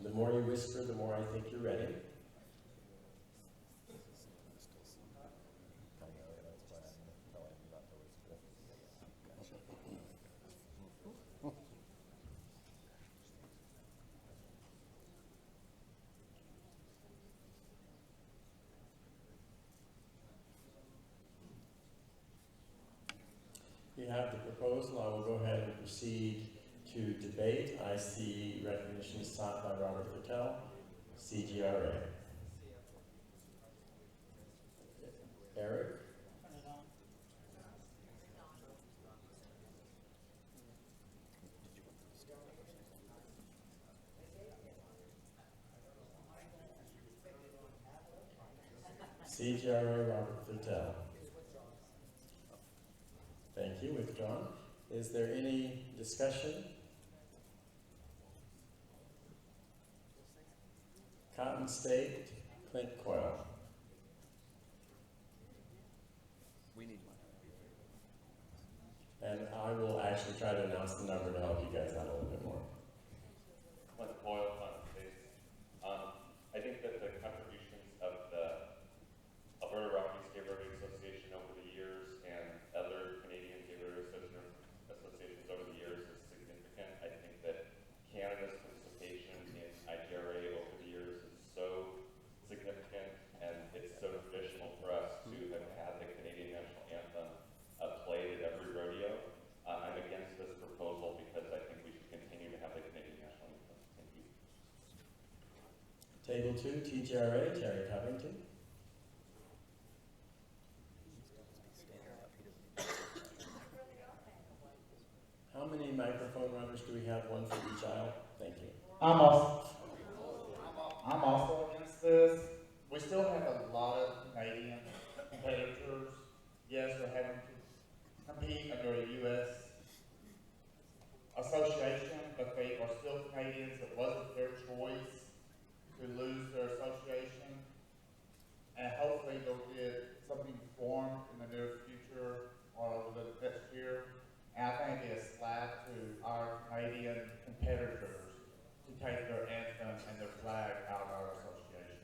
The more you whisper, the more I think you're ready. You have the proposal. I will go ahead and proceed to debate. I see recognition sought by Robert Littell, CGRA. Eric? CGRA Robert Littell. Thank you. Withdrawn. Is there any discussion? Cotton State, Clint Coyle. We need one. And I will actually try to announce the number to help you guys out a little bit more. Clint Coyle, Cotton State. I think that the contributions of the Alberta Rockies Gay Rotary Association over the years and other Canadian gay rotary associations over the years is significant. I think that Canada's participation in IGRA over the years is so significant, and it's so traditional for us to have had the Canadian National Anthem played at every rodeo. I'm against this proposal because I think we should continue to have the Canadian National Anthem. Thank you. Table 2, TGRA, Terry Covington. How many microphone runners do we have? One for each aisle? Thank you. I'm also against this. We still have a lot of Canadian competitors. Yes, we're having to compete under a U.S. association, but they are still Canadians. It wasn't their choice to lose their association. And hopefully they'll get something formed in the near future or over the next year. And I think it'd be a slap to our Canadian competitors to take their anthem and their flag out of our association.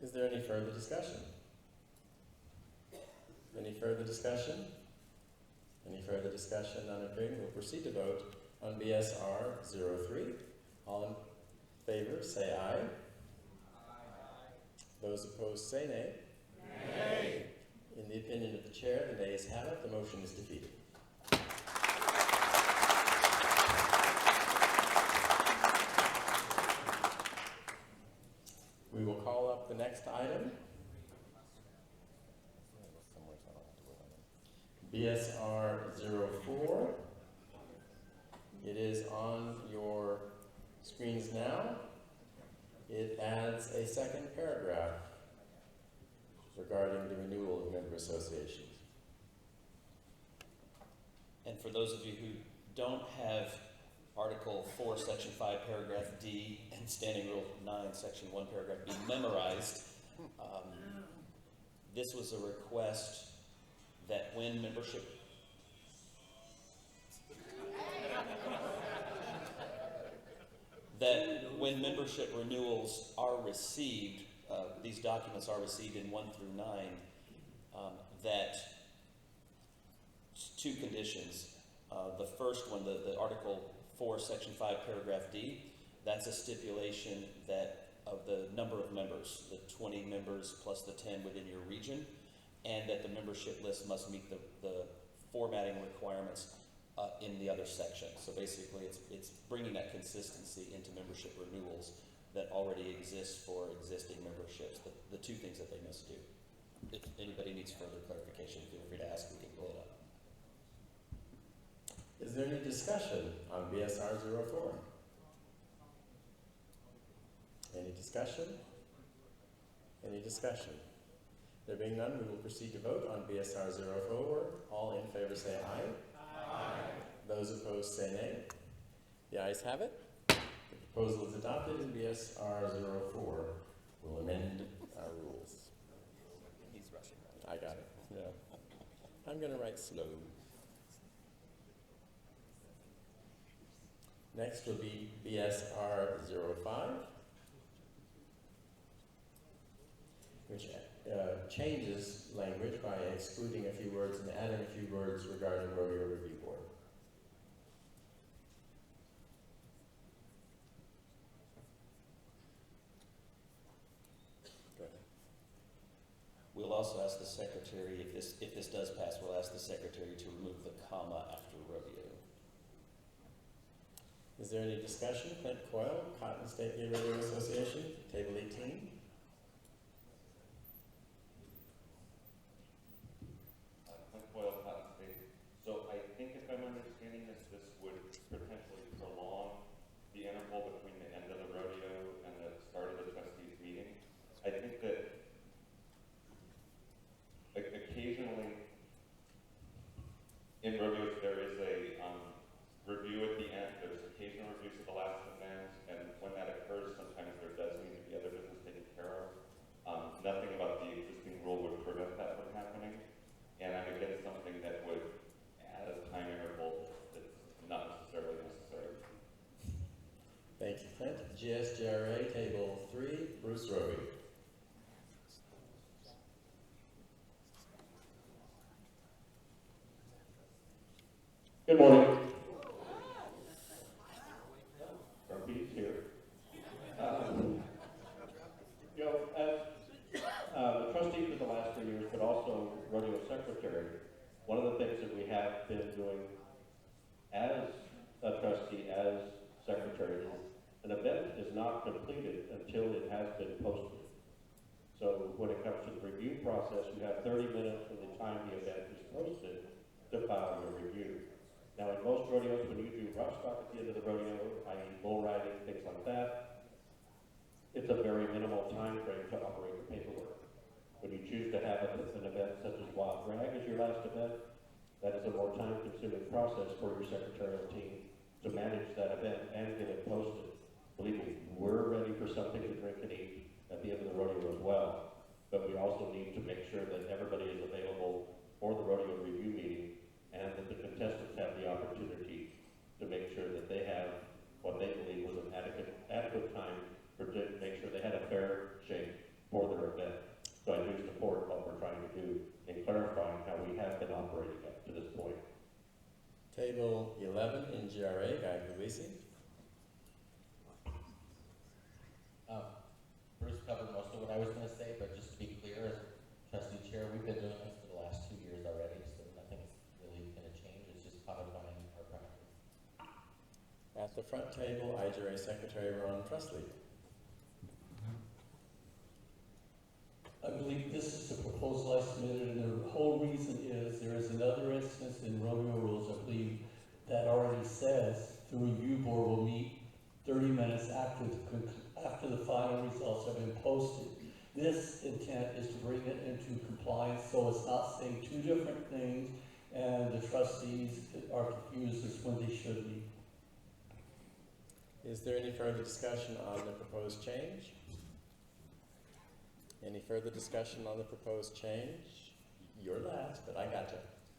Is there any further discussion? Any further discussion? Any further discussion on agreeing? We'll proceed to vote on BSR 03. All in favor, say aye. Aye. Those opposed, say nay. Nay. In the opinion of the chair, the nays have it. The motion is defeated. We will call up the next item. BSR 04. It is on your screens now. It adds a second paragraph regarding the renewal of member associations. And for those of you who don't have Article 4, Section 5, Paragraph D, and Standing Rule 9, Section 1, Paragraph B memorized, this was a request that when membership renewals are received, these documents are received in 1 through 9, that two conditions. The first one, the Article 4, Section 5, Paragraph D, that's a stipulation that of the number of members, the 20 members plus the 10 within your region, and that the membership list must meet the formatting requirements in the other section. So basically, it's bringing that consistency into membership renewals that already exist for existing memberships, the two things that they must do. If anybody needs further clarification, feel free to ask, we can pull it up. Is there any discussion on BSR 04? Any discussion? Any discussion? There being none, we will proceed to vote on BSR 04. All in favor say aye. Aye. Those opposed say nay. The ayes have it. The proposal is adopted, and BSR 04 will amend our rules. He's rushing. I got it. Yeah. I'm going to write slow. Next will be BSR 05, which changes language by excluding a few words and adding a few words regarding Rodeo Review Board. Go ahead. We'll also ask the secretary, if this does pass, we'll ask the secretary to remove the comma after rodeo. Is there any discussion? Clint Coyle, Cotton State Gay Rodeo Association, Table 18. Clint Coyle, Cotton State. So I think if I'm understanding this, this would potentially prolong the interval between the end of the rodeo and the start of the trustees meeting. I think that occasionally in rodeos there is a review at the end. There's occasional reviews at the last event, and when that occurs, sometimes there does need to be other business taken care of. Nothing about the existing rule would prevent that from happening, and I'm against something that would add a time interval that's not necessarily necessary. Thank you, Clint. GSGRA, Table 3, Bruce Roby. Good morning. Ruby's here. As the trustee for the last 3 years, but also rodeo secretary, one of the things that we have been doing as a trustee, as secretary, is an event is not completed until it has been posted. So when it comes to the review process, you have 30 minutes from the time the event is posted to file your review. Now, in most rodeos, when you do rough stock at the end of the rodeo, i.e. bull riding, things like that, it's a very minimal time frame to operate the paperwork. When you choose to have an event such as Wild Drag as your last event, that is a more time-consuming process for your secretarial team to manage that event and get it posted. Believe me, we're ready for something to drink and eat at the end of the rodeo as well, but we also need to make sure that everybody is available for the rodeo review meeting, and that the contestants have the opportunity to make sure that they have what they believe was an adequate time to make sure they had a fair shake for their event. So I do support what we're trying to do in clarifying how we have been operating up to this point. Table 11 in GRA, Guy Puglisi. Bruce covered most of what I was going to say, but just to be clear, as trustee chair, we've been doing this for the last 2 years already, so nothing's really going to change. It's just codifying our practice. At the front table, IGRA Secretary Ron Trusley. I believe this is the proposal I submitted, and the whole reason is there is another instance in rodeo rules, I believe, that already says the review board will meet 30 minutes after the final results have been posted. This intent is to bring it into compliance so it's not saying two different things and the trustees are confused as when they should be. Is there any further discussion on the proposed change? Any further discussion on the proposed change? You're last, but I got you.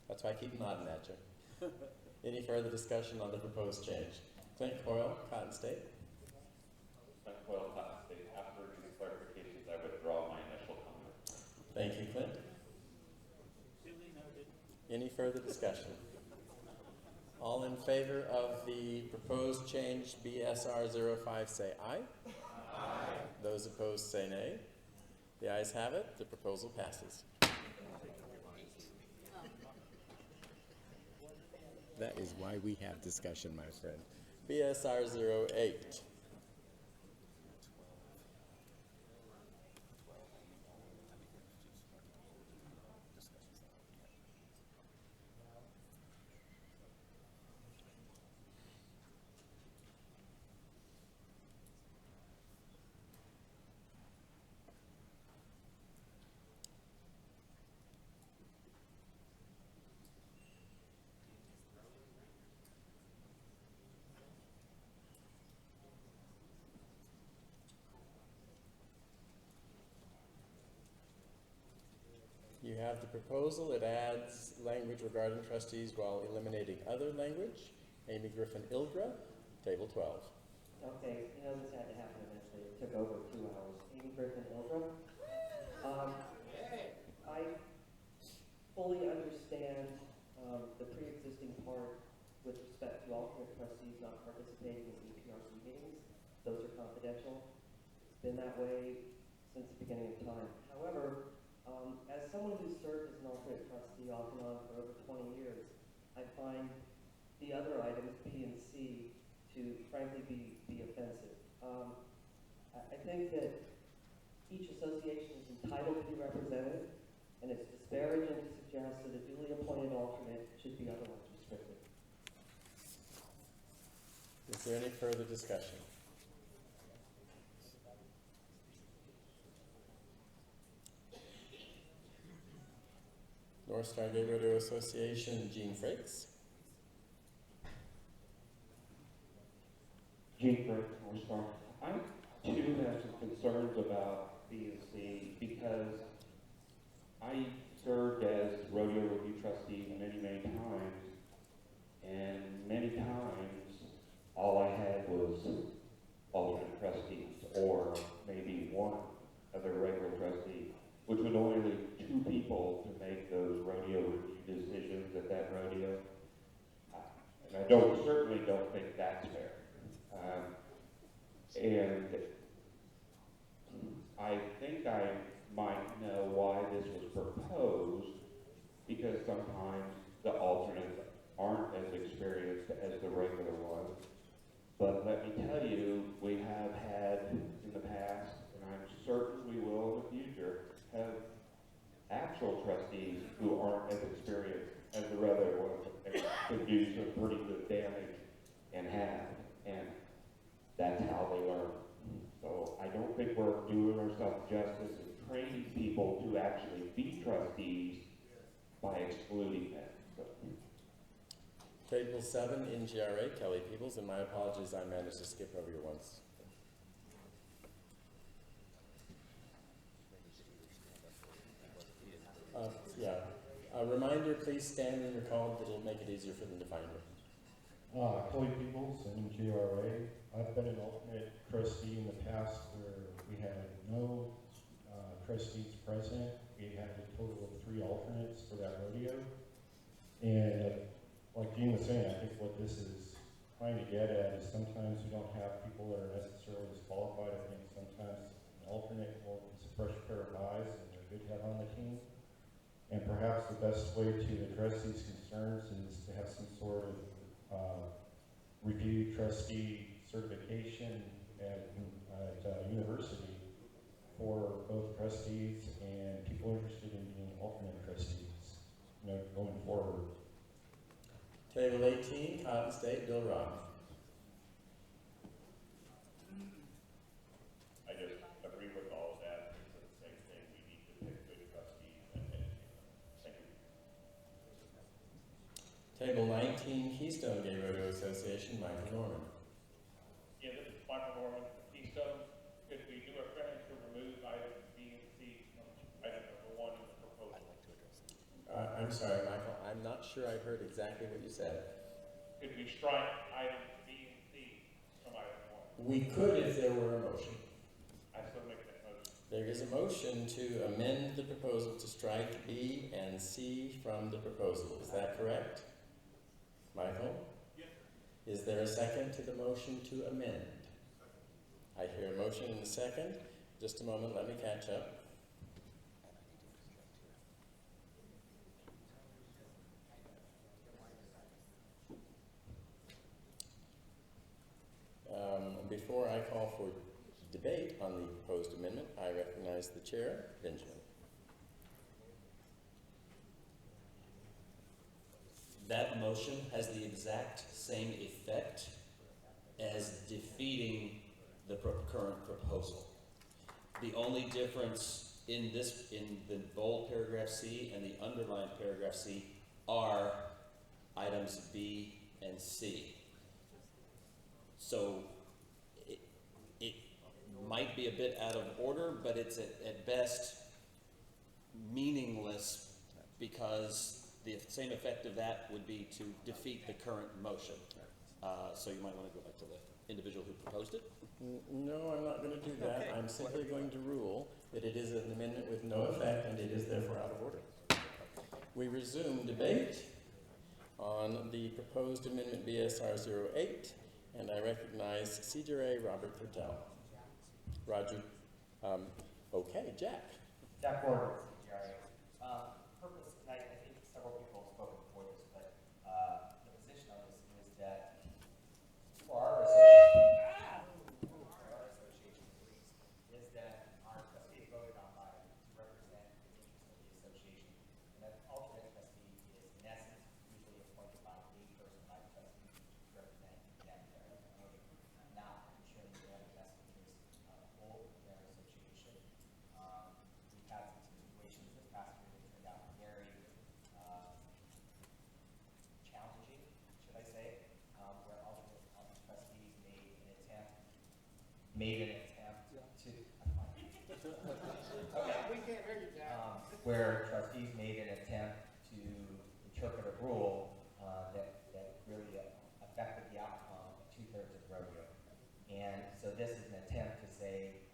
That's why I keep nodding at you. Any further discussion on the proposed change? Clint Coyle, Cotton State. Clint Coyle, Cotton State. After these clarifications, I would Thank you, Clint. Any further discussion? All in favor of the proposed change BSR 05 say aye. Aye. Those opposed say nay. The ayes have it. The proposal passes. That is why we have discussion, my friend. BSR 08. You have the proposal. It adds language regarding trustees while eliminating other language. Amy Griffin IGRA, table 12. Okay, you know this had to happen eventually. It took over 2 hours. Amy Griffin IGRA. I fully understand the pre-existing part with respect to alternate trustees not participating in EPRC meetings. Those are confidential. It's been that way since the beginning of time. However, as someone who's served as an alternate trustee off and on for over 20 years, I find the other items, B and C, to frankly be offensive. I think that each association is entitled to be represented, and it's disparaging to suggest that a duly appointed alternate should be otherwise restricted. Is there any further discussion? North Star Gay Radio Association, Gene Frakes. Gene Frakes, North Star. I too have some concerns about B&C because I served as rodeo review trustee many, many times, and many times all I had was alternate trustees or maybe one other regular trustee, which would only leave 2 people to make those rodeo review decisions at that rodeo. And I certainly don't think that's fair. And I think I might know why this was proposed, because sometimes the alternates aren't as experienced as the regular ones. But let me tell you, we have had in the past, and I'm certain we will in the future, have actual trustees who aren't as experienced as the regular ones and could do some pretty good damage and have. And that's how they learn. So I don't think we're doing ourselves justice in training people to actually be trustees by excluding them. So. Table 7, IGRA, Kelly Peebles, and my apologies, I managed to skip over you once. Yeah. A reminder, please stand when you're called. It'll make it easier for them to find you. Kelly Peebles, IGRA. I've been an alternate trustee in the past where we had no trustees present. We had a total of 3 alternates for that rodeo. And like Dean was saying, I think what this is trying to get at is sometimes we don't have people that are necessarily disqualified. I think sometimes an alternate is a fresh pair of eyes and they're good to have on the team. And perhaps the best way to address these concerns is to have some sort of review trustee certification at university for both trustees and people interested in being alternate trustees, going forward. Table 18, Cotton State, Bill Roth. I just agree with all of that. It's the same thing. We need to pick good trustees and thank you. Table 19, Keystone Gay Rodeo Association, Michael Norman. Yeah, this is Michael Norman, Keystone. Could we do a friendly to remove item B and C from item number 1 in the proposal? I'd like to address that. I'm sorry, Michael. I'm not sure I heard exactly what you said. Could we strike item B and C from item 1? We could if there were a motion. I still make that motion. There is a motion to amend the proposal to strike B and C from the proposal. Is that correct? Michael? Yes. Is there a second to the motion to amend? I hear a motion and a second. Just a moment, let me catch up. Before I call for debate on the proposed amendment, I recognize the chair, Benjamin. That motion has the exact same effect as defeating the current proposal. The only difference in the bold paragraph C and the underlined paragraph C are items B and C. So it might be a bit out of order, but it's at best meaningless, because the same effect of that would be to defeat the current motion. So you might want to go back to the individual who proposed it. No, I'm not going to do that. Okay. I'm simply going to rule that it is an amendment with no effect and it is therefore out of order. We resume debate on the proposed amendment BSR 08, and I recognize CJRA Robert Purtell. Roger. Okay, Jack. Jack Gordon, CGRA. Purpose, and I think several people have spoken before this, but the position on this is that for our association, is that our trustee voted on by to represent the interest of the association, and that alternate trustee is in essence usually appointed by a person by the trustee to represent them there, not ensuring they have the best interest of the whole of their association. We've had some situations this past year that turned out very challenging, should I say, where alternate trustees made an attempt to. Okay. We can't hear you, Jack. Where trustees made an attempt to interpret a rule that really affected the outcome of 2/3 of the rodeo. And so this is an attempt to say,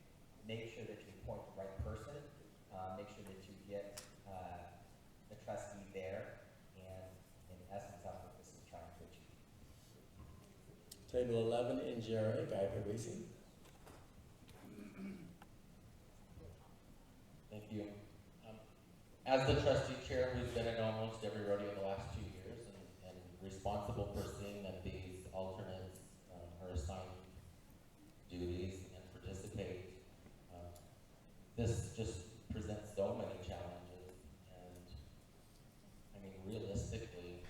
make sure that you appoint the right person, make sure that you get the trustee there, and in essence, that's what this is trying to achieve. Table 11, IGRA, Guy Parisi. Thank you. As the trustee chair who's been in almost every rodeo the last 2 years and responsible for seeing that these alternates are assigned duties and participate, this just presents so many challenges. And I mean, realistically,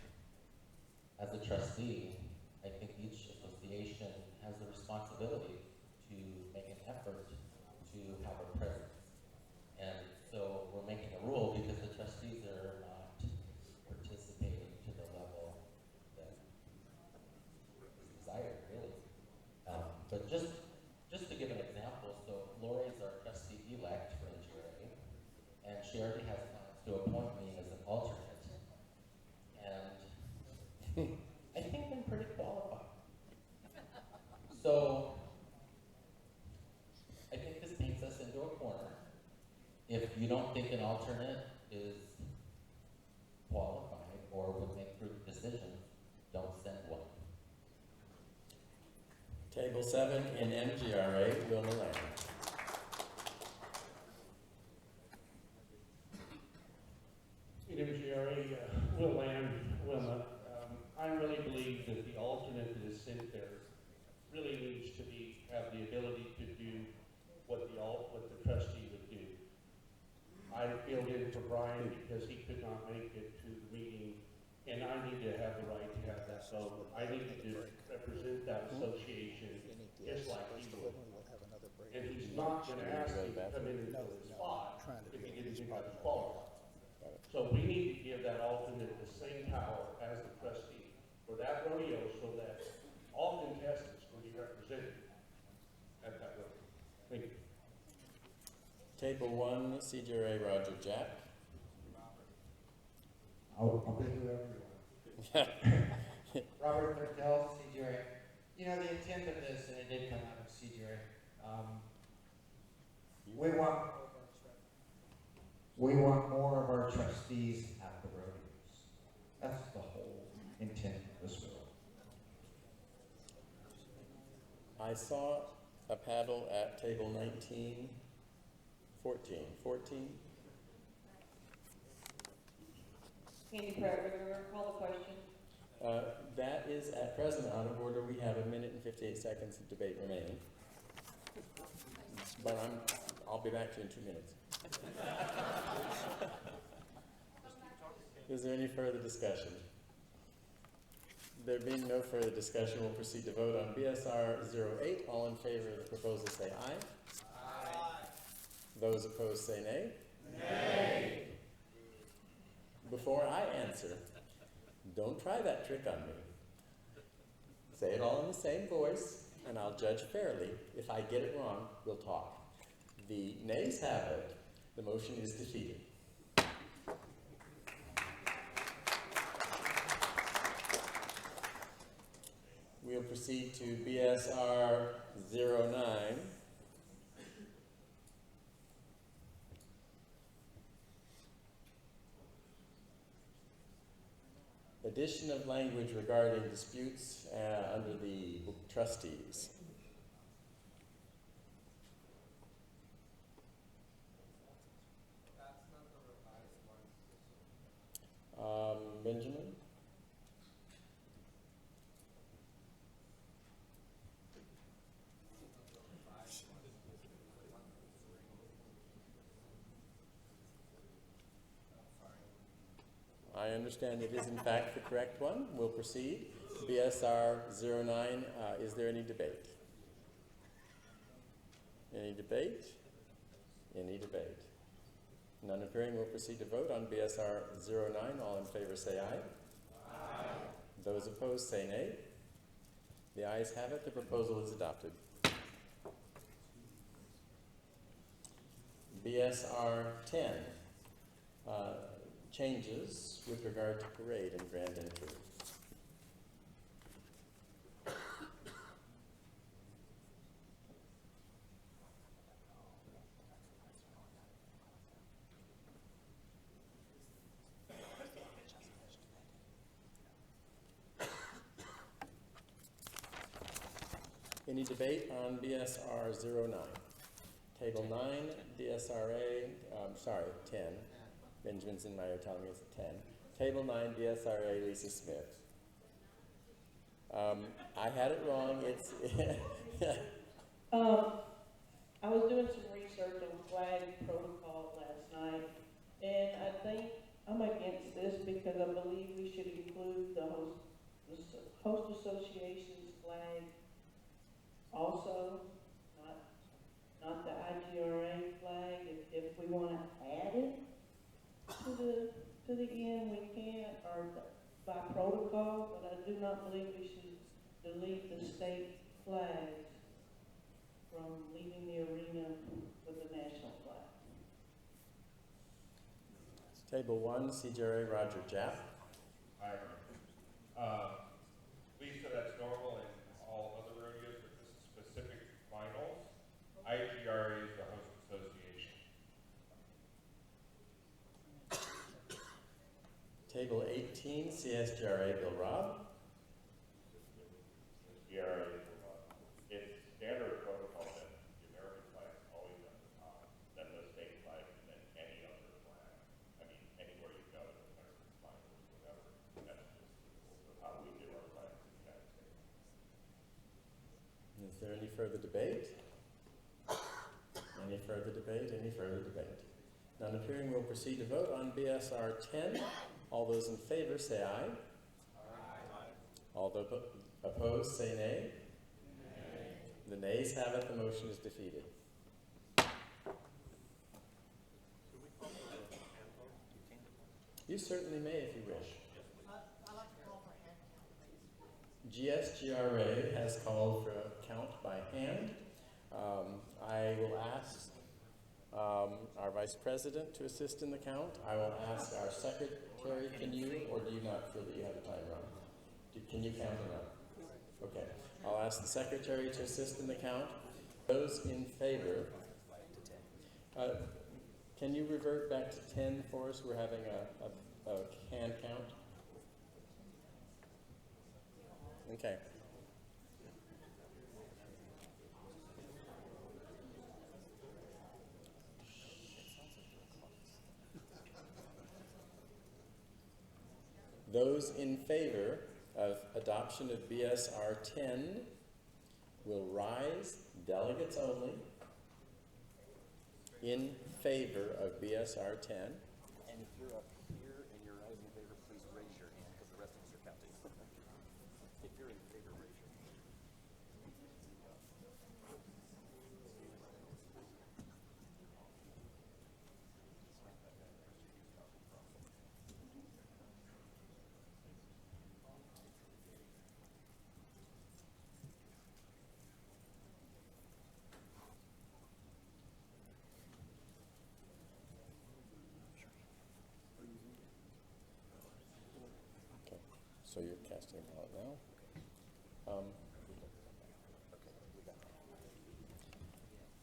as a trustee, I think each association has the responsibility to make an effort to have a presence. And so we're making a rule because the trustees are not participating to the level that is desired, really. But just to give an example, so Lori is our trustee-elect for IGRA, and she already has plans to appoint me as an alternate. And I think I'm pretty qualified. So I think this paints us into a corner. If you don't think an alternate is qualified or would make prudent decisions, don't send one. Table 7 in MGRA, Will Milan. In MGRA, Wilma, I really believe that the alternate that is sent there really needs to have the ability to do what the trustee would do. I filled in for Brian because he could not make it to the meeting, and I need to have the right to have that vote. I need to represent that association just like he would. And he's not going to ask me to come in and fill his spot if he didn't think I was qualified. So we need to give that alternate the same power as the trustee for that rodeo so that all contestants will be represented at that rodeo. Thank you. Table 1, CJRA Roger Jack. I'll be whoever you want. Robert Purtell, CGRA. You know, the intent of this, and it did come out of CGRA, We want more of our trustees at the rodeos. That's the whole intent of this bill. I saw a paddle at table 19, 14. Candy Pratt, call the question. That is at present out of order. We have 1 minute and 58 seconds of debate remaining. But I'll be back to you in 2 minutes. Is there any further discussion? There being no further discussion, we'll proceed to vote on BSR 08. All in favor of the proposal say aye. Aye. Those opposed say nay. Nay. Before I answer, don't try that trick on me. Say it all in the same voice, and I'll judge fairly. If I get it wrong, we'll talk. The nays have it. The motion is defeated. We'll proceed to BSR 09. Addition of language regarding disputes under the trustees. Benjamin? I understand it is in fact the correct one. We'll proceed. BSR 09, is there any debate? Any debate? Any debate? None appearing, we'll proceed to vote on BSR 09. All in favor say aye. Aye. Those opposed say nay. The ayes have it. The proposal is adopted. BSR 10. Changes with regard to parade and grand entry. Any debate on BSR 09? Table 9, DSRA, 10. Benjamin's in my ear telling me it's a 10. Table 9, DSRA, Lisa Smith. I had it wrong. It's I was doing some research on flag protocol last night, and I think I'm against this because I believe we should include the host association's flag also, not the IGRA flag. If we want to add it to the end, we can, or by protocol, but I do not believe we should delete the state flags from leaving the arena with the national flag. Table 1, CJRA, Roger Japp. I agree. Lisa, that's normal in all other rodeos, but this is specific to finals. IGRA is the host association. Table 18, CSGRA, Bill Robb. GRA is it's standard protocol that the American flag is always at the top, then the state flag, and then any other flag. I mean, anywhere you go, the American flag or whatever. That's just how we do our flag in the United States. Is there any further debate? Any further debate? Any further debate? None appearing, we'll proceed to vote on BSR 10. All those in favor say aye. Aye. All those opposed say nay. Nay. The nays have it. The motion is defeated. You certainly may if you wish. GSGRA has called for a count by hand. I will ask our Vice President to assist in the count. I will ask our Secretary, can you, or do you not feel that you have a time run? Can you count or not? Okay. I'll ask the Secretary to assist in the count. Those in favor Can you revert back to 10 for us? We're having a hand count. Okay. Those in favor of adoption of BSR 10 will rise, delegates only, in favor of BSR 10. And if you're up here and you're not in favor, please raise your hand because the rest of us are counting. If you're in favor, raise your hand. Okay, so you're casting a ballot now.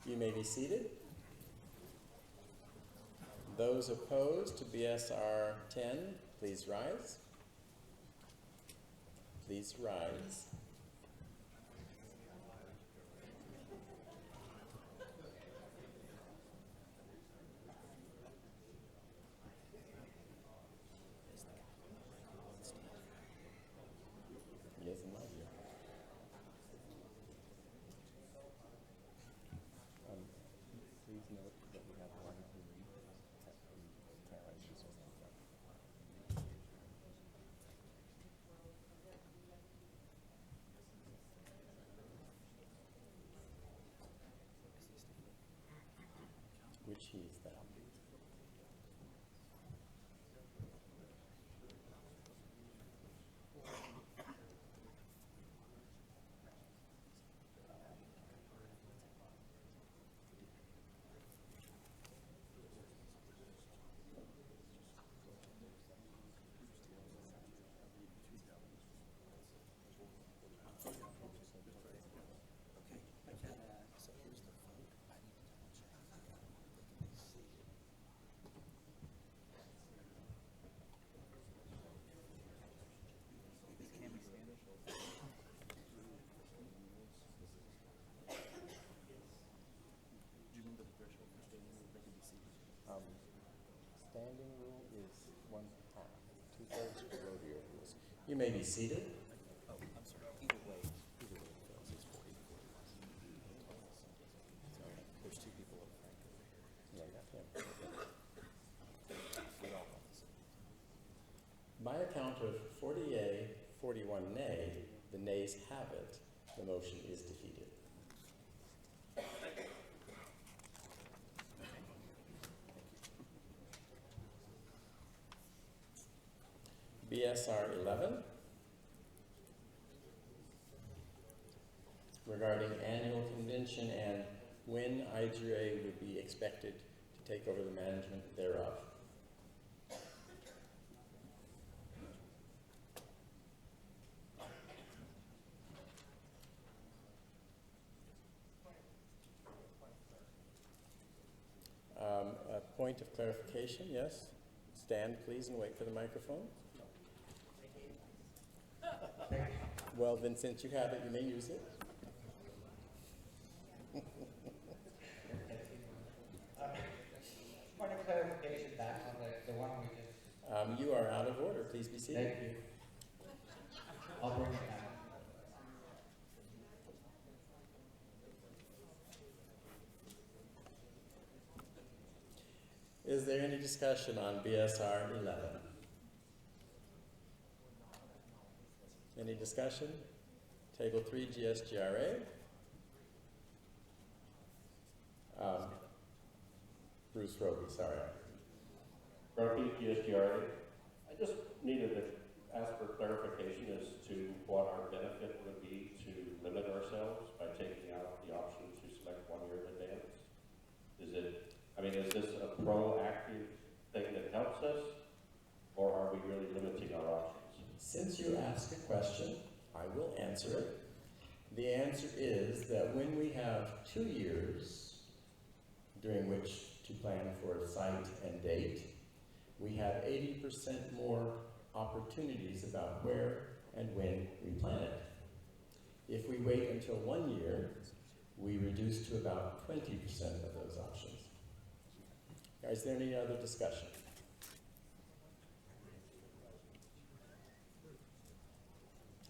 You may be seated. Those opposed to BSR 10, please rise. Please rise. Yes, in my view. Please note that we have one who Tara, she's just in front. Which he is that? Standing rule is 1/2, 2/3 of the rodeo rules. You may be seated. Oh, I'm sorry. Either way it fails. It's 40-40. There's two people up front. Yeah, I got him. We all want the same. By a count of 40 yea, 41 nay, the nays have it. The motion is defeated. BSR 11, regarding annual convention and when IGRA would be expected to take over the management thereof. A point of clarification, yes? Stand, please, and wait for the microphone. Well, then, since you have it, you may use it. Point of clarification back on the one we just... You are out of order. Please be seated. Thank you. I'll bring it back. Is there any discussion on BSR 11? Any discussion? Table 3, GSGRA. Bruce Roby, sorry. Roby, GSGRA. I just needed to ask for clarification as to what our benefit would be to limit ourselves by taking out the option to select 1 year in advance. Is this a proactive thing that helps us, or are we really limiting our options? Since you asked a question, I will answer it. The answer is that when we have 2 years during which to plan for a site and date, we have 80% more opportunities about where and when we plan it. If we wait until 1 year, we reduce to about 20% of those options. Is there any other discussion?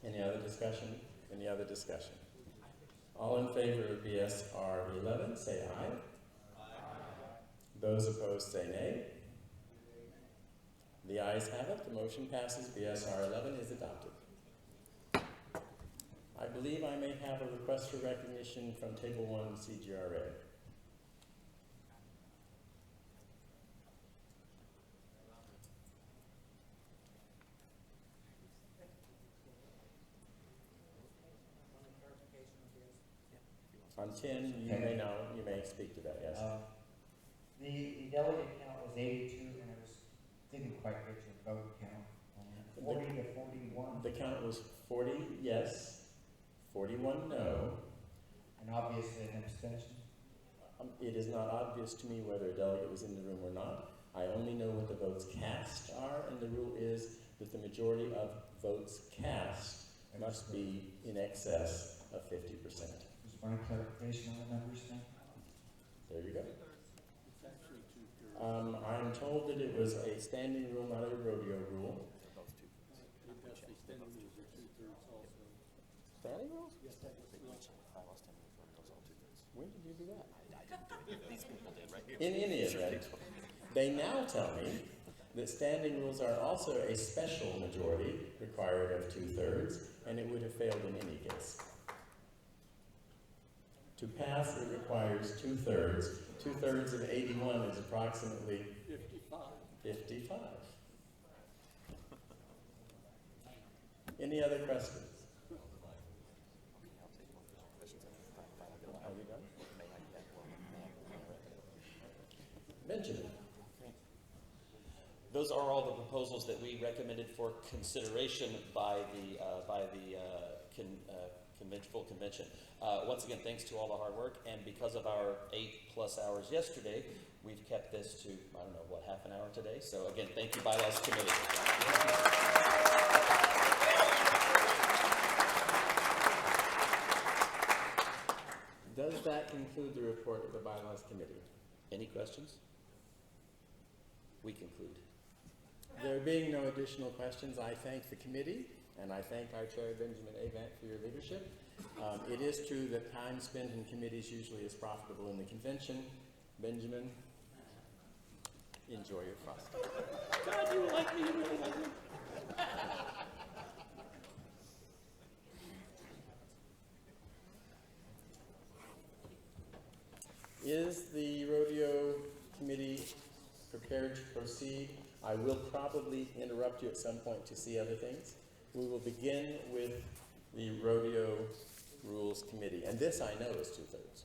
Any other discussion? Any other discussion? All in favor of BSR 11, say aye. Aye. Those opposed, say nay. The ayes have it. The motion passes. BSR 11 is adopted. I believe I may have a request for recognition from Table 1 CGRA. On 10, you may know, you may speak to that, yes. The delegate count was 82, and it was, didn't quite get your vote count. 40 to 41. The count was 40 yes, 41 no. And obviously an abstention? It is not obvious to me whether a delegate was in the room or not. I only know what the votes cast are, and the rule is that the majority of votes cast must be in excess of 50%. Just one clarification on the numbers then? There you go. I'm told that it was a standing rule, not a rodeo rule. Standing rules? When did you do that? These people did right here. In any event, they now tell me that standing rules are also a special majority required of 2/3, and it would have failed in any case. To pass, it requires 2/3. 2/3 of 81 is approximately 55. Any other questions? Are we done? Benjamin. Those are all the proposals that we recommended for consideration by the full convention. Once again, thanks to all the hard work, and because of our 8+ hours yesterday, we've kept this to, I don't know, what, half an hour today? So again, thank you, Bylaws Committee. Does that conclude the report of the Bylaws Committee? Any questions? We conclude. There being no additional questions, I thank the committee, and I thank our chair, Benjamin Avant, for your leadership. It is true that time spent in committees usually is profitable in the convention. Benjamin, enjoy your frosting. God, you like me, you really like me. Is the rodeo committee prepared to proceed? I will probably interrupt you at some point to see other things. We will begin with the rodeo rules committee, and this I know is 2/3.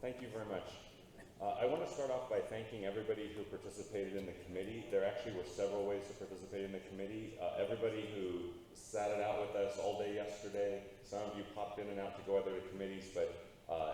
Thank you very much. I want to start off by thanking everybody who participated in the committee. There actually were several ways to participate in the committee. Everybody who sat it out with us all day yesterday. Some of you popped in and out to go other committees, but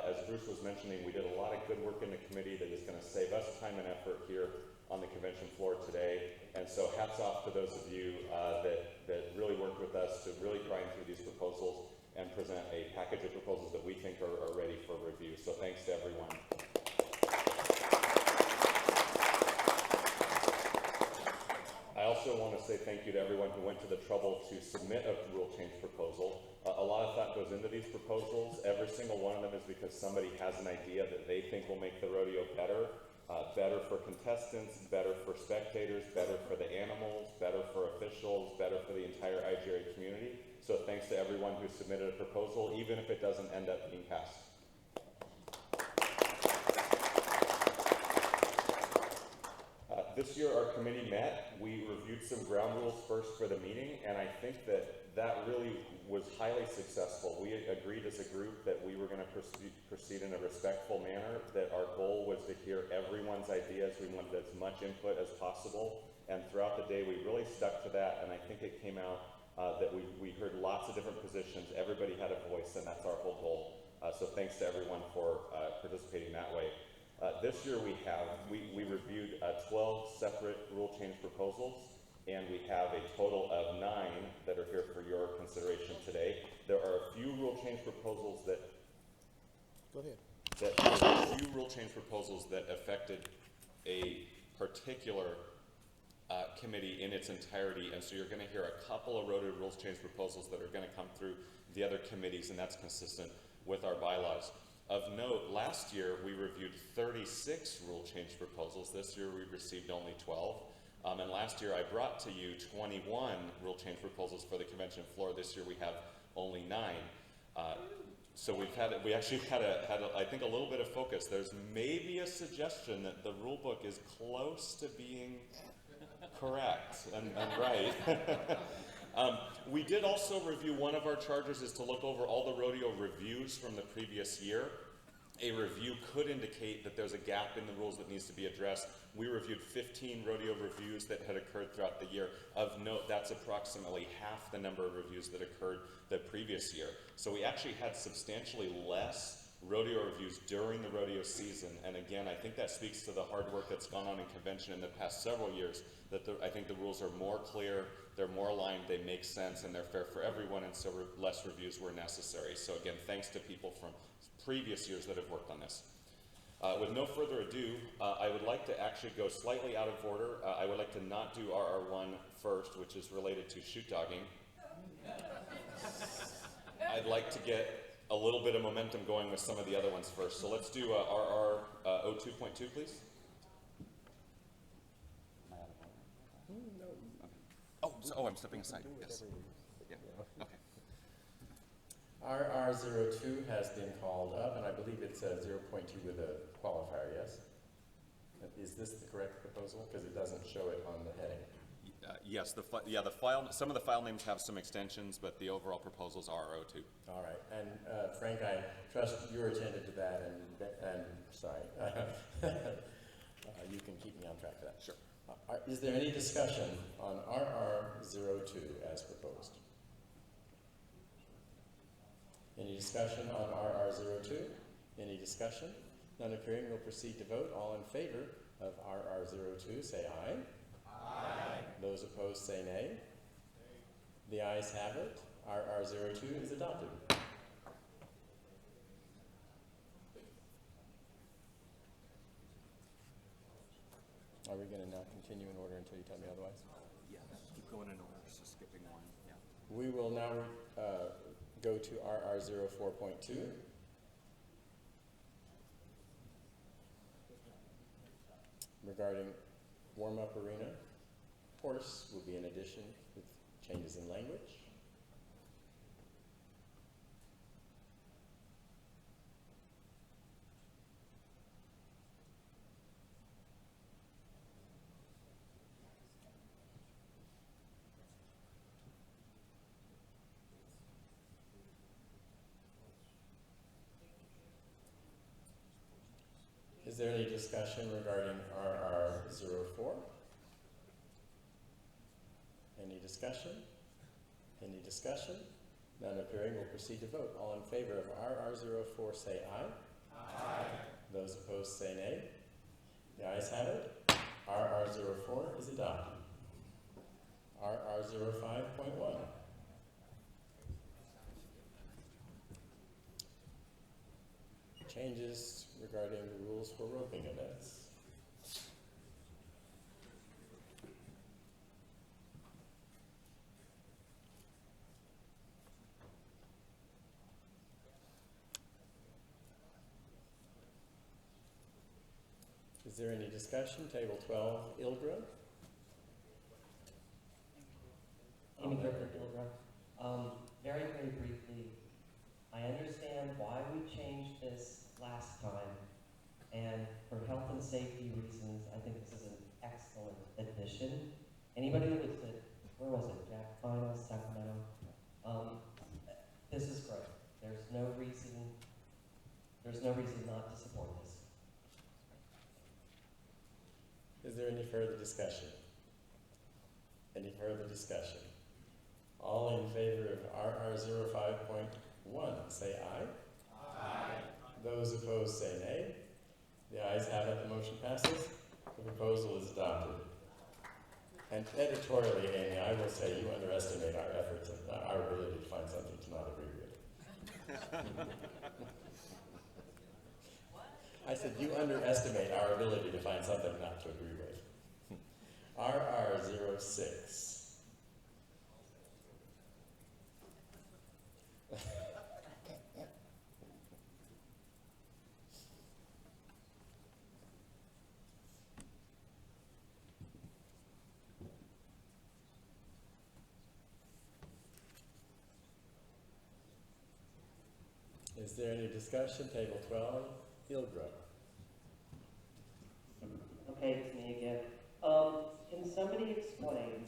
as Bruce was mentioning, we did a lot of good work in the committee that is going to save us time and effort here on the convention floor today. And so hats off to those of you that really worked with us to really grind through these proposals and present a package of proposals that we think are ready for review. So thanks to everyone. I also want to say thank you to everyone who went to the trouble to submit a rule change proposal. A lot of thought goes into these proposals. Every single one of them is because somebody has an idea that they think will make the rodeo better. Better for contestants, better for spectators, better for the animals, better for officials, better for the entire IGRA community. So thanks to everyone who submitted a proposal, even if it doesn't end up being passed. This year our committee met. We reviewed some ground rules first for the meeting, and I think that that really was highly successful. We agreed as a group that we were going to proceed in a respectful manner, that our goal was to hear everyone's ideas. We wanted as much input as possible, and throughout the day we really stuck to that, and I think it came out that we heard lots of different positions. Everybody had a voice, and that's our whole goal. So thanks to everyone for participating that way. This year we reviewed 12 separate rule change proposals, and we have a total of 9 that are here for your consideration today. There are a few rule change proposals that Go ahead. There are a few rule change proposals that affected a particular committee in its entirety, and so you're going to hear a couple of rodeo rules change proposals that are going to come through the other committees, and that's consistent with our bylaws. Of note, last year we reviewed 36 rule change proposals. This year we received only 12. And last year I brought to you 21 rule change proposals for the convention floor. This year we have only 9. So we actually had I think a little bit of focus. There's maybe a suggestion that the rule book is close to being correct and right. We did also review, one of our charges is to look over all the rodeo reviews from the previous year. A review could indicate that there's a gap in the rules that needs to be addressed. We reviewed 15 rodeo reviews that had occurred throughout the year. Of note, that's approximately half the number of reviews that occurred the previous year. So we actually had substantially less rodeo reviews during the rodeo season. And again, I think that speaks to the hard work that's gone on in convention in the past several years, that I think the rules are more clear, they're more aligned, they make sense, and they're fair for everyone, and so less reviews were necessary. So again, thanks to people from previous years that have worked on this. With no further ado, I would like to actually go slightly out of order. I would like to not do RR1 first, which is related to shoot dogging. I'd like to get a little bit of momentum going with some of the other ones first. So let's do RR 02.2, please. Oh, I'm stepping aside. Yes. Yeah. Okay. RR02 has been called up, and I believe it's 0.2 with a qualifier, yes? Is this the correct proposal? Because it doesn't show it on the heading. Yes, the file. Some of the file names have some extensions, but the overall proposal is RR02. All right, and Frank, I trust you're attended to that, and sorry, you can keep me on track for that. Sure. Is there any discussion on RR02 as proposed? Any discussion on RR02? Any discussion? None appearing, we'll proceed to vote. All in favor of RR02, say aye. Aye. Those opposed, say nay. The ayes have it. RR02 is adopted. Are we going to now continue in order until you tell me otherwise? Yeah, keep going in order, just skipping one. Yeah. We will now go to RR04.2. Regarding warm-up arena. Horse will be an addition with changes in language. Is there any discussion regarding RR04? Any discussion? Any discussion? None appearing, we'll proceed to vote. All in favor of RR04 say aye. Aye. Those opposed say nay. The ayes have it. RR04 is adopted. RR05.1. Changes regarding the rules for roping events. Is there any discussion? Table 12, IGRA. Amy Griffith, IGRA. Very, very briefly, I understand why we changed this last time, and for health and safety reasons, I think this is an excellent addition. Anybody that was at, where was it, Jack Final, Sacramento? This is great. There's no reason not to support this. Is there any further discussion? Any further discussion? All in favor of RR05.1, say aye. Aye. Those opposed say nay. The ayes have it, the motion passes. The proposal is adopted. And editorially, Amy, I will say you underestimate our efforts and our ability to find something to not agree with. I said you underestimate our ability to find something not to agree with. RR06. Is there any discussion? Table 12, IGRA. Okay, it's me again. Can somebody explain?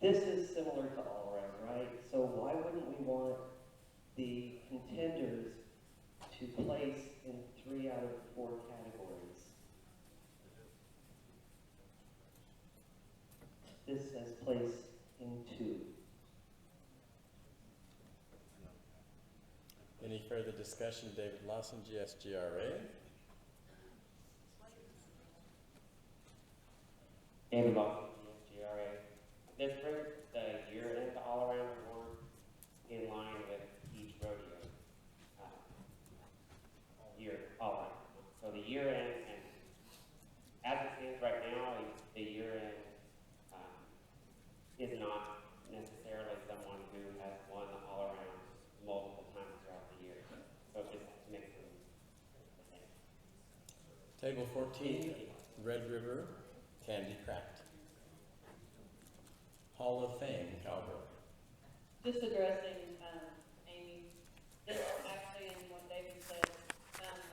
This is similar to all around, right? So why wouldn't we want the contenders to place in 3 out of 4 categories? This says place in 2. Any further discussion? David Lawson, GSGRA. David Lawson, GSGRA. This brings the year-end all-around award in line with each rodeo year all-around. So the year-end, and as it stands right now, the year-end is not necessarily someone who has won all-around multiple times throughout the year. So it just makes them the same. Table 14, Red River, Candy Cracked. Hall of Fame, Cowboy. Just addressing Amy, this actually in what David said,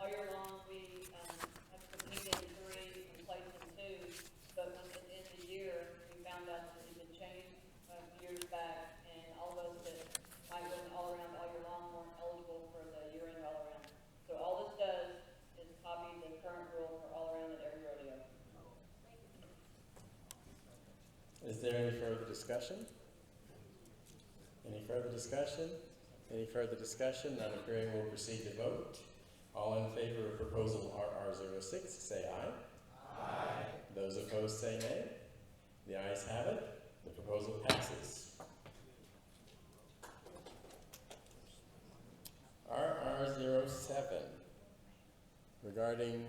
all year long we have competed in 3 and placed in 2, but when at the end of the year we found out that it had changed years back, and all those that might win all around all year long weren't eligible for the year-end all around. So all this does is copy the current rule for all around at every rodeo. Is there any further discussion? Any further discussion? Any further discussion? None appearing, we'll proceed to vote. All in favor of proposal RR06, say aye. Aye. Those opposed say nay. The ayes have it. The proposal passes. RR07, regarding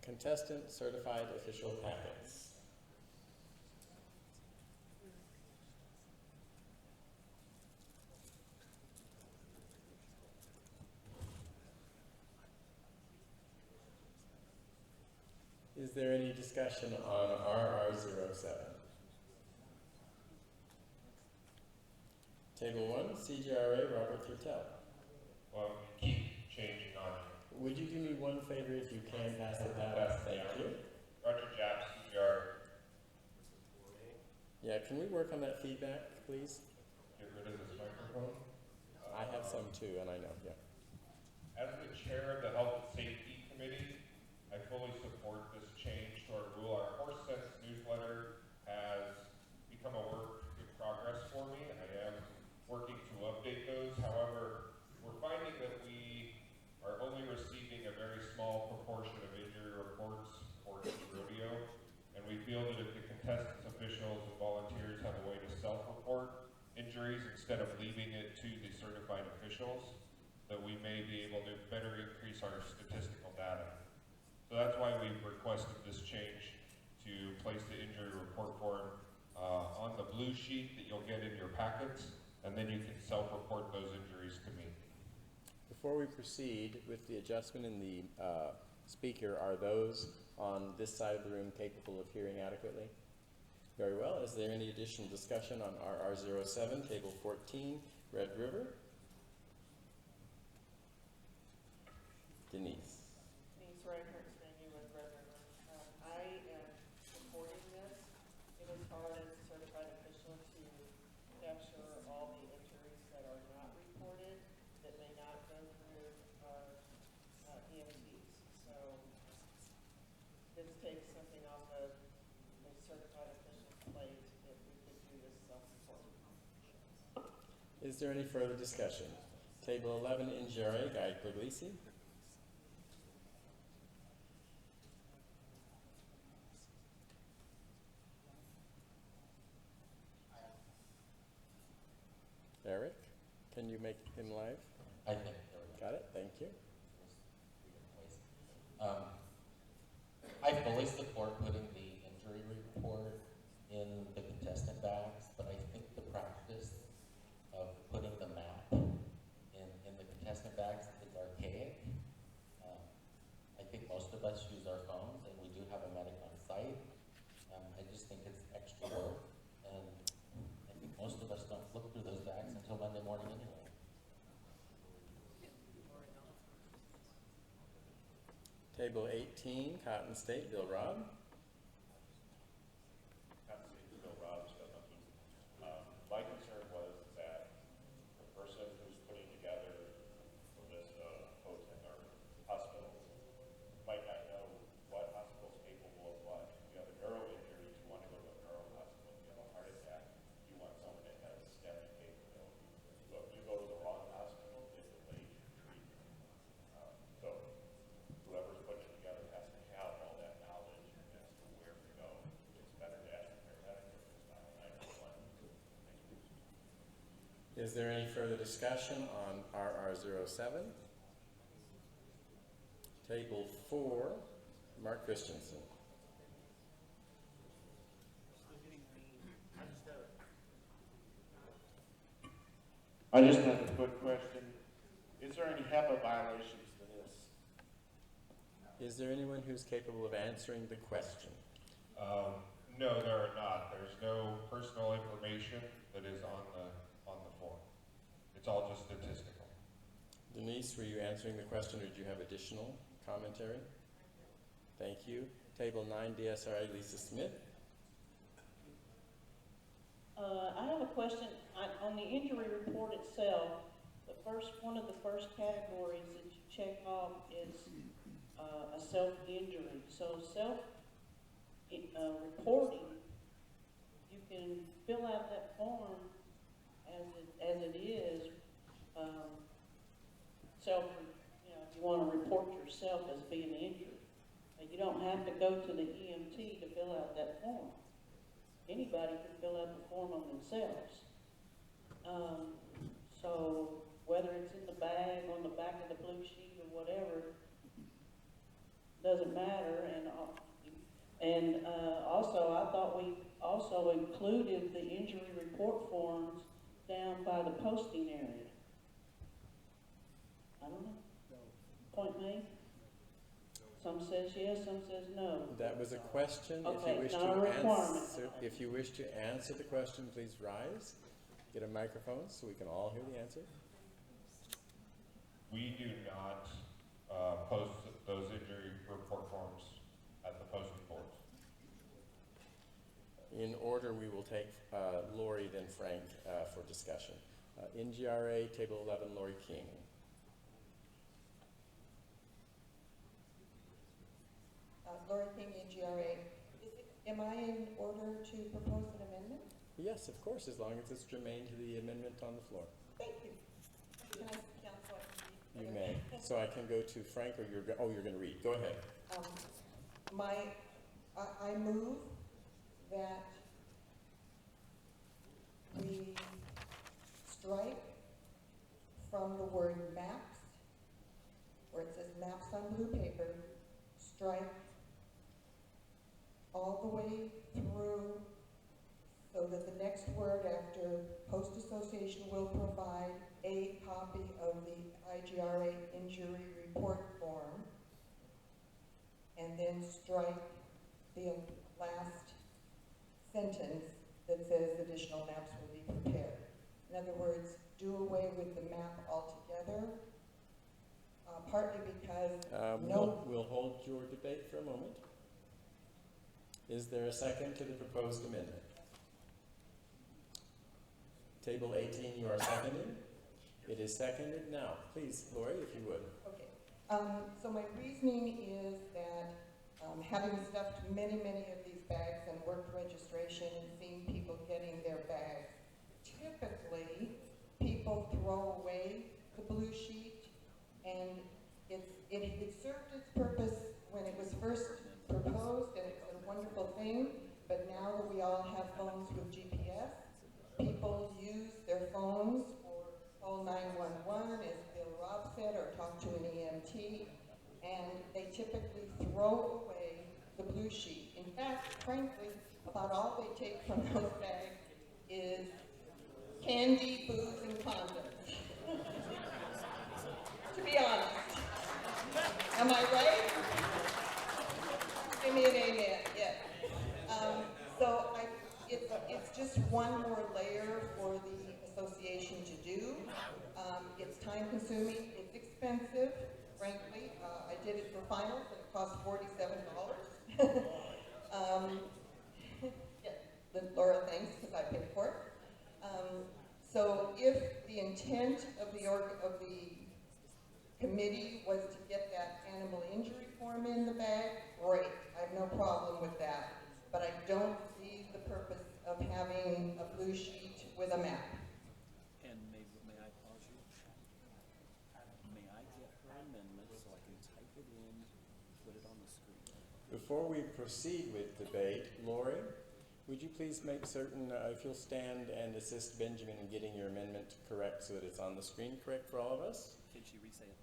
contestant certified official packets. Is there any discussion on RR07? Table 1, CGRA, Robert Thurtell. Well, keep changing on you. Would you do me one favor if you can pass it down? Thank you. Roger Japs, CGR. Yeah, can we work on that feedback, please? Get rid of this microphone. I have some too, and I know, yeah. As the chair of the Health and Safety Committee, I fully support this change to our rule. Our Horse Sense newsletter has become a work in progress for me. I am working to update those. However, we're finding that we are only receiving a very small proportion of injury reports for each rodeo, and we feel that if the contestants, officials, and volunteers have a way to self-report injuries instead of leaving it to the certified officials, that we may be able to better increase our statistical data. So that's why we've requested this change to place the injury report form on the blue sheet that you'll get in your packets, and then you can self-report those injuries to me. Before we proceed with the adjustment in the speaker, are those on this side of the room capable of hearing adequately? Very well. Is there any additional discussion on RR07, Table 14, Red River? Denise. Denise Reinhardt, venue with Red River. I am supporting this. It is hard as a certified official to capture all the injuries that are not reported, that may not go through our EMTs. So this takes something off of a certified official's plate if we could do this self-reported. Is there any further discussion? Table 11, IGRA, Guy Puglisi. Eric, can you make him live? I think. There we go. Got it, thank you. I fully support putting the injury report in the contestant bags, but I think the practice of putting the map in the contestant bags is archaic. I think most of us use our phones, and we do have a medic on site. I just think it's extra work, and I think most of us don't look through those bags until Monday morning anyway. Table 18, Cotton State, Bill Robb. Cotton State, Bill Robb, my concern was that the person who's putting together the list of hotel or hospitals might not know what hospital's capable of what. If you have a neuro injury, you want to go to a neuro hospital. If you have a heart attack, you want someone that has STEMI capability. So if you go to the wrong hospital, it delays your treatment. So whoever's putting it together has to have all that knowledge as to where to go. It's better to ask the paramedic if it's not 911. Is there any further discussion on RR07? Table 4, Mark Christensen. I just have a quick question. Is there any HIPAA violations to this? Is there anyone who's capable of answering the question? No, there are not. There's no personal information that is on the form. It's all just statistical. Denise, were you answering the question, or did you have additional commentary? Thank you. Table 9, DSRA, Lisa Smith. I have a question on the injury report itself. One of the first categories that you check off is a self-injury. So self-reporting, you can fill out that form as it is. If you want to report yourself as being injured, you don't have to go to the EMT to fill out that form. Anybody can fill out the form on themselves. So whether it's in the bag, on the back of the blue sheet, or whatever, doesn't matter. And also, I thought we also included the injury report forms down by the posting area. I don't know. Point made? Some says yes, some says no. That was a question. Okay, if you wish to answer the question, please rise. Get a microphone so we can all hear the answer. We do not post those injury report forms at the posting boards. In order, we will take Lori, then Frank for discussion. IGRA, Table 11, Lori King. Lori King, IGRA. Am I in order to propose an amendment? Yes, of course, as long as it's germane to the amendment on the floor. Thank you. Can I sit down so I can read? You may. So I can go to Frank, or you're going to read. Go ahead. I move that we strike from the word maps, where it says maps on blue paper, strike all the way through so that the next word after Post Association will provide a copy of the IGRA injury report form, and then strike the last sentence that says additional maps will be prepared. In other words, do away with the map altogether, partly because we'll hold your debate for a moment. Is there a second to the proposed amendment? Table 18, you are seconded. It is seconded now. Please, Lori, if you would. Okay. So my reasoning is that having stuffed many of these bags and worked registration and seeing people getting their bags, typically people throw away the blue sheet, and it served its purpose when it was first proposed, and it's a wonderful thing, but now that we all have phones with GPS, people use their phones or call 911, as Bill Robb said, or talk to an EMT, and they typically throw away the blue sheet. In fact, frankly, about all they take from those bags is candy, booze, and condoms. To be honest. Am I right? Give me an amen, yes. It's just one more layer for the association to do. It's time consuming, it's expensive, frankly. I did it for finals and it cost $47. Yeah, Laura, thanks, because I paid for it. So if the intent of the committee was to get that animal injury form in the bag, great, I have no problem with that. But I don't see the purpose of having a blue sheet with a map. And may I pause you? May I get her amendment so I can type it in, put it on the screen? Before we proceed with debate, Lori, would you please make certain, if you'll stand and assist Benjamin in getting your amendment correct so that it's on the screen correct for all of us? Can she re-say it?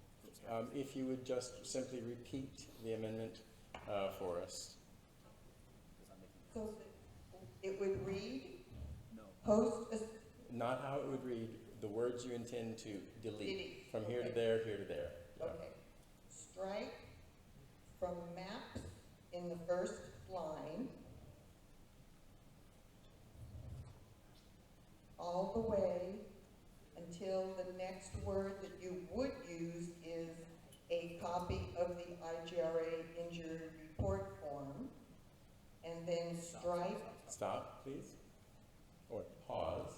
If you would just simply repeat the amendment for us. So it would read, No. Not how it would read, the words you intend to delete. From here to there, here to there. Yeah. Okay. Strike from maps in the first line all the way until the next word that you would use is a copy of the IGRA injury report form, and then strike. Stop, please. Or pause.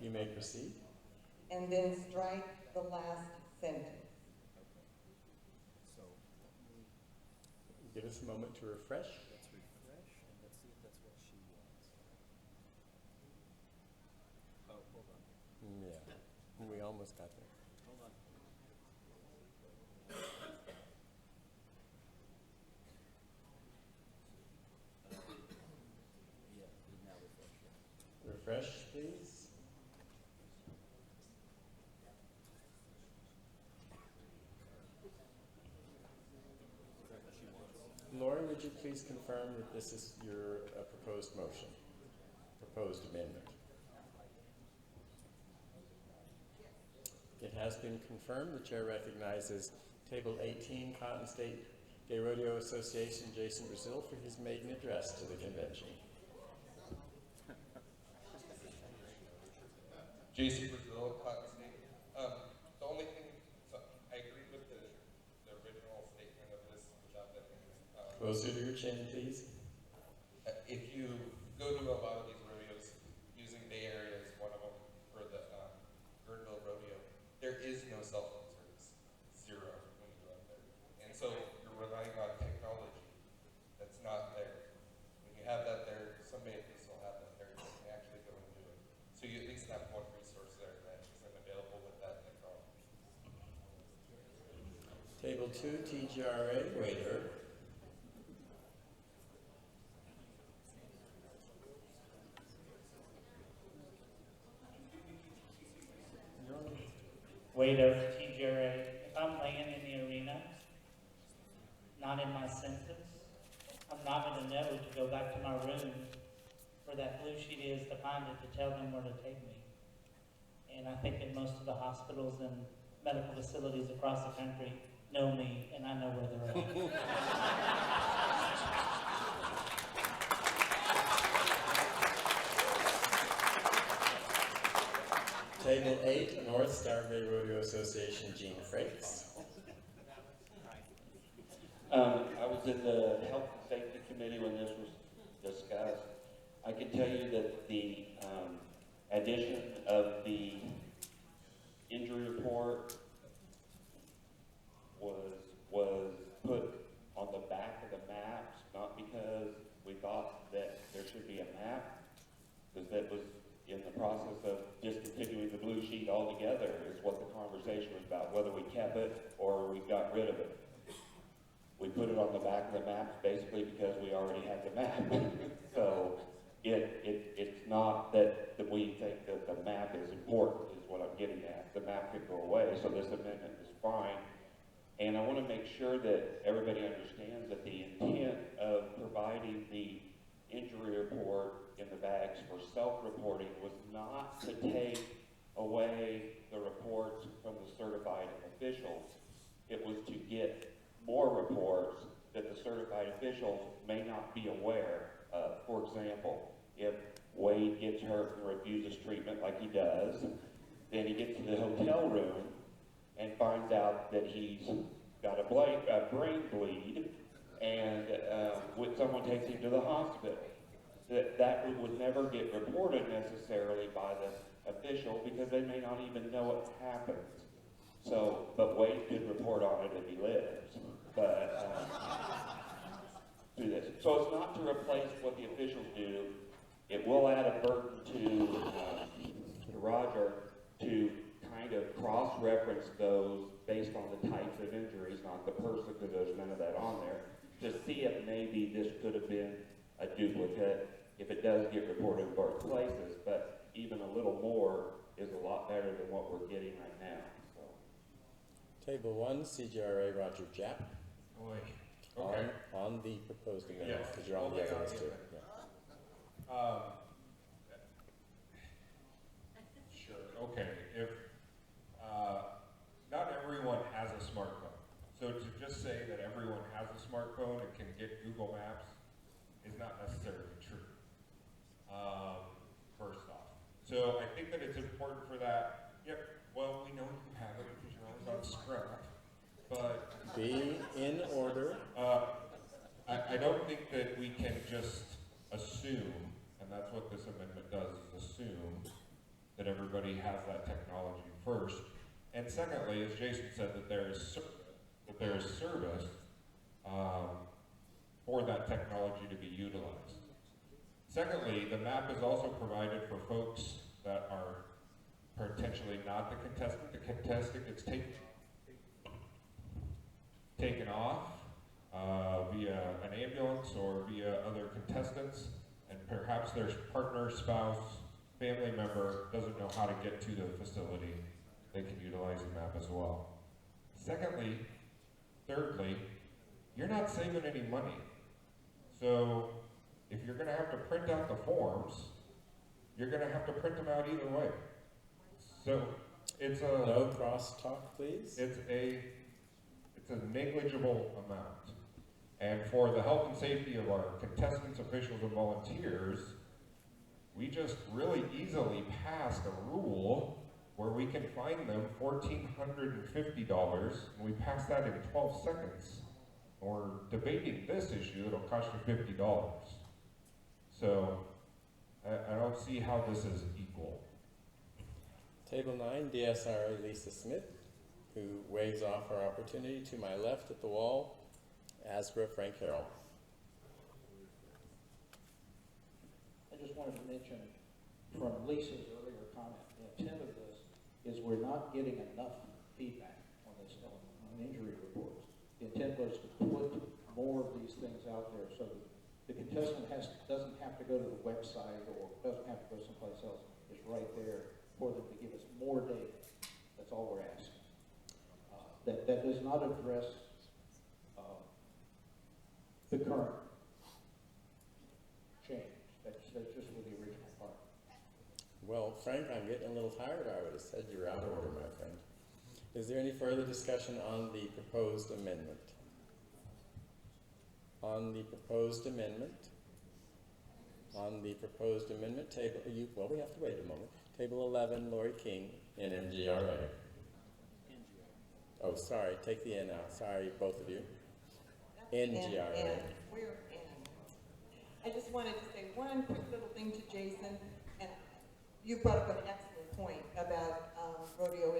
You may proceed. And then strike the last sentence. So, give us a moment to refresh. Let's refresh, and let's see if that's what she wants. Oh, hold on. Yeah, we almost got there. Hold on. Yeah, now refresh. Refresh, please. Laura, would you please confirm that this is your proposed motion, proposed amendment? It has been confirmed. The chair recognizes Table 18, Cotton State Gay Rodeo Association, Jason Brazil, for his maiden address to the convention. Jason Brazil, Cotton State. The only thing, so I agree with the original statement of this without that. Closer to your chin, please. If you go to a lot of these rodeos, using Bay Area is one of them for the Guerneville Rodeo, there is no cell phone service. Zero when you go out there. And so you're relying on technology that's not there. When you have that there, somebody at least will have that there that can actually go and do it. So you at least have one resource there that isn't available with that technology. Table 2, TGRA, waiter. Waiter, TGRA, if I'm laying in the arena, not in my senses, I'm not going to know to go back to my room where that blue sheet is to find it, to tell them where to take me. And I think that most of the hospitals and medical facilities across the country know me, and I know where they're at. Table 8, North Star Bay Rodeo Association, Gene Frakes. I was in the Health and Safety Committee when this was discussed. I can tell you that the addition of the injury report was put on the back of the maps, not because we thought that there should be a map, because that was in the process of discontinuing the blue sheet altogether is what the conversation was about, whether we kept it or we got rid of it. We put it on the back of the maps basically because we already had the map. So it's not that we think that the map is important, is what I'm getting at. The map could go away, so this amendment is fine. And I want to make sure that everybody understands that the intent of providing the injury report in the bags for self-reporting was not to take away the reports from the certified officials. It was to get more reports that the certified officials may not be aware of. For example, if Wade gets hurt and refuses treatment like he does, then he gets to the hotel room and finds out that he's got a brain bleed, and when someone takes him to the hospital. That would never get reported necessarily by the official because they may not even know it happened. So, but Wade could report on it if he lives. But do this. So it's not to replace what the officials do. It will add a burden to Roger to kind of cross-reference those based on the types of injuries, not the person, because there's none of that on there, to see if maybe this could have been a duplicate if it does get reported in both places. But even a little more is a lot better than what we're getting right now. So. Table 1, CGRA, Roger Japp. Okay. On the proposed amendment, Yes. because you're on the other list too. Yeah. Sure, okay. If not everyone has a smartphone, so to just say that everyone has a smartphone and can get Google Maps is not necessarily true, first off. So I think that it's important for that. Yep, well, we know you have it because you're always on scrap, but... Be in order. I don't think that we can just assume, and that's what this amendment does, is assume that everybody has that technology first. And secondly, as Jason said, that there is service for that technology to be utilized. Secondly, the map is also provided for folks that are potentially not the contestant. The contestant gets taken off via an ambulance or via other contestants, and perhaps their partner, spouse, family member doesn't know how to get to the facility. They can utilize the map as well. Thirdly, you're not saving any money. So if you're going to have to print out the forms, you're going to have to print them out either way. So it's a... No crosstalk, please. It's a negligible amount. And for the health and safety of our contestants, officials, and volunteers, we just really easily passed a rule where we can fine them $1,450, and we passed that in 12 seconds. We're debating this issue, it'll cost you $50. So I don't see how this is equal. Table 9, DSRA Lisa Smith, who waves off her opportunity. To my left at the wall, IGRA Frank Harrell. I just wanted to mention from Lisa's earlier comment, the intent of this is we're not getting enough feedback on this on injury reports. The intent was to put more of these things out there so that the contestant doesn't have to go to the website or doesn't have to go someplace else. It's right there for them to give us more data. That's all we're asking. That does not address the current change. That's just for the original part. Well, Frank, I'm getting a little tired. I would have said you're out of order, my friend. Is there any further discussion on the proposed amendment? On the proposed amendment? On the proposed amendment table, well, we have to wait a moment. Table 11, Lori King, NMGRA. Oh, sorry, take the N out. Sorry, both of you. NGRA. We're in. I just wanted to say one quick little thing to Jason, and you brought up an excellent point about rodeo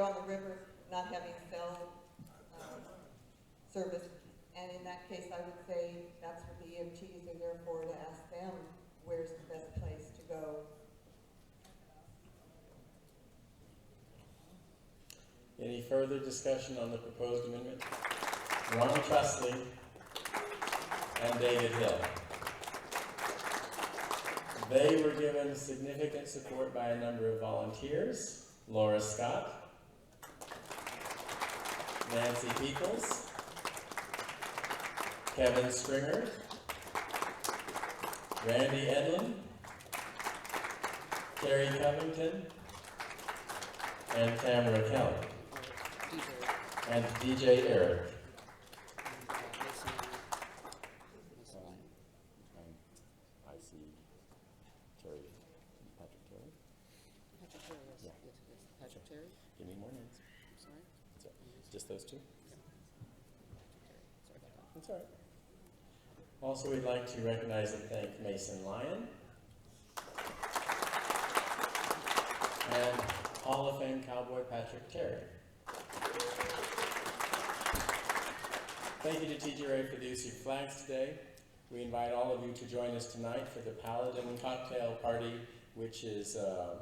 on the river not having cell service. And in that case, I would say that's what the EMTs are there for, to ask them where's the best place to go. Any further discussion on the proposed amendment? Ron Trusley and David Hill. They were given significant support by a number of volunteers. Laura Scott, Nancy Peoples, Kevin Stringer, Randy Edlin, Terry Covington, and Tamara Kelly, and DJ Eric. I see Terry, Patrick Terry. Patrick Terry, yes. Yeah. Yes, yes. Patrick Terry? Give me more names. Sorry? Just those two? Yeah. Sorry about that. That's all right. Also, we'd like to recognize and thank Mason Lyon and Hall of Fame cowboy Patrick Terry. Thank you to TGRA for the use of your flags today. We invite all of you to join us tonight for the Paladin Cocktail Party, which is a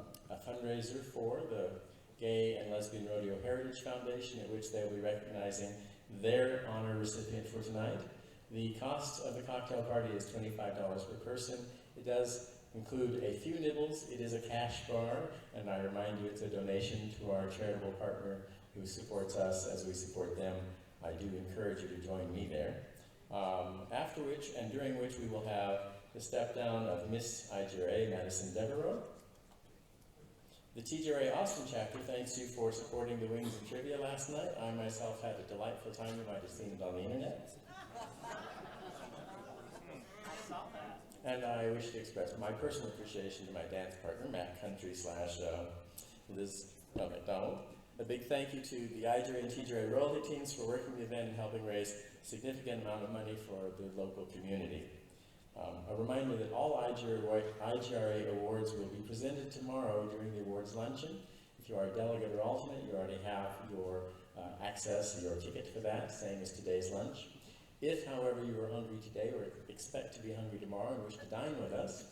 fundraiser for the Gay and Lesbian Rodeo Heritage Foundation, at which they will be recognizing their honor recipient for tonight. The cost of the cocktail party is $25 per person. It does include a few nibbles. It is a cash bar, and I remind you it's a donation to our charitable partner who supports us as we support them. I do encourage you to join me there. After which, and during which, we will have the step down of Miss IGRA, Madison Devereaux. The TGRA Austin chapter thanks you for supporting the Wings of Trivia last night. I myself had a delightful time. You might have seen it on the internet. And I wish to express my personal appreciation to my dance partner, Matt Country / Liz McDonald. A big thank you to the IGRA and TGRA royalty teams for working the event and helping raise a significant amount of money for the local community. A reminder that all IGRA awards will be presented tomorrow during the awards luncheon. If you are a delegate or alternate, you already have your access, your ticket for that, same as today's lunch. If, however, you are hungry today or expect to be hungry tomorrow and wish to dine with us,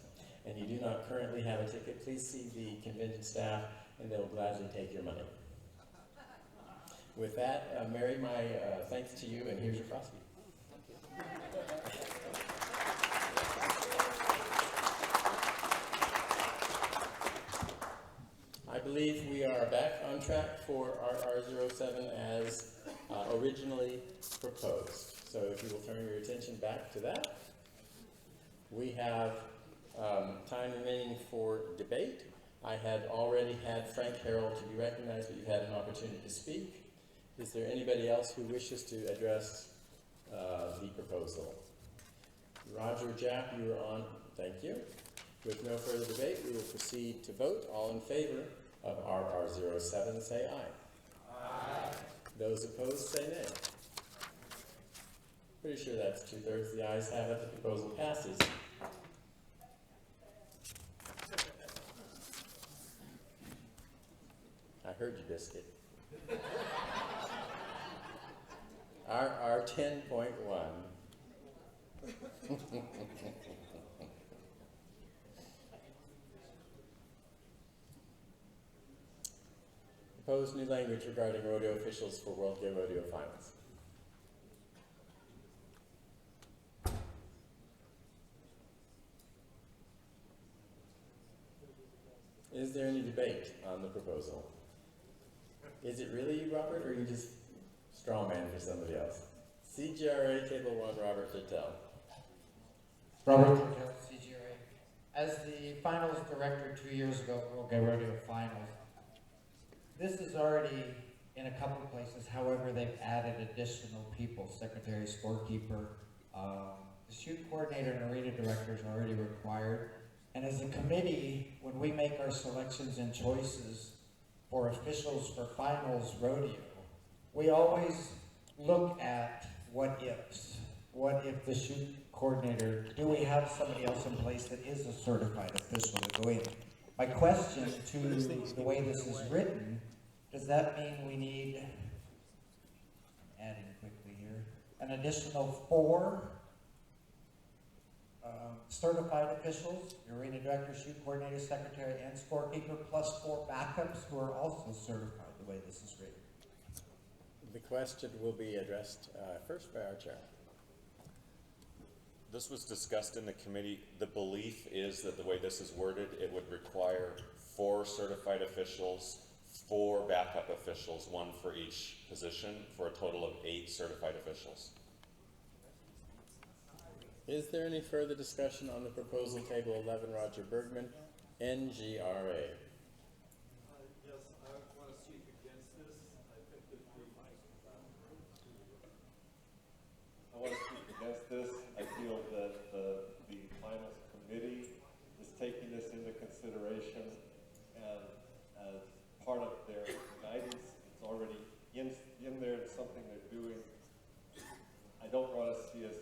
and you do not currently have a ticket, please see the convention staff and they will gladly take your money. With that, Mary, my thanks to you, and here's your frosty. I believe we are back on track for RR07 as originally proposed. So if you will turn your attention back to that. We have time remaining for debate. I had already had Frank Harrell to be recognized, but you had an opportunity to speak. Is there anybody else who wishes to address the proposal? Roger Japp, you are on. Thank you. With no further debate, we will proceed to vote. All in favor of RR07, say aye. Aye. Those opposed, say nay. Pretty sure that's 2/3. The ayes have it. The proposal passes. I heard you, Biscuit. RR 10.1. Proposed new language regarding rodeo officials for World Gay Rodeo Finals. Is there any debate on the proposal? Is it really you, Robert, or are you just straw man for somebody else? CGRA Table 1, Robert Littell. Robert Littell, CGRA. As the finals director 2 years ago, World Gay Rodeo Finals, this is already in a couple of places. However, they've added additional people, secretary, scorekeeper. The shoot coordinator and arena directors are already required. And as a committee, when we make our selections and choices for officials for finals rodeo, we always look at what ifs. What if the shoot coordinator, do we have somebody else in place that is a certified official to go in? My question to the way this is written, does that mean we need, adding quickly here, an additional 4 certified officials, arena director, shoot coordinator, secretary, and scorekeeper, plus 4 backups who are also certified the way this is written? The question will be addressed first by our chair. This was discussed in the committee. The belief is that the way this is worded, it would require 4 certified officials, 4 backup officials, 1 for each position, for a total of 8 certified officials. Is there any further discussion on the proposal table 11, Roger Bergman, NGRA? Yes, I want to speak against this. I think that I want to speak against this. I feel that the finals committee is taking this into consideration, and as part of their guidance, it's already in there. It's something they're doing. I don't want to see us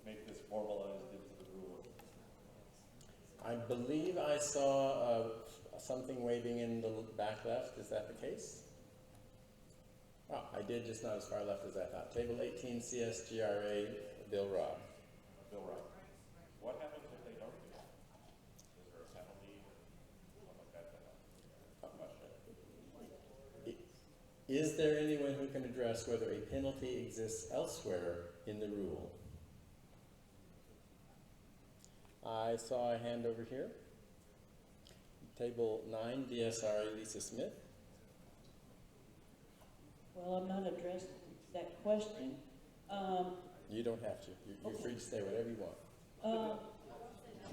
make this formalized into the rules. I believe I saw something waving in the back left. Is that the case? Oh, I did, just not as far left as I thought. Table 18, CSGRA, Bill Robb. Bill Robb. What happens if they don't do that? Is there a penalty or something like that? Is there anyone who can address whether a penalty exists elsewhere in the rule? I saw a hand over here. Table 9, DSRA, Lisa Smith. Well, I'm not addressing that question. You don't have to. You're free to say whatever you want. Um,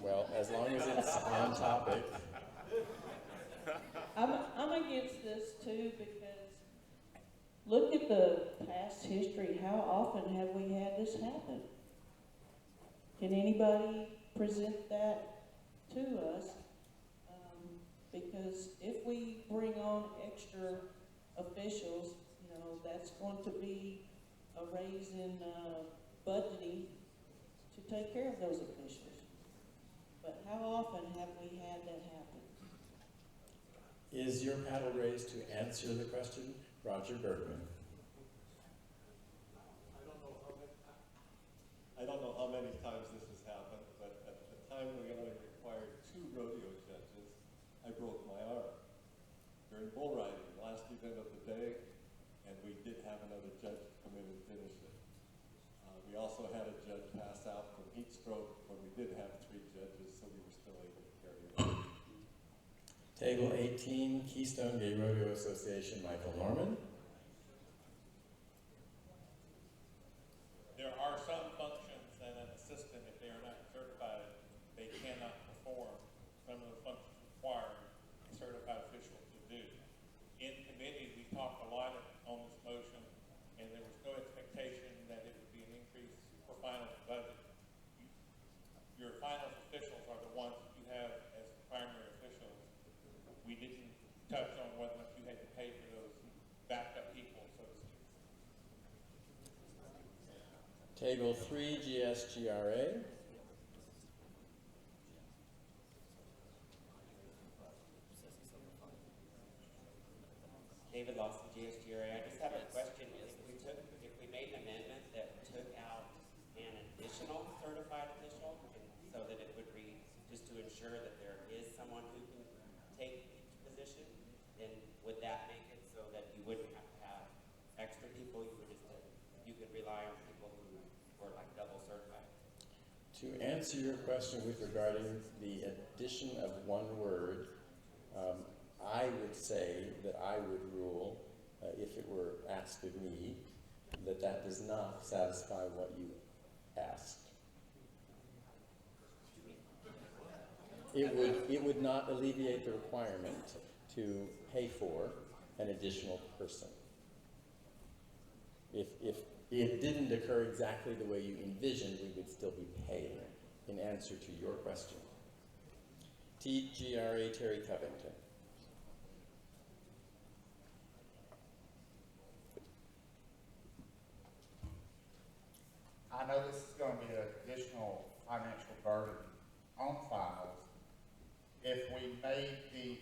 Well, as long as it's on topic. I'm against this too because look at the past history. How often have we had this happen? Can anybody present that to us? Because if we bring on extra officials, you know, that's going to be a raise in budgeting to take care of those officials. But how often have we had that happen? Is your paddle raised to answer the question? Roger Bergman. I don't know how many times this has happened, but at the time we only required 2 rodeo judges, I broke my arm during bull riding, the last event of the day, and we did have another judge come in and finish it. We also had a judge pass out from heat stroke when we did have 3 judges, so we were still able to carry it on. Table 18, Keystone Gay Rodeo Association, Michael Norman. There are some functions that an assistant, if they are not certified, they cannot perform. Some of the functions require a certified official to do. In committee, we talked a lot on this motion, and there was no expectation that it would be an increase for finals budget. Your finals officials are the ones that you have as primary officials. We didn't touch on whether or not you had to pay for those backup people, so to speak. Table 3, GSGRA. David Lawson, GSGRA. I just have a question. If we made an amendment that took out an additional certified official, and so that it would read, just to ensure that there is someone who can take each position, then would that make it so that you wouldn't have to have extra people? You could rely on people who were like double certified. To answer your question with regarding the addition of one word, I would say that I would rule, if it were asked of me, that that does not satisfy what you asked. It would not alleviate the requirement to pay for an additional person. If it didn't occur exactly the way you envisioned, we would still be paying in answer to your question. CGRA Terry Covington. I know this is going to be an additional financial burden on finals. If we made the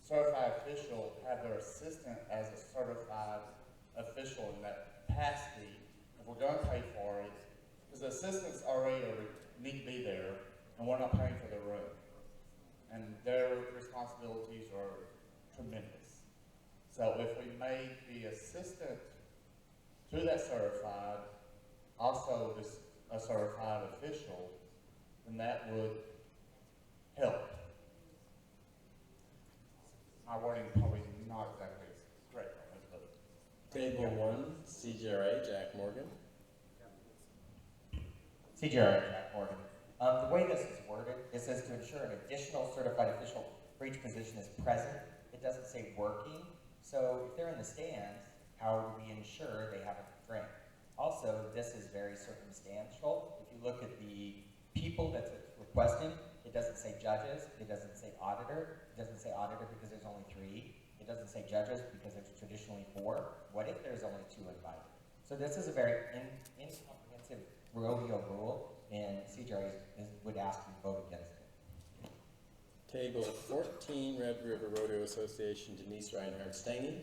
certified official have their assistant as a certified official in that capacity, if we're going to pay for it, because the assistants already need to be there, and we're not paying for their room. And their responsibilities are tremendous. So if we made the assistant to that certified also is a certified official, then that would help. My wording probably not exactly correct on this, but. Table 1, CGRA, Jack Morgan. CGRA, Jack Morgan. The way this is worded, it says to ensure an additional certified official for each position is present. It doesn't say working. So if they're in the stands, how do we ensure they haven't drank? Also, this is very circumstantial. If you look at the people that's requested, it doesn't say judges, it doesn't say auditor, it doesn't say auditor because there's only 3, it doesn't say judges because there's traditionally 4. What if there's only 2 invited? So this is a very incomprehensive rodeo rule, and CGRA would ask you to vote against it. Table 14, Red River Rodeo Association, Denise Reinhardt Stangy.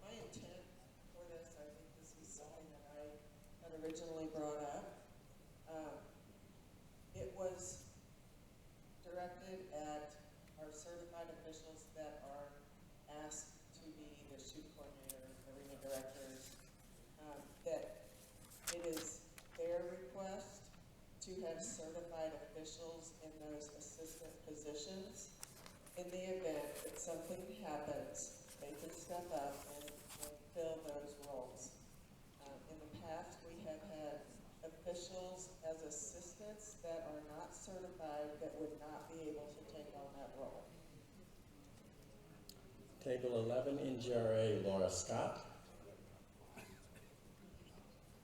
My intent for this, I think this is something that I had originally brought up. It was directed at our certified officials that are asked to be the shoot coordinators, arena directors, that it is their request to have certified officials in those assistant positions. In the event that something happens, they can step up and fill those roles. In the past, we have had officials as assistants that are not certified that would not be able to take on that role. Table 11, NGRA, Laura Scott.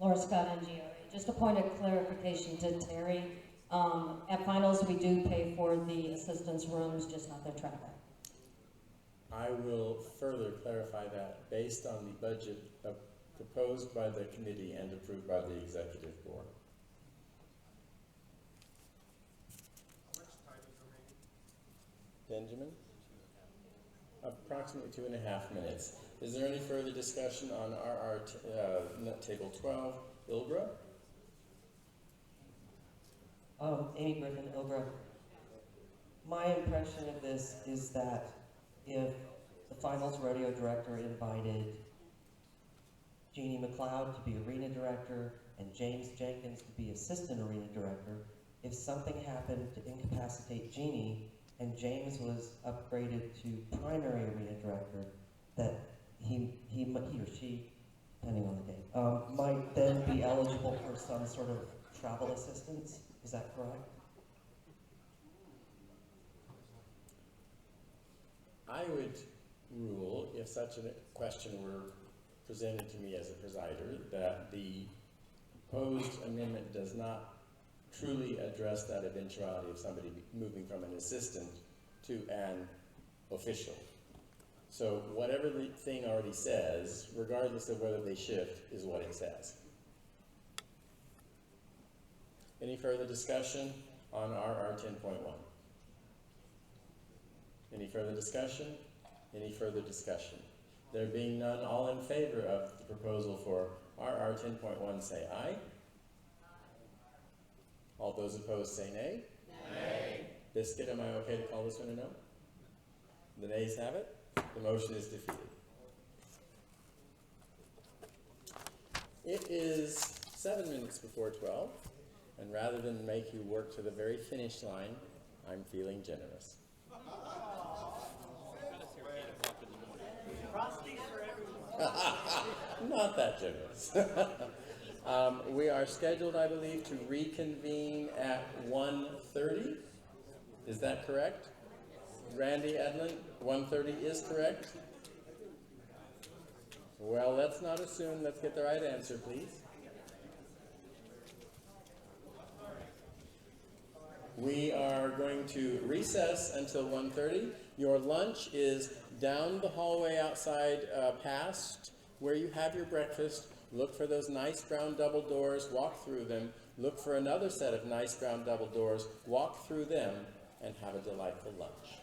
Laura Scott, NGRA. Just a point of clarification to Terry. At finals, we do pay for the assistants' rooms, just not their travel. I will further clarify that based on the budget proposed by the committee and approved by the executive board. How much time is remaining? Benjamin? Approximately 2.5 minutes. Is there any further discussion on table 12, IGRA? Amy Griffin, IGRA. My impression of this is that if the finals rodeo director invited Jeannie McLeod to be arena director and James Jenkins to be assistant arena director, if something happened to incapacitate Jeannie and James was upgraded to primary arena director, that he or she, depending on the day, might then be eligible for some sort of travel assistance. Is that correct? I would rule, if such a question were presented to me as a presider, that the proposed amendment does not truly address that eventuality of somebody moving from an assistant to an official. So whatever the thing already says, regardless of whether they shift, is what it says. Any further discussion on RR 10.1? Any further discussion? Any further discussion? There being none, all in favor of the proposal for RR 10.1 say aye. All those opposed say nay. Nay. Biscuit, am I okay to call this one a no? The nays have it. The motion is defeated. It is 7 minutes before 12, and rather than make you work to the very finish line, I'm feeling generous. Not that generous. We are scheduled, I believe, to reconvene at 1:30. Is that correct? Randy Edlin, 1:30 is correct? Well, let's not assume. Let's get the right answer, please. We are going to recess until 1:30. Your lunch is down the hallway outside, past where you have your breakfast. Look for those nice brown double doors, walk through them. Look for another set of nice brown double doors, walk through them, and have a delightful lunch.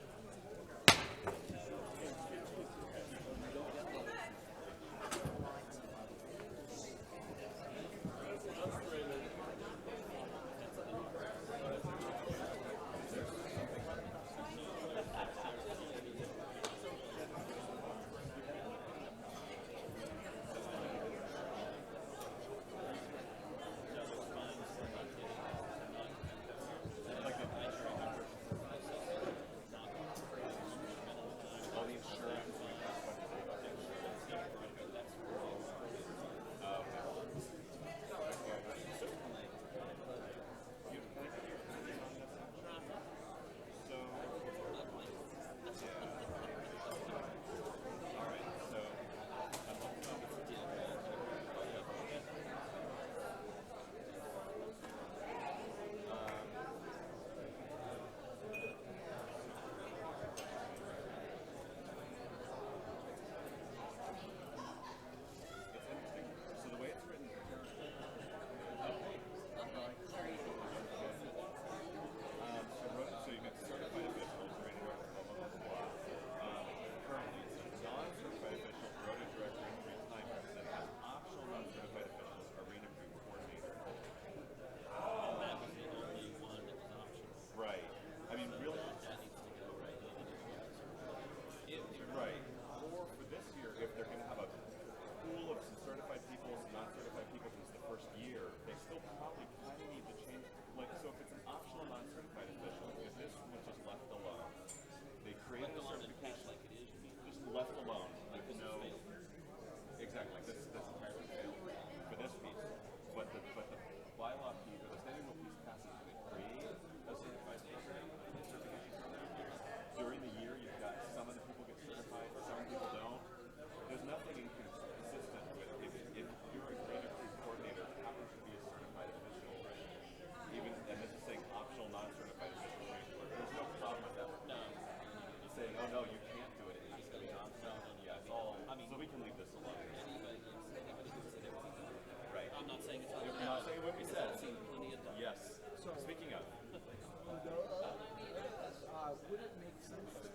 Would it make sense to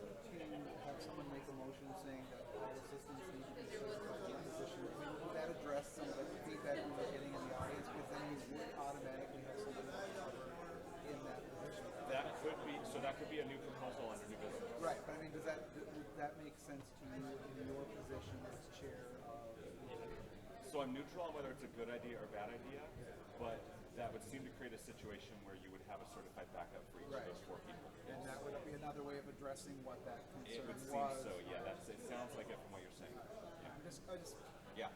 have someone make a motion saying that all assistants need to be certified in position? I mean, would that address some of the feedback we were getting in the audience? Because then you would automatically have somebody covered in that position. That could be a new proposal under new business. Right, but I mean, would that make sense to you in your position as chair of? So I'm neutral on whether it's a good idea or a bad idea, but that would seem to create a situation where you would have a certified backup for each of those 4 people. And that would be another way of addressing what that concern It would was. seem so, yeah. It sounds like it from what you're saying. I just Yeah.